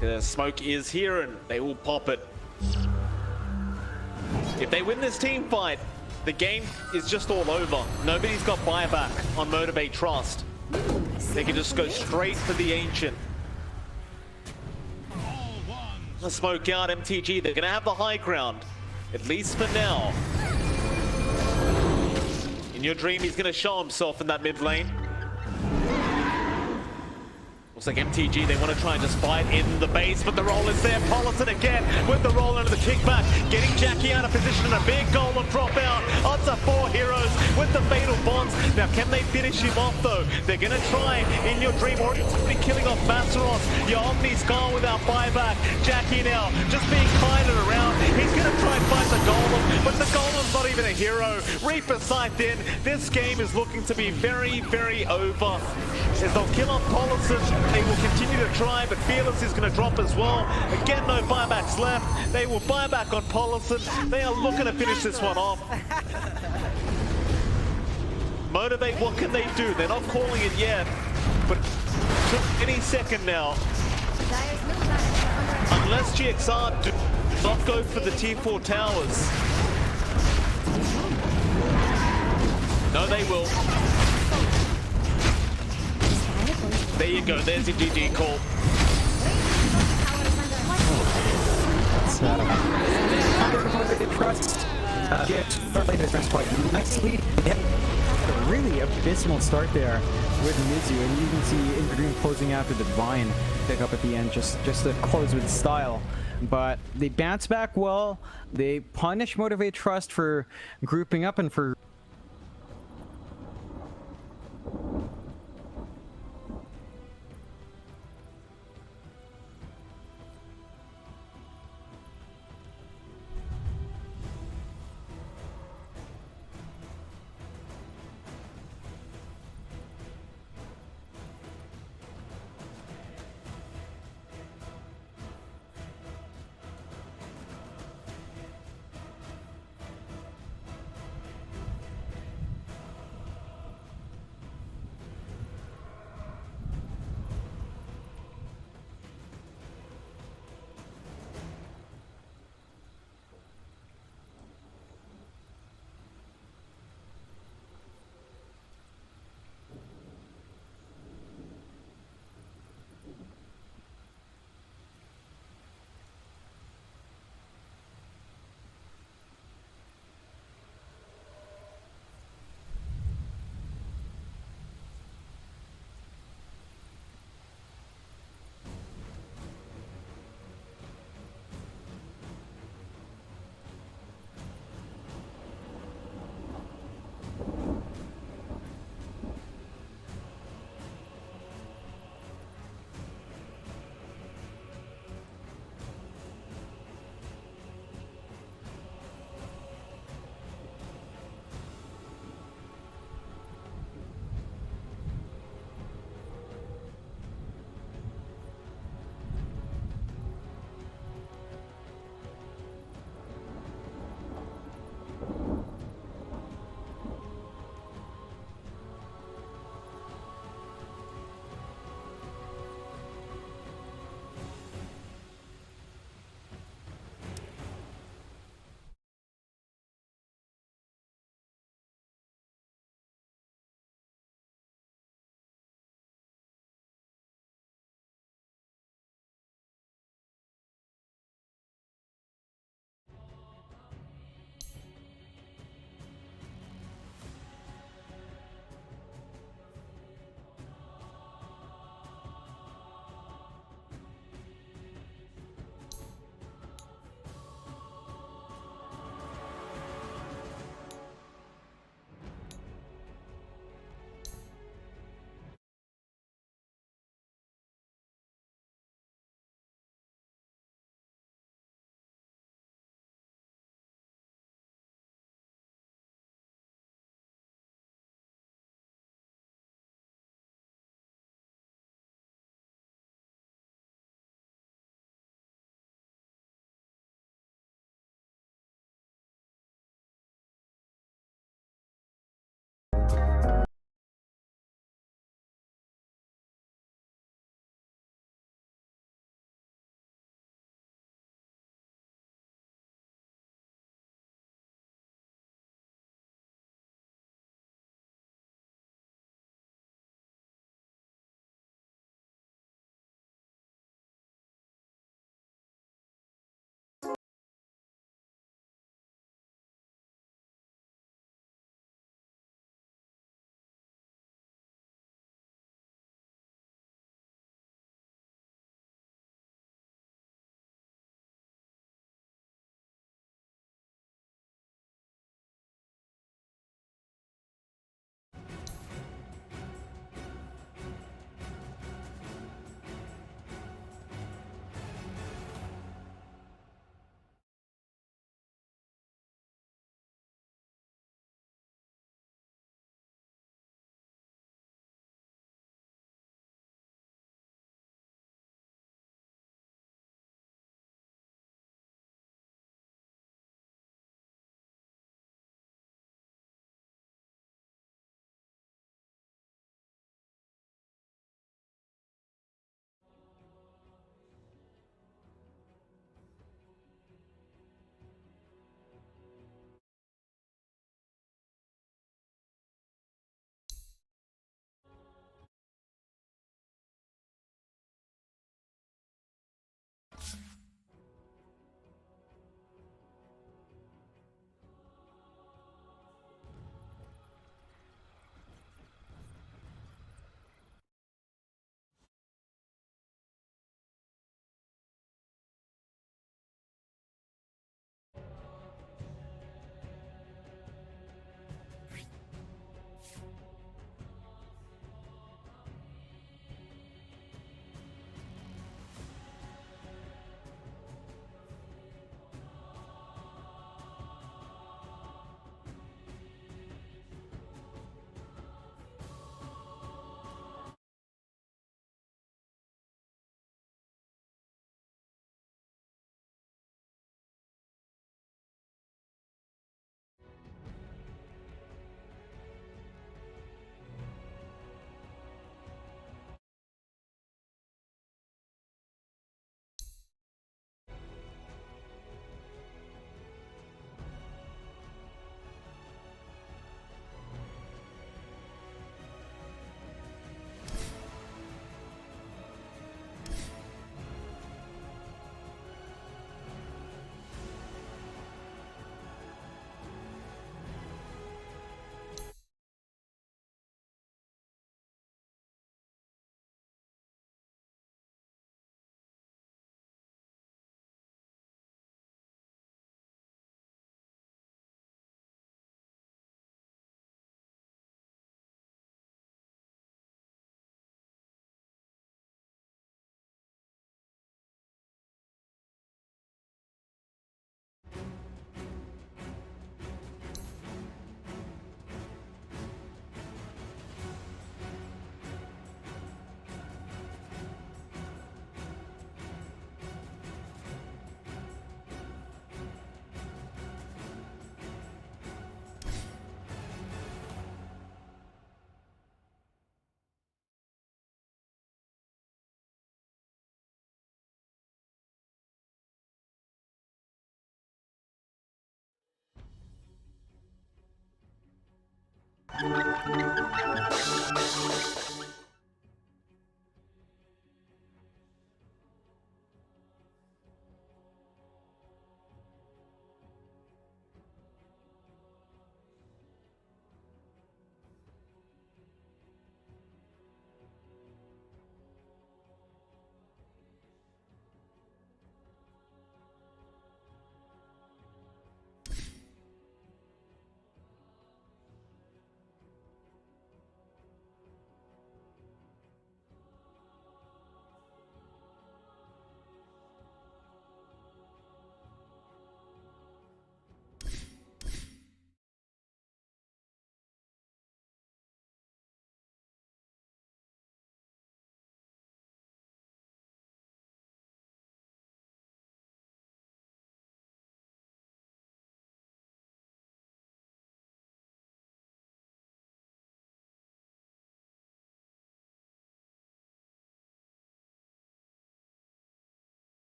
The smoke is here and they will pop it. If they win this team fight, the game is just all over. Nobody's got buyback on Motivate.Trust. They can just go straight for the Ancient. The smoke out, MTG, they're gonna have the high ground, at least for now. In Your Dream, he's gonna show himself in that mid lane. Looks like MTG, they want to try and just fight in the base, but the roll is there. Paulison again with the roll under the kickback, getting Jackie out of position and a big golem drop out onto 4 heroes with the fatal bonds. Now, can they finish him off though? They're going to try In Your Dream, already killing off Masseros. Your Omni's gone without buyback. Jackie now just being kited around. He's going to try and fight the golem, but the golem's not even a hero. Reaper Scythe in. This game is looking to be very, very over, as they'll kill off Paulison. They will continue to try, but Fearless is going to drop as well. Again, no buybacks left. They will buy back on Pollison. They are looking to finish this one off. Motivate, what can they do? They're not calling it yet, but any second now. Unless GXR do not go for the T4 towers. No, they will. There you go, there's your GG call. Trust. Played the trust quite nicely. A really abysmal start there with Mizu, and you can see in green closing after the Divine pick up at the end, just to close with style. But they bounce back well. They punish Motivate.Trust for grouping up and for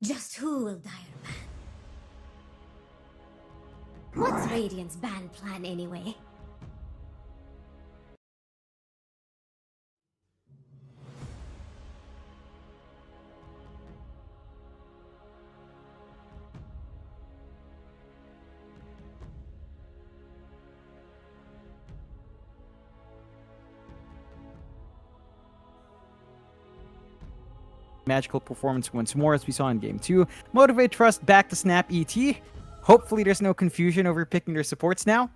Just who will dire ban? What's Radiant's ban plan anyway? Magical performance once more, as we saw in Game 2. Motivate.Trust back to snap ET. Hopefully there's no confusion over picking their supports now,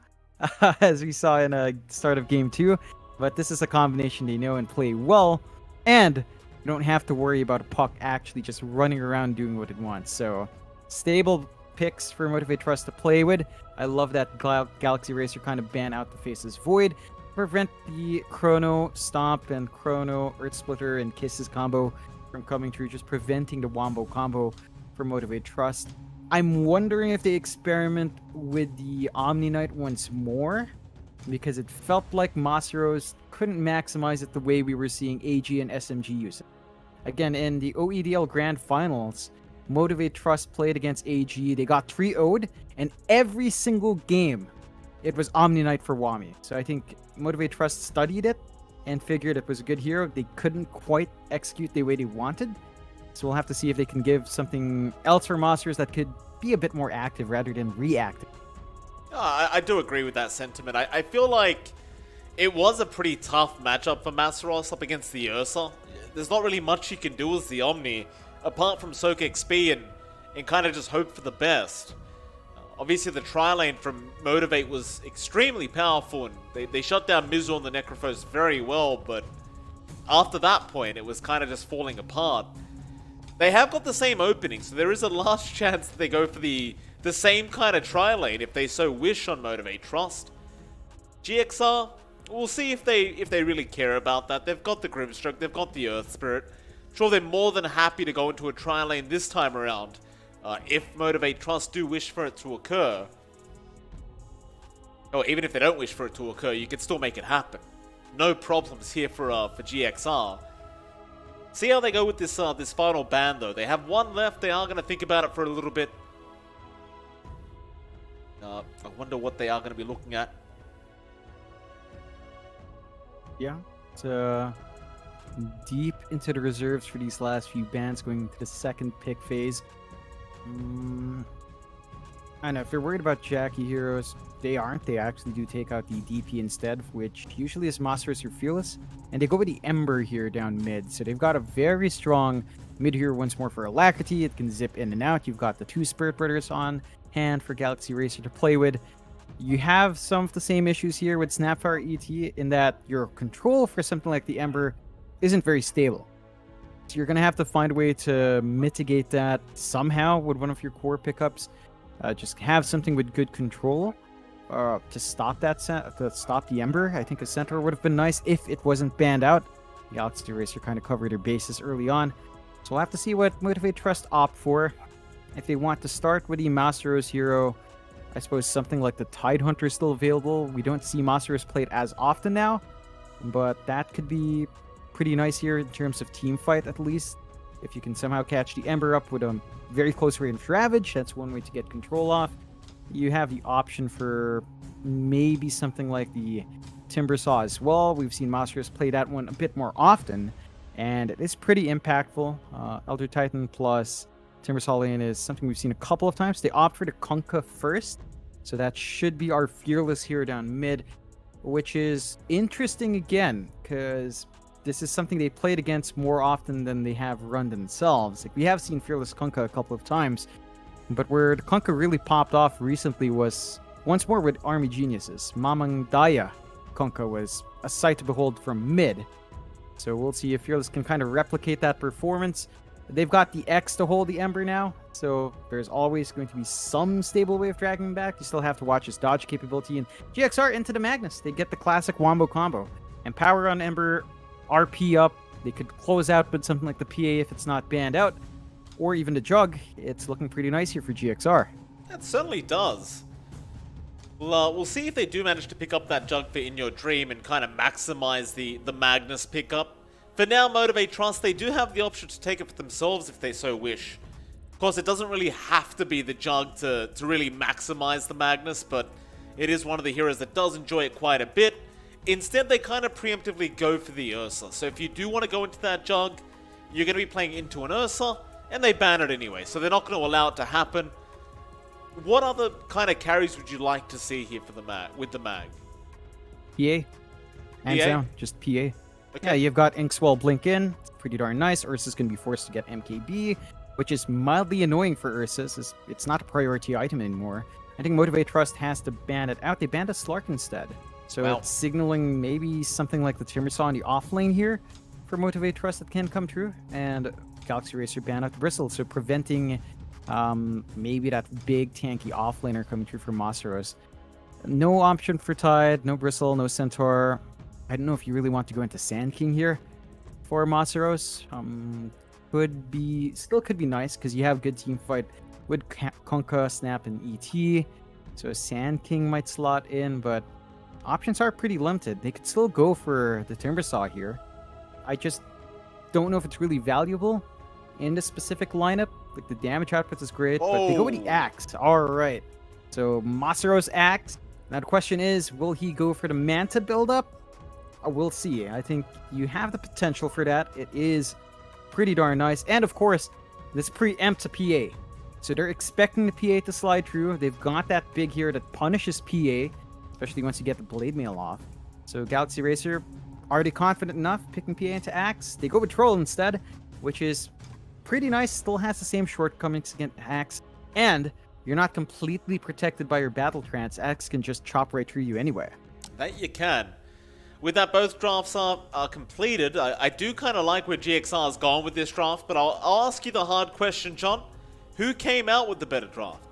as we saw in the start of Game 2. But this is a combination they know and play well, and you don't have to worry about a puck actually just running around doing what it wants. So, stable picks for Motivate.Trust to play with. I love that Galaxy Racer kind of ban out the Faces Void, prevent the Chrono Stomp and Chrono Earth Splitter and Kisses combo from coming through, just preventing the Wombo combo for Motivate.Trust. I'm wondering if they experiment with the Omni Knight once more, because it felt like Masaros couldn't maximize it the way we were seeing AG and SMG use it. Again, in the OEDL Grand Finals, Motivate.Trust played against AG. They got 3-0'd, and every single game, it was Omni Knight for Wami. So I think Motivate.Trust studied it and figured it was a good hero. They couldn't quite execute the way they wanted. So we'll have to see if they can give something else for Monsters that could be a bit more active rather than reactive. I do agree with that sentiment. I feel like it was a pretty tough matchup for Masaros up against the Ursa. There's not really much you can do as the Omni, apart from soak XP and kind of just hope for the best. Obviously, the tri-lane from Motivate was extremely powerful, and they shut down Mizu on the Necrophos very well, but after that point, it was kind of just falling apart. They have got the same opening, so there is a large chance that they go for the same kind of tri-lane if they so wish on Motivate.Trust. GXR, we'll see if they really care about that. They've got the Grimstroke, they've got the Earth Spirit. Sure, they're more than happy to go into a tri-lane this time around. If Motivate.Trust do wish for it to occur, or even if they don't wish for it to occur, you can still make it happen. No problems here for GXR. See how they go with this this final ban though. They have one left. They are going to think about it for a little bit. I wonder what they are going to be looking at. Yeah, it's deep into the reserves for these last few bans, going into the second pick phase. I know if they're worried about Jackie heroes, they aren't. They actually do take out the DP instead, which usually is Monsters or Fearless, and they go with the Ember here down mid. So they've got a very strong mid here once more for Alacrity. It can zip in and out. You've got the two Spirit Brothers on hand for Galaxy Racer to play with. You have some of the same issues here with Snapfire ET in that your control for something like the Ember isn't very stable. So you're going to have to find a way to mitigate that somehow with one of your core pickups. Just have something with good control to stop that to stop the Ember. I think a Centaur would have been nice if it wasn't banned out. Galaxy Racer kind of covered their bases early on. So we'll have to see what Motivate.Trust opt for. If they want to start with the Masteros hero, I suppose something like the Tidehunter is still available. We don't see Masteros played as often now, but that could be pretty nice here in terms of team fight at least. If you can somehow catch the Ember up with a very close range Ravage, that's one way to get control off. You have the option for maybe something like the Timbersaw as well. We've seen Masteros play that one a bit more often, and it is pretty impactful. Elder Titan plus Timbersaw lane is something we've seen a couple of times. They opt for the Kunkka first, so that should be our Fearless here down mid, which is interesting again, because this is something they played against more often than they have run themselves. Like, we have seen Fearless Kunkka a couple of times, but where the Kunkka really popped off recently was once more with Army Geniuses. Mamang Daya Kunkka was a sight to behold from mid. So we'll see if Fearless can kind of replicate that performance. They've got the X to hold the Ember now, so there's always going to be some stable way of dragging him back. You still have to watch his dodge capability. And GXR into the Magnus. They get the classic Wombo combo. And power on Ember, RP up. They could close out with something like the PA if it's not banned out, or even the Jug. It's looking pretty nice here for GXR. It certainly does. We'll see if they do manage to pick up that Jug for In Your Dream and kind of maximize the Magnus pickup. For now, Motivate.Trust, they do have the option to take it for themselves if they so wish. Of course, it doesn't really have to be the Jug to really maximize the Magnus, but it is one of the heroes that does enjoy it quite a bit. Instead, they kind of preemptively go for the Ursa. So if you do want to go into that Jug, you're going to be playing into an Ursa, and they ban it anyway, so they're not going to allow it to happen. What other kind of carries would you like to see here for the with the mag? PA. Hands PA? down, just PA. Okay. Yeah, you've got Inkswell blink in. It's pretty darn nice. Ursa's going to be forced to get MKB, which is mildly annoying for Ursa's. It's not a priority item anymore. I think Motivate.Trust has to ban it out. They banned a Slark instead. So Wow. it's signaling maybe something like the Timbersaw in the off lane here for Motivate.Trust that can come true. And Galaxy Racer banned out the Bristle, so preventing maybe that big tanky offlaner coming through for Masaros. No option for Tide, no Bristle, no Centaur. I don't know if you really want to go into Sand King here for Masaros. Still could be nice because you have good team fight with Konka, Snap, and ET. So Sand King might slot in, but options are pretty limited. They could still go for the Timbersaw here. I just don't know if it's really valuable in this specific lineup. Like, the damage output is great, but they go with the Axe. All right. So Masaros Axe. Now the question is, will he go for the Manta buildup? We'll see. I think you have the potential for that. It is pretty darn nice. And of course, this preempts a PA. So they're expecting the PA to slide through. They've got that big here that punishes PA, especially once you get the Blade Mail off. So Galaxy Racer, are they confident enough picking PA into Axe? They go with Troll instead, which is pretty nice. Still has the same shortcomings against Axe. And you're not completely protected by your Battle Trance. Axe can just chop right through you anyway. That you can. With that, both drafts are completed. I do kind of like where GXR has gone with this draft, but I'll ask you the hard question, John. Who came out with the better draft?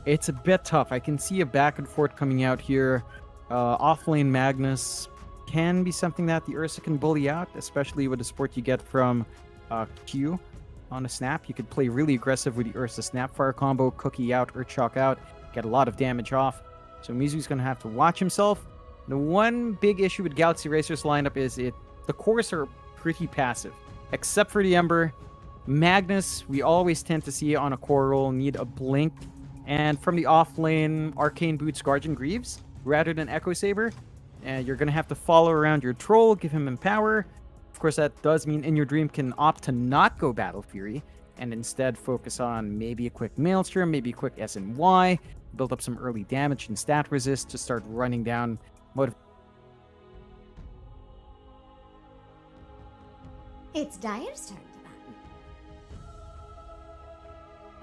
It's a bit tough. I can see a back and forth coming out here. Offlane Magnus can be something that the Ursa can bully out, especially with the support you get from Q on a Snap. You could play really aggressive with the Ursa Snapfire combo, Cookie out, Earthshock out, get a lot of damage off. So Mizu's going to have to watch himself. The one big issue with Galaxy Racer's lineup is the cores are pretty passive. Except for the Ember. Magnus, we always tend to see on a core roll need a Blink. And from the off lane, Arcane Boots, Guardian Greaves, rather than Echo Saber. And you're going to have to follow around your Troll, give him Empower. Of course, that does mean In Your Dream can opt to not go Battle Fury, and instead focus on maybe a quick Maelstrom, maybe a quick SNY, build up some early damage and stat resist to start running down It's Dire's turn to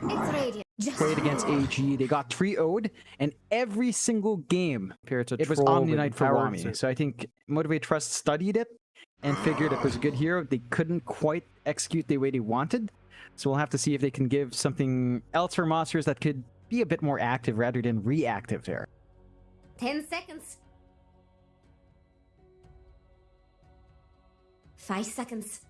battle. It's Radiant. Played against AG, they got 3-0'd, and every single game it was troll Omni with Knight for power. Wami. So I think Motivate.Trust studied it and figured it was a good hero. They couldn't quite execute the way they wanted, so we'll have to see if they can give something else for monsters that could be a bit more active rather than reactive there. 10 seconds. 5 seconds.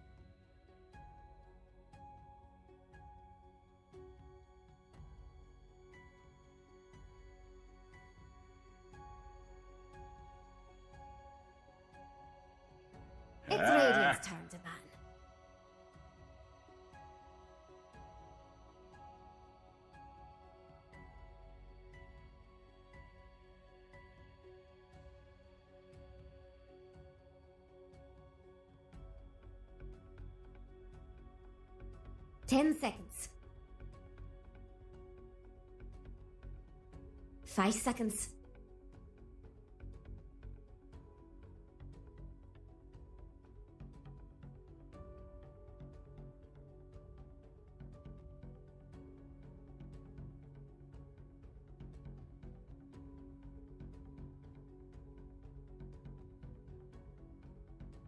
It's Radiant's turn to ban. Ten seconds. 5 seconds.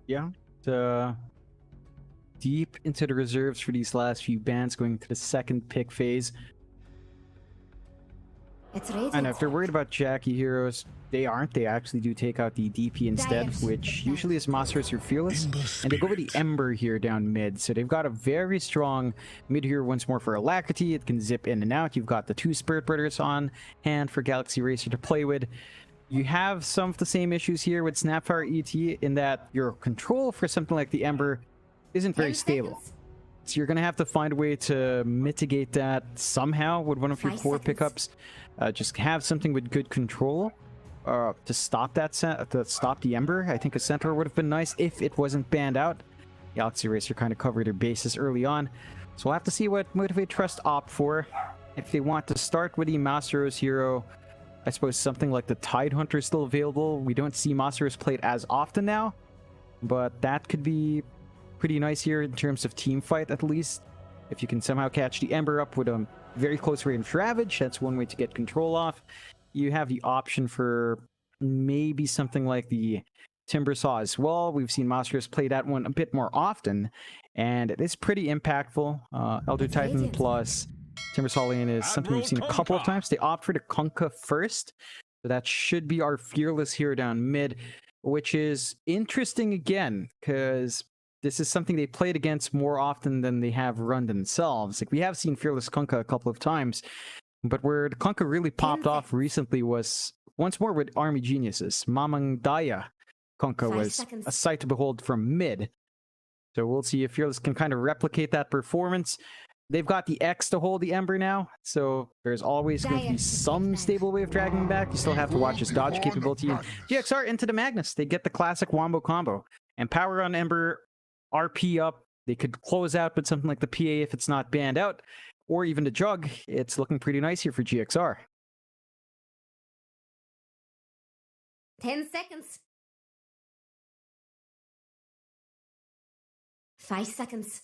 Yeah, deep into the reserves for these last few bans going into the second pick phase. It's Radiant. And if they're worried about Jackie heroes, they aren't. They actually do take out the DP instead, which usually is Monsters or Fearless. And they go with the Ember here down mid. So they've got a very strong mid here once more for Alacrity. It can zip in and out. You've got the 2 Spirit Brothers on hand for Galaxy Racer to play with. You have some of the same issues here with Snapfire ET in that your control for something like the Ember isn't very stable. So you're going to have to find a way to mitigate that somehow with one of your 5 core seconds. pickups. Just have something with good control to stop that to stop the Ember. I think a Centaur would have been nice if it wasn't banned out. Galaxy Racer kind of covered their bases early on. So we'll have to see what Motivate.Trust opt for. If they want to start with the Masteros hero, I suppose something like the Tide Hunter is still available. We don't see Masteros played as often now, but that could be pretty nice here in terms of team fight, at least. If you can somehow catch the Ember up with a very close range Ravage, that's one way to get control off. You have the option for maybe something like the Timber Saw as well. We've seen Masteros play that one a bit more often, and it is pretty impactful. Elder Titan plus Timber Saw lane is something we've seen a couple of times. They opt for the Kunkka first, so that should be our Fearless here down mid, which is interesting again, because this is something they played against more often than they have run themselves. Like, we have seen Fearless Kunkka a couple of times, but where the Kunkka really popped off recently was once more with Army Geniuses. Mamang Daya Kunkka 5 was seconds. a sight to behold from mid. So we'll see if Fearless can kind of replicate that performance. They've got the X to hold the Ember now, so there's always going to be some stable way of dragging him back. You still have to watch his dodge capability. And GXR into the Magnus. They get the classic Wombo combo. And power on Ember, RP up. They could close out with something like the PA if it's not banned out, or even the Jug. It's looking pretty nice here for GXR. 10 seconds. 5 seconds.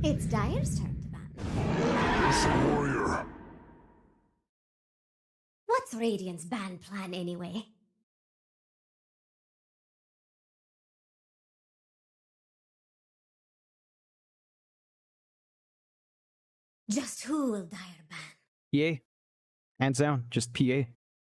It's Dire's turn to ban. Warrior. What's Radiant's ban plan anyway? Just who will Dire ban? PA. Hands down, just PA.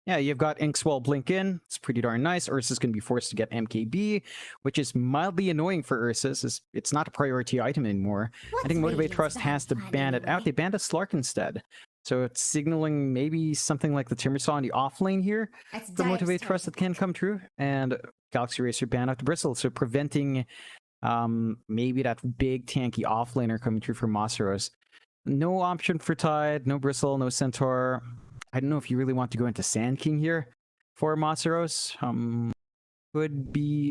Yeah, you've got Inkswell blink in. It's pretty darn nice. Ursa's going to be forced to get MKB, which is mildly annoying for Ursa's. It's not a priority item anymore. I think Motivate.Trust has to ban it out. They banned a Slark instead. So it's signaling maybe something like the Timbersaw in the off lane here It's for Dire's Motivate.Trust turn that to can come true. And Galaxy Racer ban out the Bristle. So preventing maybe that big tanky offlaner coming through for Masteros. No option for Tide, no Bristle, no Centaur. I don't know if you really want to go into Sand King here for Masteros.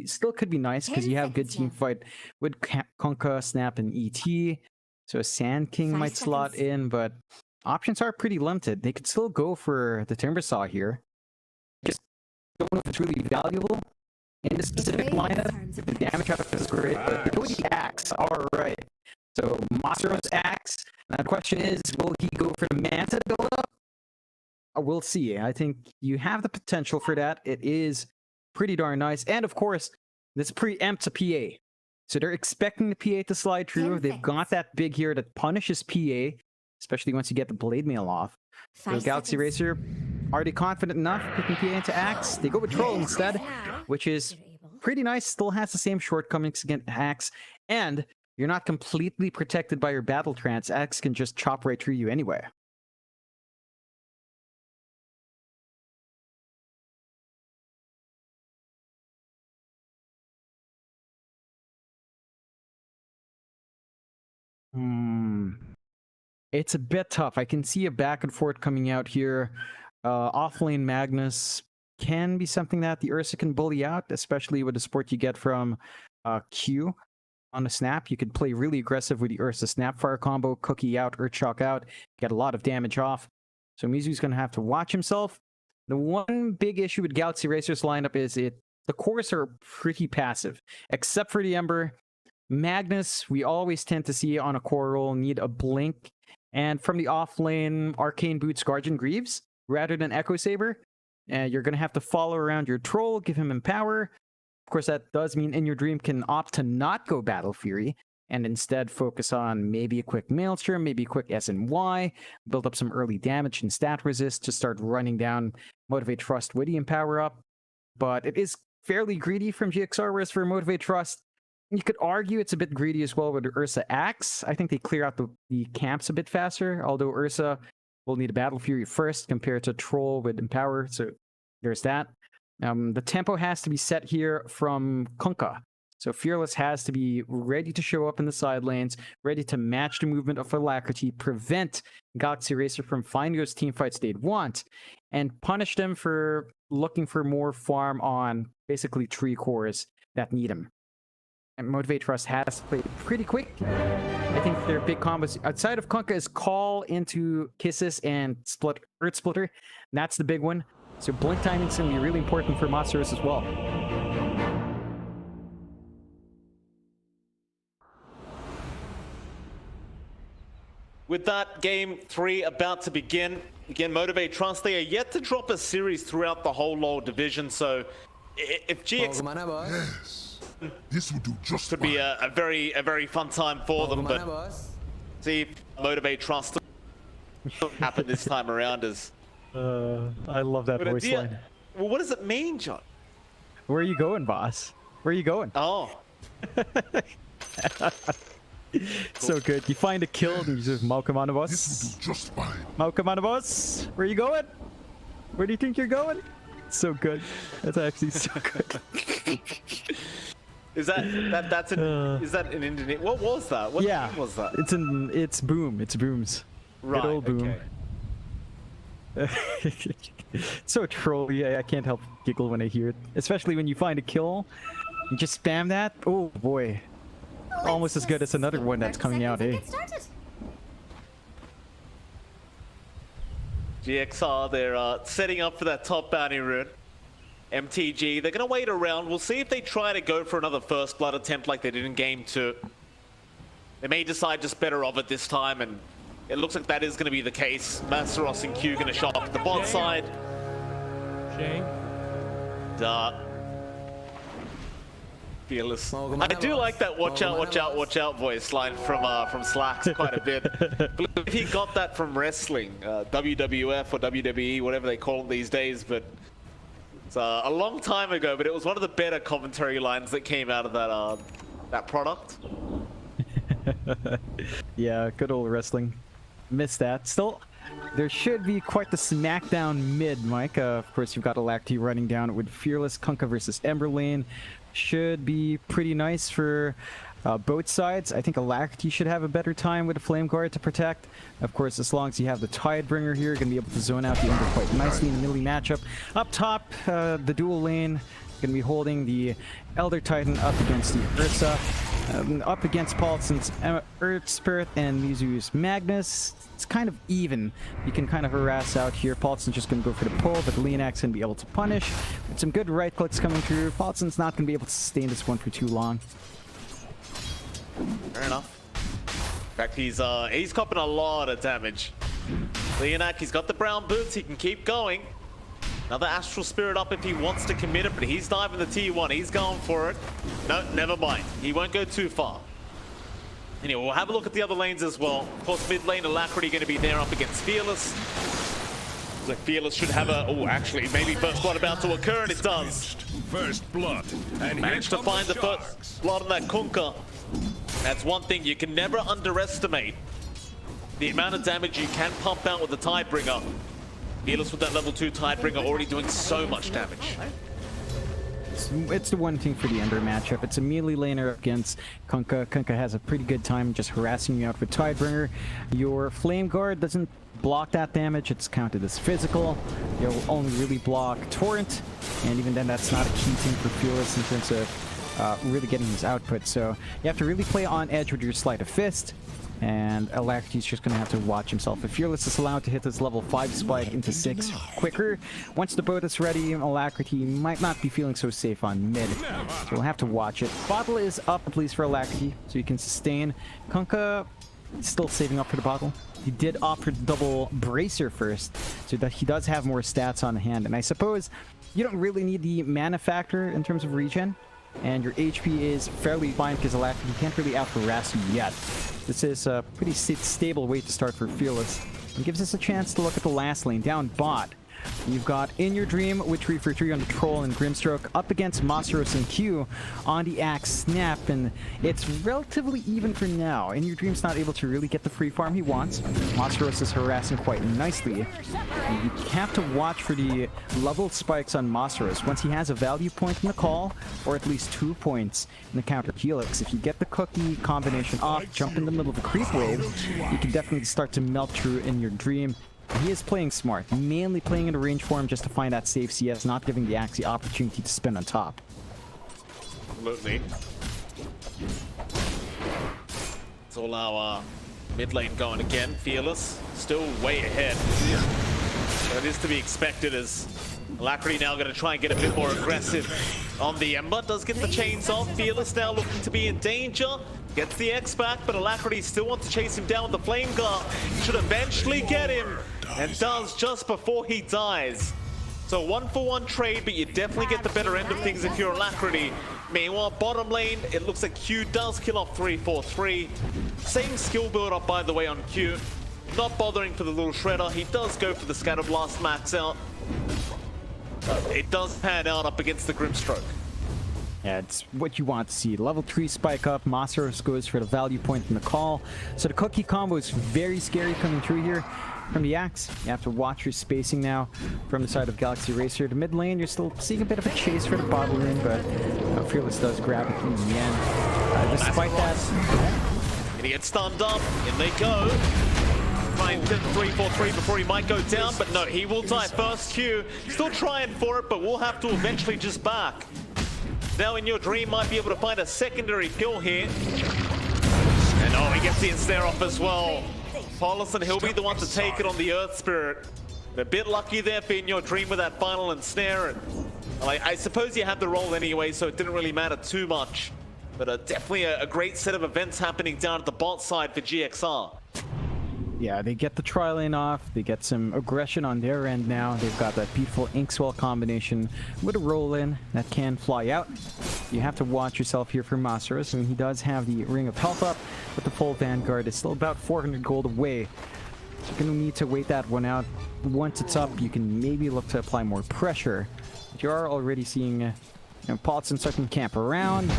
Still could be nice because you have good team fight with Kunkka, Snap, and ET. So a Sand King 5 might slot seconds. in, but options are pretty limited. They could still go for the Timbersaw here. Just don't know if it's really valuable in this specific lineup. The damage output is great, but they go with the Axe. Alright. So Masteros Axe. Now the question is, will he go for the Manta build-up? We'll see. I think you have the potential for that. It is pretty darn nice. And of course, this preempts a PA. So they're expecting the PA to slide through. They've got that big here that punishes PA, especially once you get the Blade Mail off. So 5 Galaxy seconds. Racer, are they confident enough picking PA into Axe? They go with Troll instead, which is You're able. pretty nice. Still has the same shortcomings against Axe. And you're not completely protected by your Battle Trance. Axe can just chop right through you anyway. It's a bit tough. I can see a back and forth coming out here. Offlane Magnus can be something that the Ursa can bully out, especially with the support you get from Q on the Snap. You could play really aggressive with the Ursa Snapfire combo, Cookie out, Earthshock out, get a lot of damage off. So Mizu's going to have to watch himself. The one big issue with Galaxy Racer's lineup is the cores are pretty passive, except for the Ember. Magnus, we always tend to see on a core roll need a blink. And from the off lane, Arcane Boots Guardian Greaves rather than Echo Saber. You're going to have to follow around your Troll, give him Empower. Of course, that does mean In Your Dream can opt to not go Battle Fury and instead focus on maybe a quick Maelstrom, maybe a quick SNY, build up some early damage and stat resist to start running down Motivate.Trust with the Empower up. But it is fairly greedy from GXR, whereas for Motivate.Trust, you could argue it's a bit greedy as well with Ursa Axe. I think they clear out the camps a bit faster, although Ursa will need a Battle Fury first compared to Troll with Empower, so there's that. The tempo has to be set here from Kunkka. So Fearless has to be ready to show up in the side lanes, ready to match the movement of Alacrity, prevent Galaxy Racer from finding those team fights they'd want, and punish them for looking for more farm on basically tree cores that need them. And Motivate.Trust has to play pretty quick. I think their big combos outside of Kunkka is Call into Kisses and Split Earth Splitter. That's the big one. So blink timing is going to be really important for Monsters as well. With that, game 3 about to begin. Again, Motivate.Trust, they are yet to drop a series throughout the whole LoL division, so if GX... Yes. This will do just could be a very fun time for them, but see if Motivate.Trust happen this time around as... I love that voice line. Well, what does it mean, John? Where are you going, boss? Where are you going? Oh. So good. You find a kill and you just Malcolm on us. This will do just fine. Malcolm on us. Where are you going? Where do you think you're going? So good. That's actually so good. Is that an Indonesian? What was that? What yeah, was that? It's Boom. It's Booms. Right. Good old Boom. Okay. So trolly. I can't help giggle when I hear it, especially when you find a kill. You just spam that. Oh boy. Almost as good as another one that's coming out, eh? GXR, they're setting up for that top bounty rune. MTG, they're going to wait around. We'll see if they try to go for another first blood attempt like they did in game 2. They may decide just better of it this time, and it looks like that is going to be the case. Masteros and Q going to show up at the bot side. Shane? Fearless. I do like that watch out voice line from Slacks quite a bit. I believe he got that from wrestling, WWF or WWE, whatever they call it these days, but it's a long time ago, but it was one of the better commentary lines that came out of that product. Yeah, good old wrestling. Missed that. Still, there should be quite the smackdown mid, Mike. Of course, you've got Alacti running down with Fearless. Kunkka versus Emberlane should be pretty nice for both sides. I think Alacti should have a better time with a Flame Guard to protect. Of course, as long as you have the Tidebringer here, you're going to be able to zone out the Ember quite nicely in the melee matchup. Up top, the dual lane, going to be holding the Elder Titan up against the Ursa. Up against Paulson's Earth Spirit and Mizu's Magnus. It's kind of even. You can kind of harass out here. Paulson's just going to go for the pull, but Leonak's going to be able to punish. With some good right clicks coming through, Paulson's not going to be able to sustain this one for too long. Fair enough. In fact, he's copping a lot of damage. Leonak, he's got the brown boots. He can keep going. Another Astral Spirit up if he wants to commit it, but he's diving the T1. He's going for it. No, never mind. He won't go too far. Anyway, we'll have a look at the other lanes as well. Of course, mid lane, Alacrity going to be there up against Fearless. Looks like Fearless should have a... Oh, actually, maybe first blood about to occur, and it does. First blood. And managed to find the first blood on that Kunkka. That's one thing, you can never underestimate the amount of damage you can pump out with the Tidebringer. Fearless with that level 2 Tidebringer already doing so much damage. It's the one thing for the Ember matchup. It's a melee laner against Kunkka. Kunkka has a pretty good time just harassing you out with Tidebringer. Your Flame Guard doesn't block that damage. It's counted as physical. You'll only really block Torrent, and even then that's not a key thing for Fearless in terms of really getting his output. So you have to really play on edge with your Sleight of Fist. And Alacrity's just going to have to watch himself. If Fearless is allowed to hit this level 5 spike into 6 quicker, once the boat is ready, Alacrity might not be feeling so safe on mid. So we'll have to watch it. Bottle is up, at least for Alacrity, so you can sustain. Kunkka still saving up for the bottle. He did opt for the double bracer first, so that he does have more stats on hand. And I suppose you don't really need the mana factor in terms of regen. And your HP is fairly fine because Alacrity can't really out-harass you yet. This is a pretty stable way to start for Fearless. It gives us a chance to look at the last lane down bot. You've got In Your Dream with 3 for 3 on the Troll and Grimstroke up against Masteros and Q on the Axe Snap, and it's relatively even for now. In Your Dream's not able to really get the free farm he wants. Masteros is harassing quite nicely. And you have to watch for the level spikes on Masteros. Once he has a value point in the call, or at least 2 points in the counter helix, if you get the cookie combination off, jump in the middle of the creep wave, you can definitely start to melt through In Your Dream. He is playing smart, mainly playing in a range form just to find that safe CS, not giving the Axe the opportunity to spin on top. Absolutely. It's all our mid lane going again. Fearless, still way ahead. But it is to be expected as Alacrity now going to try and get a bit more aggressive on the Ember. Does get the chains off. Fearless now looking to be in danger. Gets the X back, but Alacrity still wants to chase him down with the Flame Guard. Should eventually get him, and does just before he dies. So 1-for-1 trade, but you definitely get the better end of things if you're Alacrity. Meanwhile, bottom lane, it looks like Q does kill off 3-4-3. Same skill build up, by the way, on Q. Not bothering for the little shredder. He does go for the Scatter Blast max out. It does pan out up against the Grimstroke. Yeah, it's what you want to see. Level 3 spike up, Masteros goes for the value point in the call. So the cookie combo is very scary coming through here from the Axe. You have to watch your spacing now from the side of Galaxy Racer. The mid lane, you're still seeing a bit of a chase for the bot lane, but Fearless does grab it in the end. Despite that... And he gets stunned up, in they go. Trying 3-4-3 before he might go down, but no, he will die first. Q still trying for it, but we'll have to eventually just back. Now In Your Dream might be able to find a secondary kill here. And oh, he gets the ensnare off as well. Paulison, he'll be the one to take it on the Earth Spirit. A bit lucky there for In Your Dream with that final ensnare. I suppose you had the roll anyway, so it didn't really matter too much. But definitely a great set of events happening down at the bot side for GXR. Yeah, they get the tri lane off, they get some aggression on their end now. They've got that beautiful Inkswell combination with a roll in that can fly out. You have to watch yourself here for Masteros, and he does have the Ring of Health up, but the full Vanguard is still about 400 gold away. So you're going to need to wait that one out. Once it's up, you can maybe look to apply more pressure. But you are already seeing Paulson starting to camp around,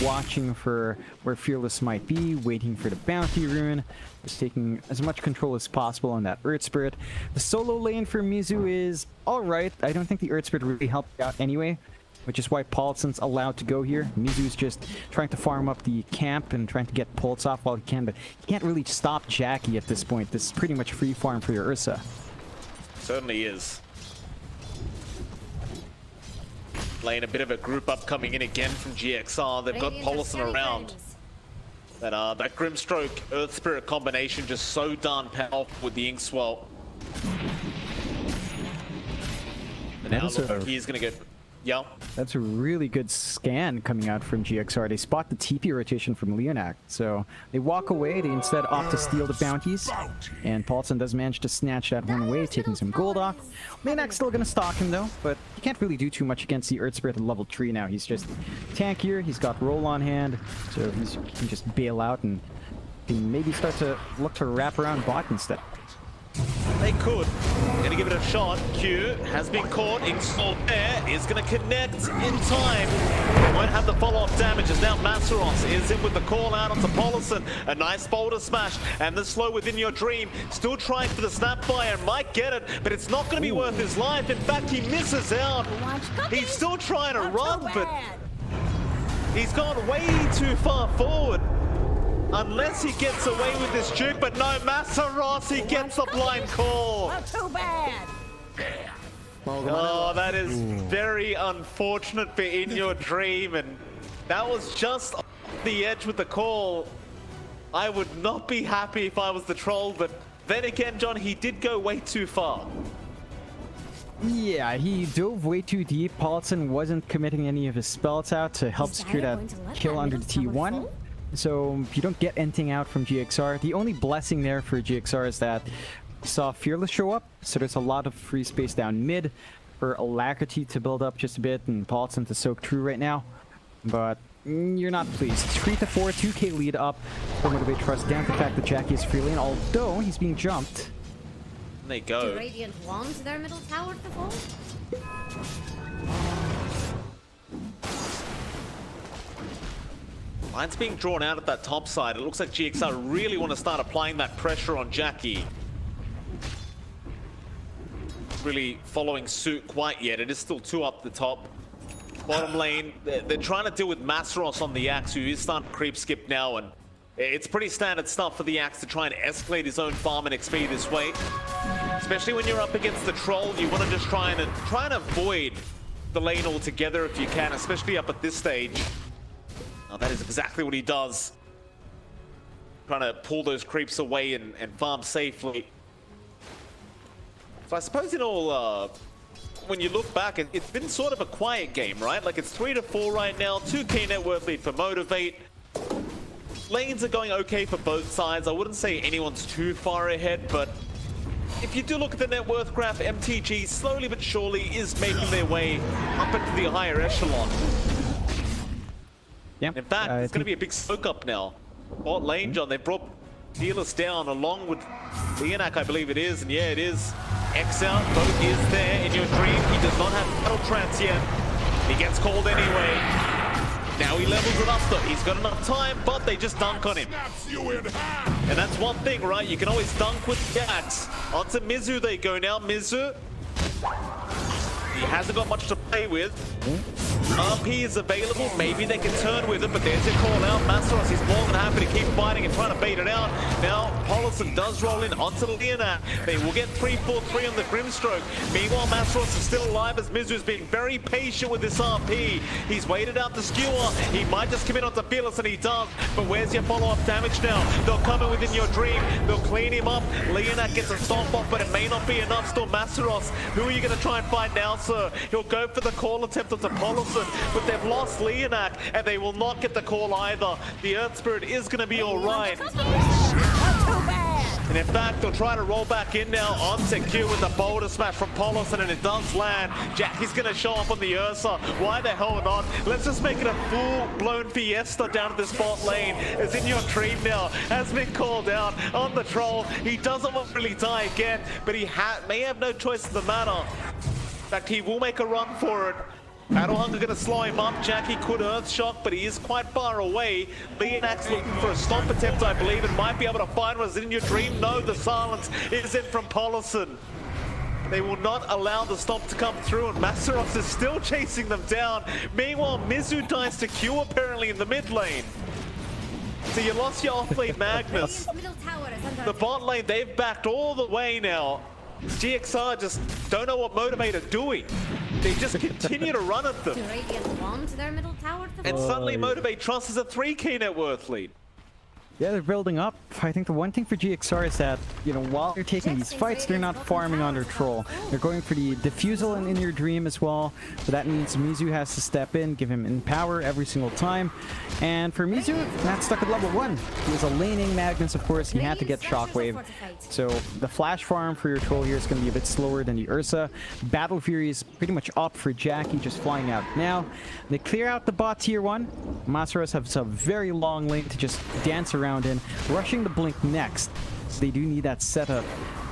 watching for where Fearless might be, waiting for the bounty rune, just taking as much control as possible on that Earth Spirit. The solo lane for Mizu is alright. I don't think the Earth Spirit really helped out anyway, which is why Paulson's allowed to go here. Mizu's just trying to farm up the camp and trying to get Pulse off while he can, but he can't really stop Jackie at this point. This is pretty much free farm for your Ursa. Certainly is. Playing a bit of a group up coming in again from GXR. They've got Paulson around. That Grimstroke Earth Spirit combination just so darn powerful with the Inkswell. And now look like he's gonna get... Yeah. That's a really good scan coming out from GXR. They spot the TP rotation from Leonak, so they walk away. They instead opt to steal the bounties, and Paulson does manage to snatch that one away, taking some gold off. Leonak's still going to stalk him though, but he can't really do too much against the Earth Spirit at level 3 now. He's just tankier, he's got roll on hand, so he can just bail out and can maybe start to look to wrap around bot instead. They could. Gonna give it a shot. Q has been caught. Installed there. Is gonna connect in time. Won't have the follow-up damage as now Masteros is in with the call out onto Paulson. A nice boulder smash and the slow within your dream. Still trying for the snapfire. Might get it, but it's not gonna be worth his life. In fact, he misses out. He's still trying to run, but he's gone way too far forward. Unless he gets away with this juke, but no, Masteros, he gets the blind call. Not too bad. Oh, that is very unfortunate for In Your Dream, and that was just off the edge with the call. I would not be happy if I was the troll, but then again, John, he did go way too far. Yeah, he dove way too deep. Paulson wasn't committing any of his spells out to help secure that kill under the T1. So you don't get anything out from GXR. The only blessing there for GXR is that we saw Fearless show up, so there's a lot of free space down mid for Alacrity to build up just a bit and Paulson to soak through right now. But you're not pleased. It's 3-4, 2k lead up for Motivate.Trust, down to the fact that Jackie is free lane, although he's being jumped. And they Do go. Radiant want their middle tower to fall? Line's being drawn out at that top side. It looks like GXR really want to start applying that pressure on Jackie. Really following suit quite yet. It is still 2 up the top. Bottom lane, they're trying to deal with Masteros on the Axe, who is starting to creep skip now, and it's pretty standard stuff for the Axe to try and escalate his own farm and XP this way. Especially when you're up against the Troll, you want to just try and avoid the lane altogether if you can, especially up at this stage. Now that is exactly what he does. Trying to pull those creeps away and farm safely. So I suppose in all, when you look back, it's been sort of a quiet game, right? Like it's 3-4 right now, 2k net worth lead for Motivate. Lanes are going okay for both sides. I wouldn't say anyone's too far ahead, but if you do look at the net worth graph, MTG slowly but surely is making their way up into the higher echelon. Yeah. In fact, it's going to be a big soak up now. Bot lane, John, they brought Dealers down along with Leonak, I believe it is, and yeah, it is. X out, both is there in your dream. He does not have battle trance yet. He gets called anyway. Now he levels it up though. He's got enough time, but they just dunk on him. And that's one thing, right? You can always dunk with Jax. Onto Mizu they go now. Mizu, he hasn't got much to play with. RP is available, maybe they can turn with it, but there's a call out. Masteros is more than happy to keep fighting and trying to bait it out. Now, Paulison does roll in onto Leonard. They will get 3-4-3 on the Grimstroke. Meanwhile, Masteros is still alive as Mizu is being very patient with this RP. He's waited out the skewer. He might just commit onto Fearless, and he does. But where's your follow-up damage now? They'll come in within your dream. They'll clean him up. Leonard gets a stomp off, but it may not be enough. Still Masteros. Who are you going to try and fight now, sir? He'll go for the call attempt onto Paulison. But they've lost Leonak, and they will not get the call either. The Earth Spirit is going to be alright. And in fact, they'll try to roll back in now on Q with the boulder smash from Paulison, and it does land. Jackie's going to show up on the Ursa. Why the hell not? Let's just make it a full-blown fiesta down at this bot lane. It's in your dream now. Has been called out on the Troll. He doesn't want to really die again, but he may have no choice in the matter. In fact, he will make a run for it. Battle Hunger going to slow him up. Jackie could Earth Shock, but he is quite far away. Leonak's looking for a stomp attempt, I believe, and might be able to find what's in your dream. No, the silence is in from Paulison. They will not allow the stomp to come through, and Masteros is still chasing them down. Meanwhile, Mizu dies to Q apparently in the mid lane. So you lost your off-lane Magnus. The bot lane, they've backed all the way now. GXR just don't know what Motivate are doing. They just continue to run at them. And suddenly Motivate.Trust is a 3k net worth lead. Yeah, they're building up. I think the one thing for GXR is that, you know, while they're taking these fights, they're not farming on their Troll. They're going for the Diffusal in your dream as well. So that means Mizu has to step in, give him in power every single time. And for Mizu, that's stuck at level 1. He was a laning Magnus, of course. He had to get Shockwave. So the flash farm for your Troll here is going to be a bit slower than the Ursa. Battle Fury is pretty much up for Jackie, just flying out now. They clear out the bot tier 1. Masteros have a very long lane to just dance around in, rushing the Blink next. So they do need that setup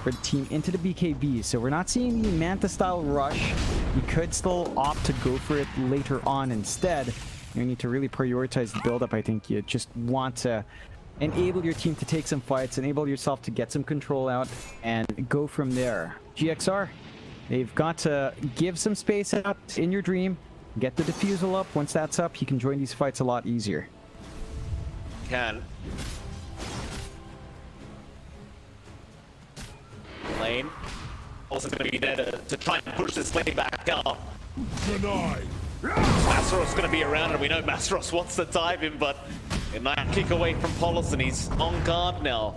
for the team into the BKB. So we're not seeing the Manta style rush. You could still opt to go for it later on instead. You need to really prioritize the build-up. I think you just want to enable your team to take some fights, enable yourself to get some control out, and go from there. GXR, they've got to give some space out in your dream, get the Diffusal up. Once that's up, you can join these fights a lot easier. Can. Lane. Also going to be there to try and push this lane back up. Denied. Masteros going to be around, and we know Masteros wants to dive in, but it might kick away from Paulison. He's on guard now.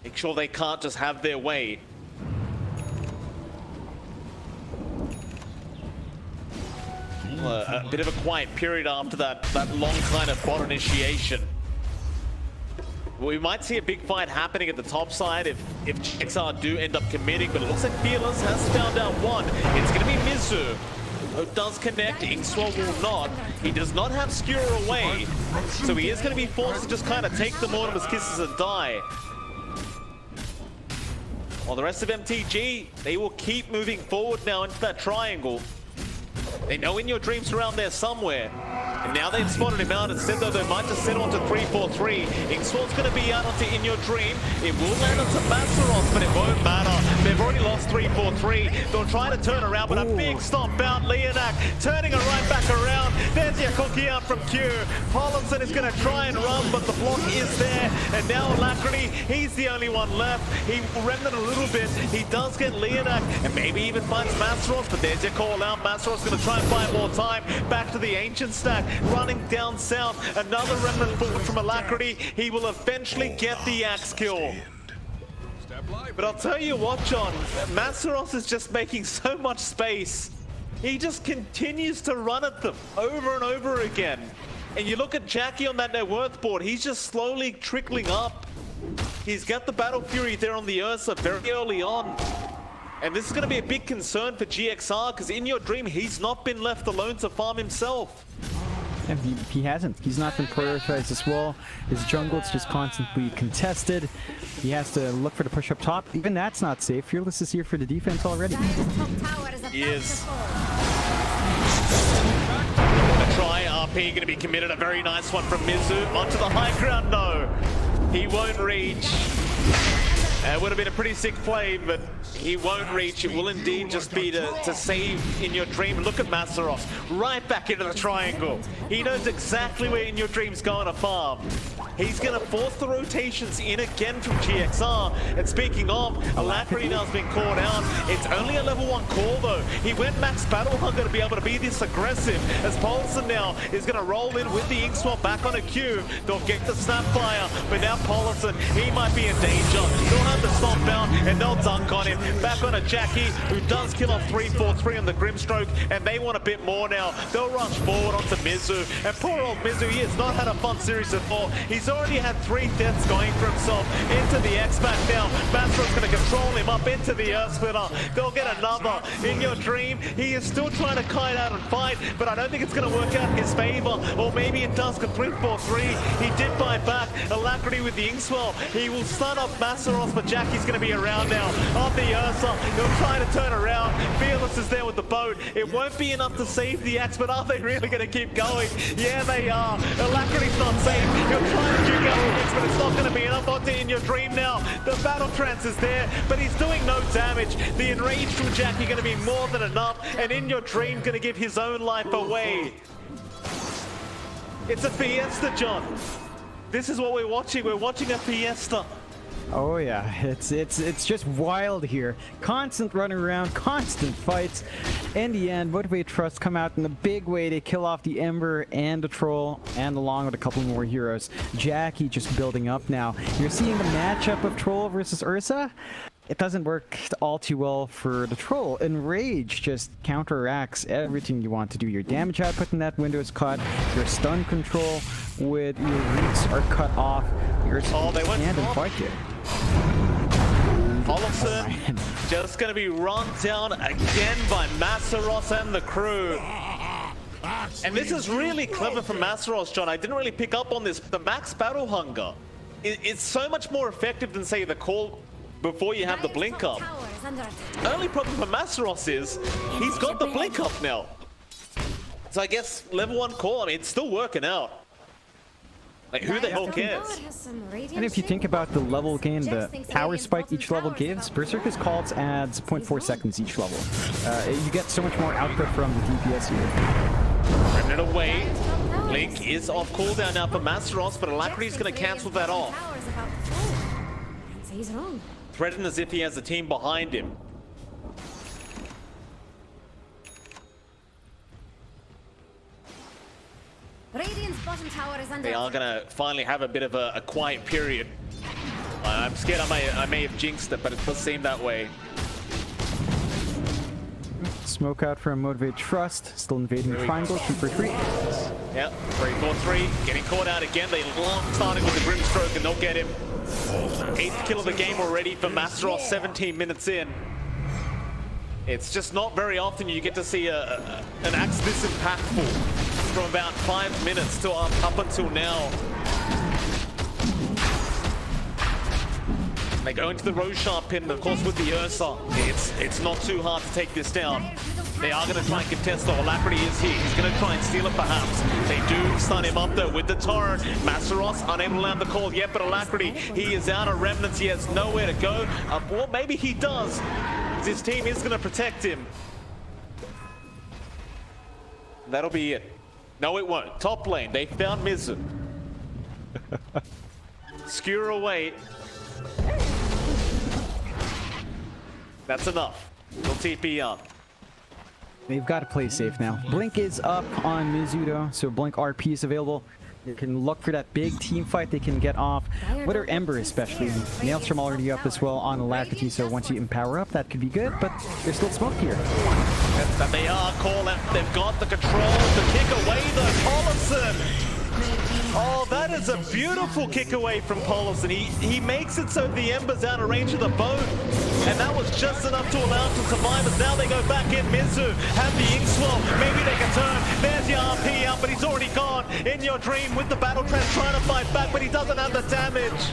Make sure they can't just have their way. A bit of a quiet period after that long kind of bot initiation. We might see a big fight happening at the top side if GXR do end up committing, but it looks like Fearless has found out one. It's going to be Mizu, who does connect. Ingswell will not. He does not have Skewer away, so he is going to be forced to just kind of take the Mortimer's Kisses and die. While the rest of MTG, they will keep moving forward now into that triangle. They know In Your Dream's around there somewhere. And now they've spotted him out. Instead, though, they might just settle onto 3-4-3. Inkswell's going to be out onto In Your Dream. It will land onto Masteros, but it won't matter. They've already lost 3-4-3. They'll try to turn around, but a big stomp out. Leonak turning it right back around. There's your cookie out from Q. Pollinson is going to try and run, but the block is there. And now Alacrity, he's the only one left. He will remnant a little bit. He does get Leonak, and maybe even finds Masteros, but there's your call out. Masteros going to try and buy more time. Back to the Ancient stack. Running down south, another remnant forward from Alacrity. He will eventually get the axe kill. But I'll tell you what, John, Masteros is just making so much space. He just continues to run at them over and over again. And you look at Jackie on that net worth board, he's just slowly trickling up. He's got the Battle Fury there on the Ursa very early on. And this is going to be a big concern for GXR, because In Your Dream, he's not been left alone to farm himself. And he hasn't. He's not been prioritized as well. His jungle's just constantly contested. He has to look for the push up top. Even that's not safe. Fearless is here for the defense already. He is. Gonna try RP, gonna be committed. A very nice one from Mizu. Onto the high ground, no. He won't reach. It would have been a pretty sick play, but he won't reach. It will indeed just be to save In Your Dream. Look at Masteros, right back into the triangle. He knows exactly where In Your Dream's going to farm. He's going to force the rotations in again from GXR. And speaking of, Alacrity now has been called out. It's only a level 1 call though. He went max battle hunger to be able to be this aggressive, as Polson now is going to roll in with the Inkswell back on a Q. They'll get the Snapfire, but now Polson, he might be in danger. They'll have the stomp out and they'll dunk on him. Back on a Jackie, who does kill off 3-4-3 on the Grimstroke, and they want a bit more now. They'll rush forward onto Mizu, and poor old Mizu, he has not had a fun series before. He's already had 3 deaths going for himself into the X-Pac now. Mastero's going to control him up into the Earth Splitter. They'll get another. In Your Dream, he is still trying to kite out and fight, but I don't think it's going to work out in his favor. Or maybe it does, because 3-4-3, he did buy back. Alacrity with the Inkswell. He will stun up Masteros, but Jackie's going to be around now. On the Ursa, he'll try to turn around. Fearless is there with the boat. It won't be enough to save the axe, but are they really going to keep going? Yeah, they are. Alacrity's not safe. He'll try to duke out the hits, but it's not going to be enough. Onto In Your Dream now. The battle trance is there, but he's doing no damage. The enrage from Jackie going to be more than enough, and In Your Dream going to give his own life away. It's a fiesta, John. This is what we're watching. We're watching a fiesta. Oh yeah, it's just wild here. Constant running around, constant fights. In the end, Motivate.Trust come out in a big way. They kill off the Ember and the Troll, and along with a couple more heroes. Jackie just building up now. You're seeing the matchup of Troll versus Ursa. It doesn't work all too well for the Troll. Enrage just counteracts everything you want to do. Your damage output in that window is cut. Your stun control with your roots are cut off. They went stand and fight here. Olofsson just going to be run down again by Masteros and the crew. And this is really clever from Masteros, John. I didn't really pick up on this. The max battle hunger, it's so much more effective than, say, the call before you have the blink up. Only problem for Masteros is he's got the blink up now. So I guess level 1 call, I mean, it's still working out. Like, who the hell cares? And if you think about the level gain, the power spike each level gives, Berserker's Calls adds 0.4 seconds each level. You get so much more output from the DPS here. Remnant away. Blink is off cooldown now for Masteros, but Alacrity's going to cancel that off. Threatened as if he has a team behind him. They are going to finally have a bit of a quiet period. I'm scared I may have jinxed it, but it does seem that way. Smoke out from Motivate.Trust, still invading the triangle, 2-for-3. Yep, 3-4-3, getting caught out again. They love starting with the Grimstroke and they'll get him. 8th kill of the game already for Masteros, 17 minutes in. It's just not very often you get to see an axe this impactful from about 5 minutes to up until now. They go into the Roshan pin, of course with the Ursa. It's not too hard to take this down. They are going to try and contest though. Alacrity is here. He's going to try and steal it perhaps. They do stun him up though with the torrent. Masaros unable to land the call yet, but Alacrity, he is out of remnants. He has nowhere to go. Well, maybe he does. His team is going to protect him. That'll be it. No, it won't. Top lane, they found Mizu. Skewer away. That's enough. We'll TP up. They've got to play safe now. Blink is up on Mizudo, so Blink RP is available. They can look for that big team fight they can get off. Wither Ember especially. Maelstrom already up as well on Alacrity, so once you empower up, that could be good, but there's still smoke here. But they are call out. They've got the control to kick away though. Paulison! Oh, that is a beautiful kick away from Paulison. He makes it so the Ember's out of range of the boat. And that was just enough to allow him to survive as now they go back in. Mizu have the ink swell. Maybe they can turn. There's the RP out, but he's already gone. In your dream with the battle trend trying to fight back, but he doesn't have the damage.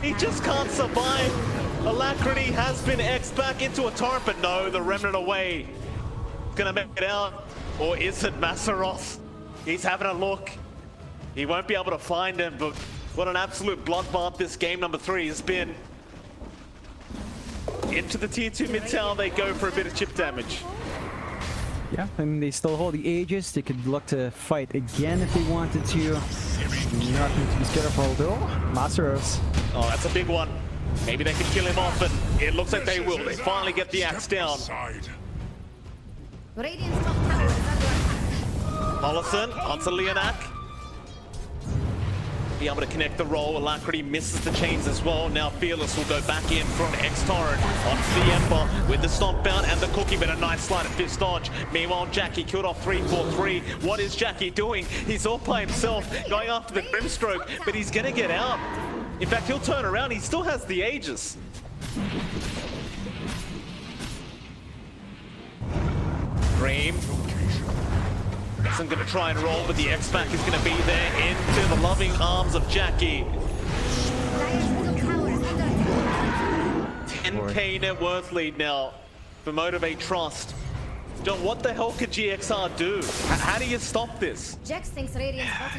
He just can't survive. Alacrity has been X'd back into a torrent, but no, the remnant away. Gonna make it out. Or is it Masaros? He's having a look. He won't be able to find him, but what an absolute bloodbath this game number 3 has been. Into the tier 2 mid tower they go for a bit of chip damage. Yeah, I mean, they still hold the Aegis. They could look to fight again if they wanted to. Nothing to be scared of, although Masaros. Oh, that's a big one. Maybe they can kill him off, and it looks like they will. They finally get the axe down. Mollison onto Leonak. Be able to connect the roll. Alacrity misses the chains as well. Now Fearless will go back in for an X-Torrent onto the Ember with the Stomp out and the Cookie, but a nice slide at fifth dodge. Meanwhile, Jackie killed off 3-4-3. What is Jackie doing? He's all by himself, going after the Grimstroke, but he's gonna get out. In fact, he'll turn around. He still has the Aegis. Dream. I'm going to try and roll, but the X-Pack is going to be there into the loving arms of Jackie. 10k net worth lead now for Motivate.Trust. John, what the hell could GXR do? How do you stop this?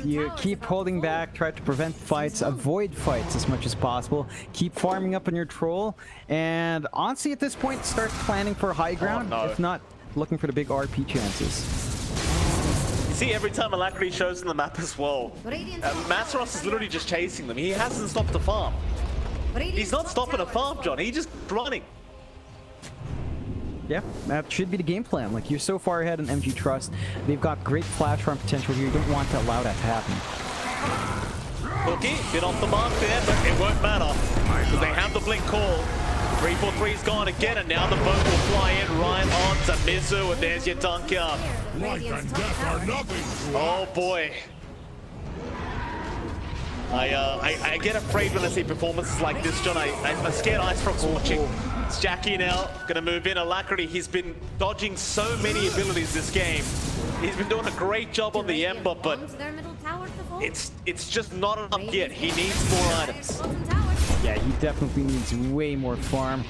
You keep holding back, try to prevent fights, avoid fights as much as possible, keep farming up on your troll, and honestly at this point start planning for high ground, if not looking for the big RP chances. See, every time Alacrity shows in the map as well, Masaros is literally just chasing them. He hasn't stopped the farm. He's not stopping a farm, John. He's just running. Yeah, that should be the game plan. Like, you're so far ahead in MG Trust. They've got great flash run potential here. You don't want to allow that to happen. Cookie, bit off the mark there, but it won't matter because they have the blink call. 3-4-3's gone again, and now the boat will fly in right on to Mizu, and there's your dunker. Life and death are nothing. Oh boy. I get afraid when I see performances like this, John. I'm scared Icefrog's watching. It's Jackie now, gonna move in. Alacrity, he's been dodging so many abilities this game. He's been doing a great job on the Ember, but it's just not enough yet. He needs more items. Yeah, he definitely needs way more farm.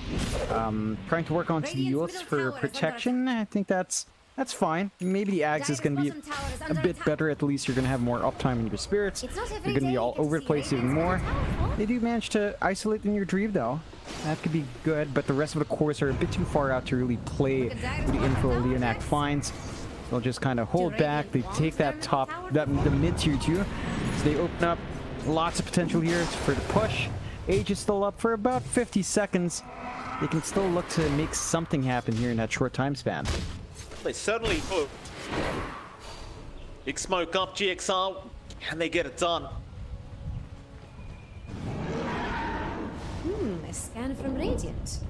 Trying to work onto the Youths for protection, I think that's fine. Maybe the Axe is going to be a bit better. At least you're going to have more uptime in your spirits. You're going to be all over the place even more. They do manage to isolate in your Dream though. That could be good, but the rest of the cores are a bit too far out to really play the info Leonak finds. They'll just kind of hold back. They take that top, the mid tier 2. So they open up lots of potential here for the push. Age is still up for about 50 seconds. They can still look to make something happen here in that short time span. They certainly could. Big smoke up, GXR. Can they get it done? A scan from Radiant.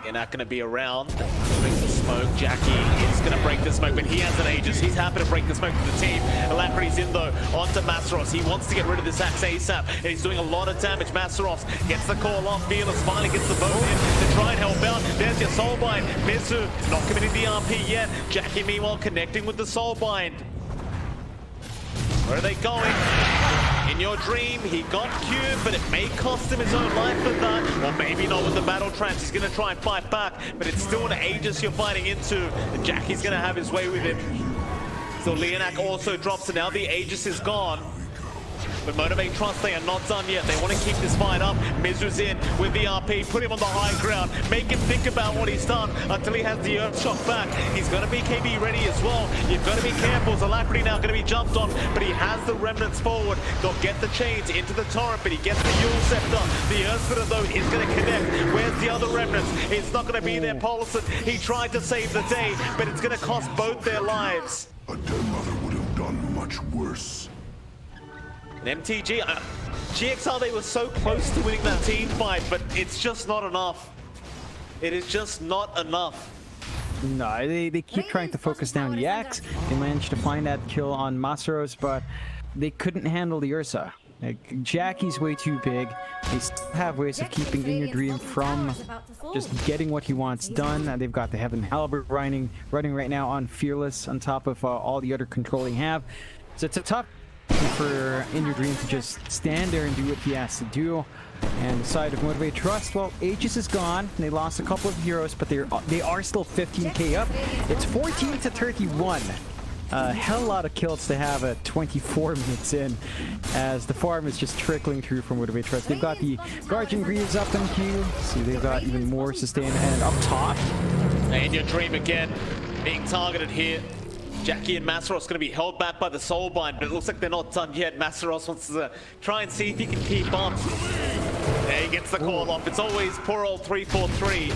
They're not going to be around. Break the smoke. Jackie is going to break the smoke, but he has an Aegis. He's happy to break the smoke to the team. Alacrity's in though, onto Masaros. He wants to get rid of this axe ASAP, and he's doing a lot of damage. Masaros gets the call off. Fearless finally gets the boat in to try and help out. There's your Soulbind. Mizu not committing the RP yet. Jackie meanwhile connecting with the Soulbind. Where are they going? In your dream, he got Q, but it may cost him his own life for that. Or maybe not with the battle trance. He's going to try and fight back, but it's still an Aegis you're fighting into. And Jackie's going to have his way with him. So Leonak also drops, and now the Aegis is gone. But Motivate.Trust, they are not done yet. They want to keep this fight up. Mizu's in with the RP, put him on the high ground, make him think about what he's done until he has the Earth Shock back. He's going to be KB ready as well. You've got to be careful. Alacrity now going to be jumped on, but he has the remnants forward. They'll get the chains into the torrent, but he gets the Yule Scepter. The Earth Spitter, though, is going to connect. Where's the other remnants? It's not going to be there, Paulson. He tried to save the day, but it's going to cost both their lives. A dead mother would have done much worse. MTG, GXR, they were so close to winning that team fight, but it's just not enough. It is just not enough. No, they keep trying to focus down the Axe. They managed to find that kill on Masaros, but they couldn't handle the Ursa. Like, Jackie's way too big. They still have ways of keeping In Your Dream from just getting what he wants done. They've got the Heaven Halberd running right now on Fearless on top of all the other control they have. So it's a tough for In Your Dream to just stand there and do what he has to do. And the side of Motivate.Trust, well, Aegis is gone. They lost a couple of heroes, but they are still 15k up. It's 14 to 31. A hell lot of kills to have at 24 minutes in, as the farm is just trickling through from Motivate.Trust. They've got the Guardian Greaves up in queue. See, they've got even more sustain, and up top. In Your Dream again, being targeted here. Jackie and Masaros going to be held back by the Soulbind, but it looks like they're not done yet. Masaros wants to try and see if he can keep up. There he gets the call off. It's always poor old 343.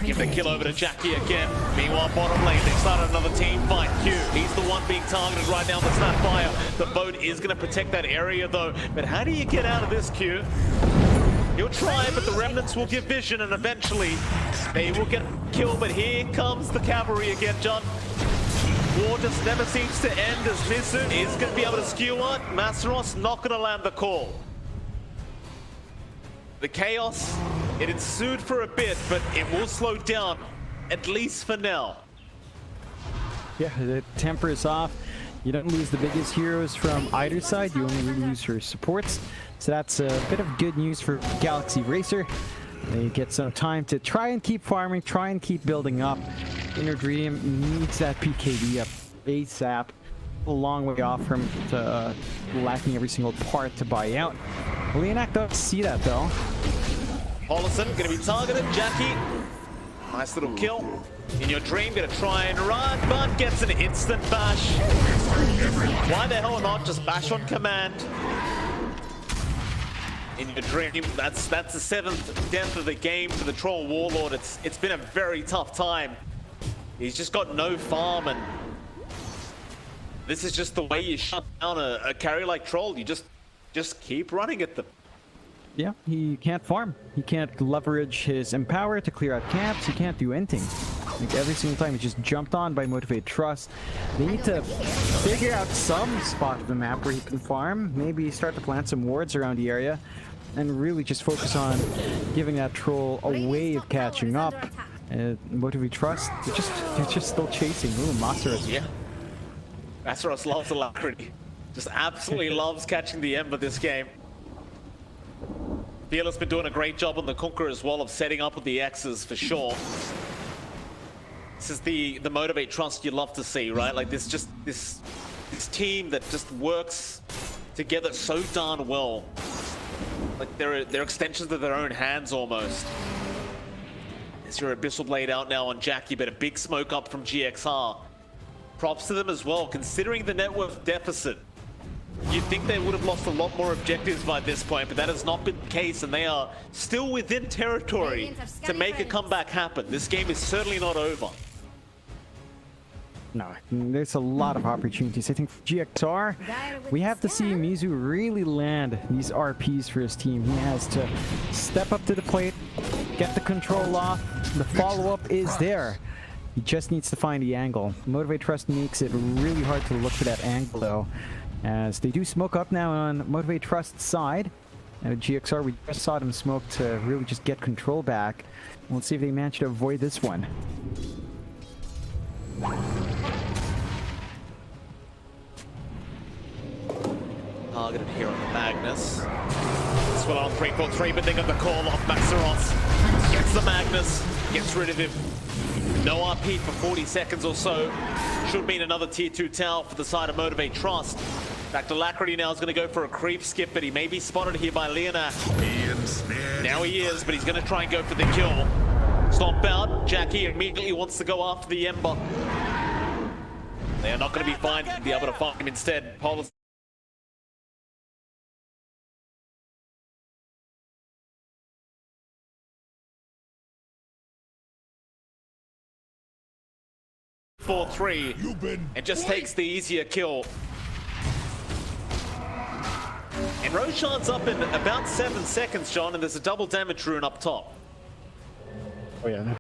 Give the kill over to Jackie again. Meanwhile, bottom lane, they started another team fight. Q, he's the one being targeted right now with the Snapfire. The boat is going to protect that area though. But how do you get out of this, Q? He'll try, but the remnants will give vision, and eventually they will get killed. But here comes the cavalry again, John. War just never seems to end, as Mizu is going to be able to skewer. Masaros not going to land the call. The chaos, it ensued for a bit, but it will slow down, at least for now. Yeah, the temper is off. You don't lose the biggest heroes from either side, you only lose your supports. So that's a bit of good news for Galaxy Racer. They get some time to try and keep farming, try and keep building up. In Your Dream needs that PKD up ASAP. A long way off from lacking every single part to buy out. Leonak does see that though. Paulson going to be targeted. Jackie, nice little kill. In Your Dream, going to try and run, but gets an instant bash. Why the hell not just bash on command? In Your Dream, that's the 7th death of the game for the Troll Warlord. It's been a very tough time. He's just got no farm, and this is just the way you shut down a carry like Troll. You just keep running at them. Yeah, he can't farm. He can't leverage his Empower to clear out camps. He can't do anything. Like every single time he's just jumped on by Motivate.Trust. They need to figure out some spot of the map where he can farm. Maybe start to plant some wards around the area and really just focus on giving that Troll a way of catching up. Motivate.Trust, they're just still chasing. Ooh, Masaros. Yeah. Masaros loves Alacrity. Just absolutely loves catching the Ember this game. Fearless been doing a great job on the Conqueror as well of setting up with the X's for sure. This is the Motivate.Trust you love to see, right? Like this team that just works together so darn well. Like they're extensions of their own hands almost. Is your Abyssal Blade out now on Jackie, but a big smoke up from GXR. Props to them as well, considering the net worth deficit. You'd think they would have lost a lot more objectives by this point, but that has not been the case, and they are still within territory to make a comeback happen. This game is certainly not over. No, there's a lot of opportunities. I think for GXR, we have to see Mizu really land these RPs for his team. He has to step up to the plate, get the control off. The follow-up is there. He just needs to find the angle. Motivate.Trust makes it really hard to look for that angle, though, as they do smoke up now on Motivate.Trust's side. And at GXR, we just saw them smoke to really just get control back. We'll see if they manage to avoid this one. targeted here on the Magnus. Well on 3-4-3, but they got the call off. Maxeros gets the Magnus, gets rid of him. No RP for 40 seconds or so. Should mean another tier 2 tower for the side of Motivate.Trust. Back to Alacrity now is going to go for a creep skip, but he may be spotted here by Leonard. Now he is, but he's going to try and go for the kill. Stomp out. Jackie immediately wants to go after the Ember. They are not going to be fine to be able to find him instead. Polar 4-3 and just takes the easier kill. And Roshan's up in about 7 seconds, John, and there's a double damage rune up top. Oh yeah.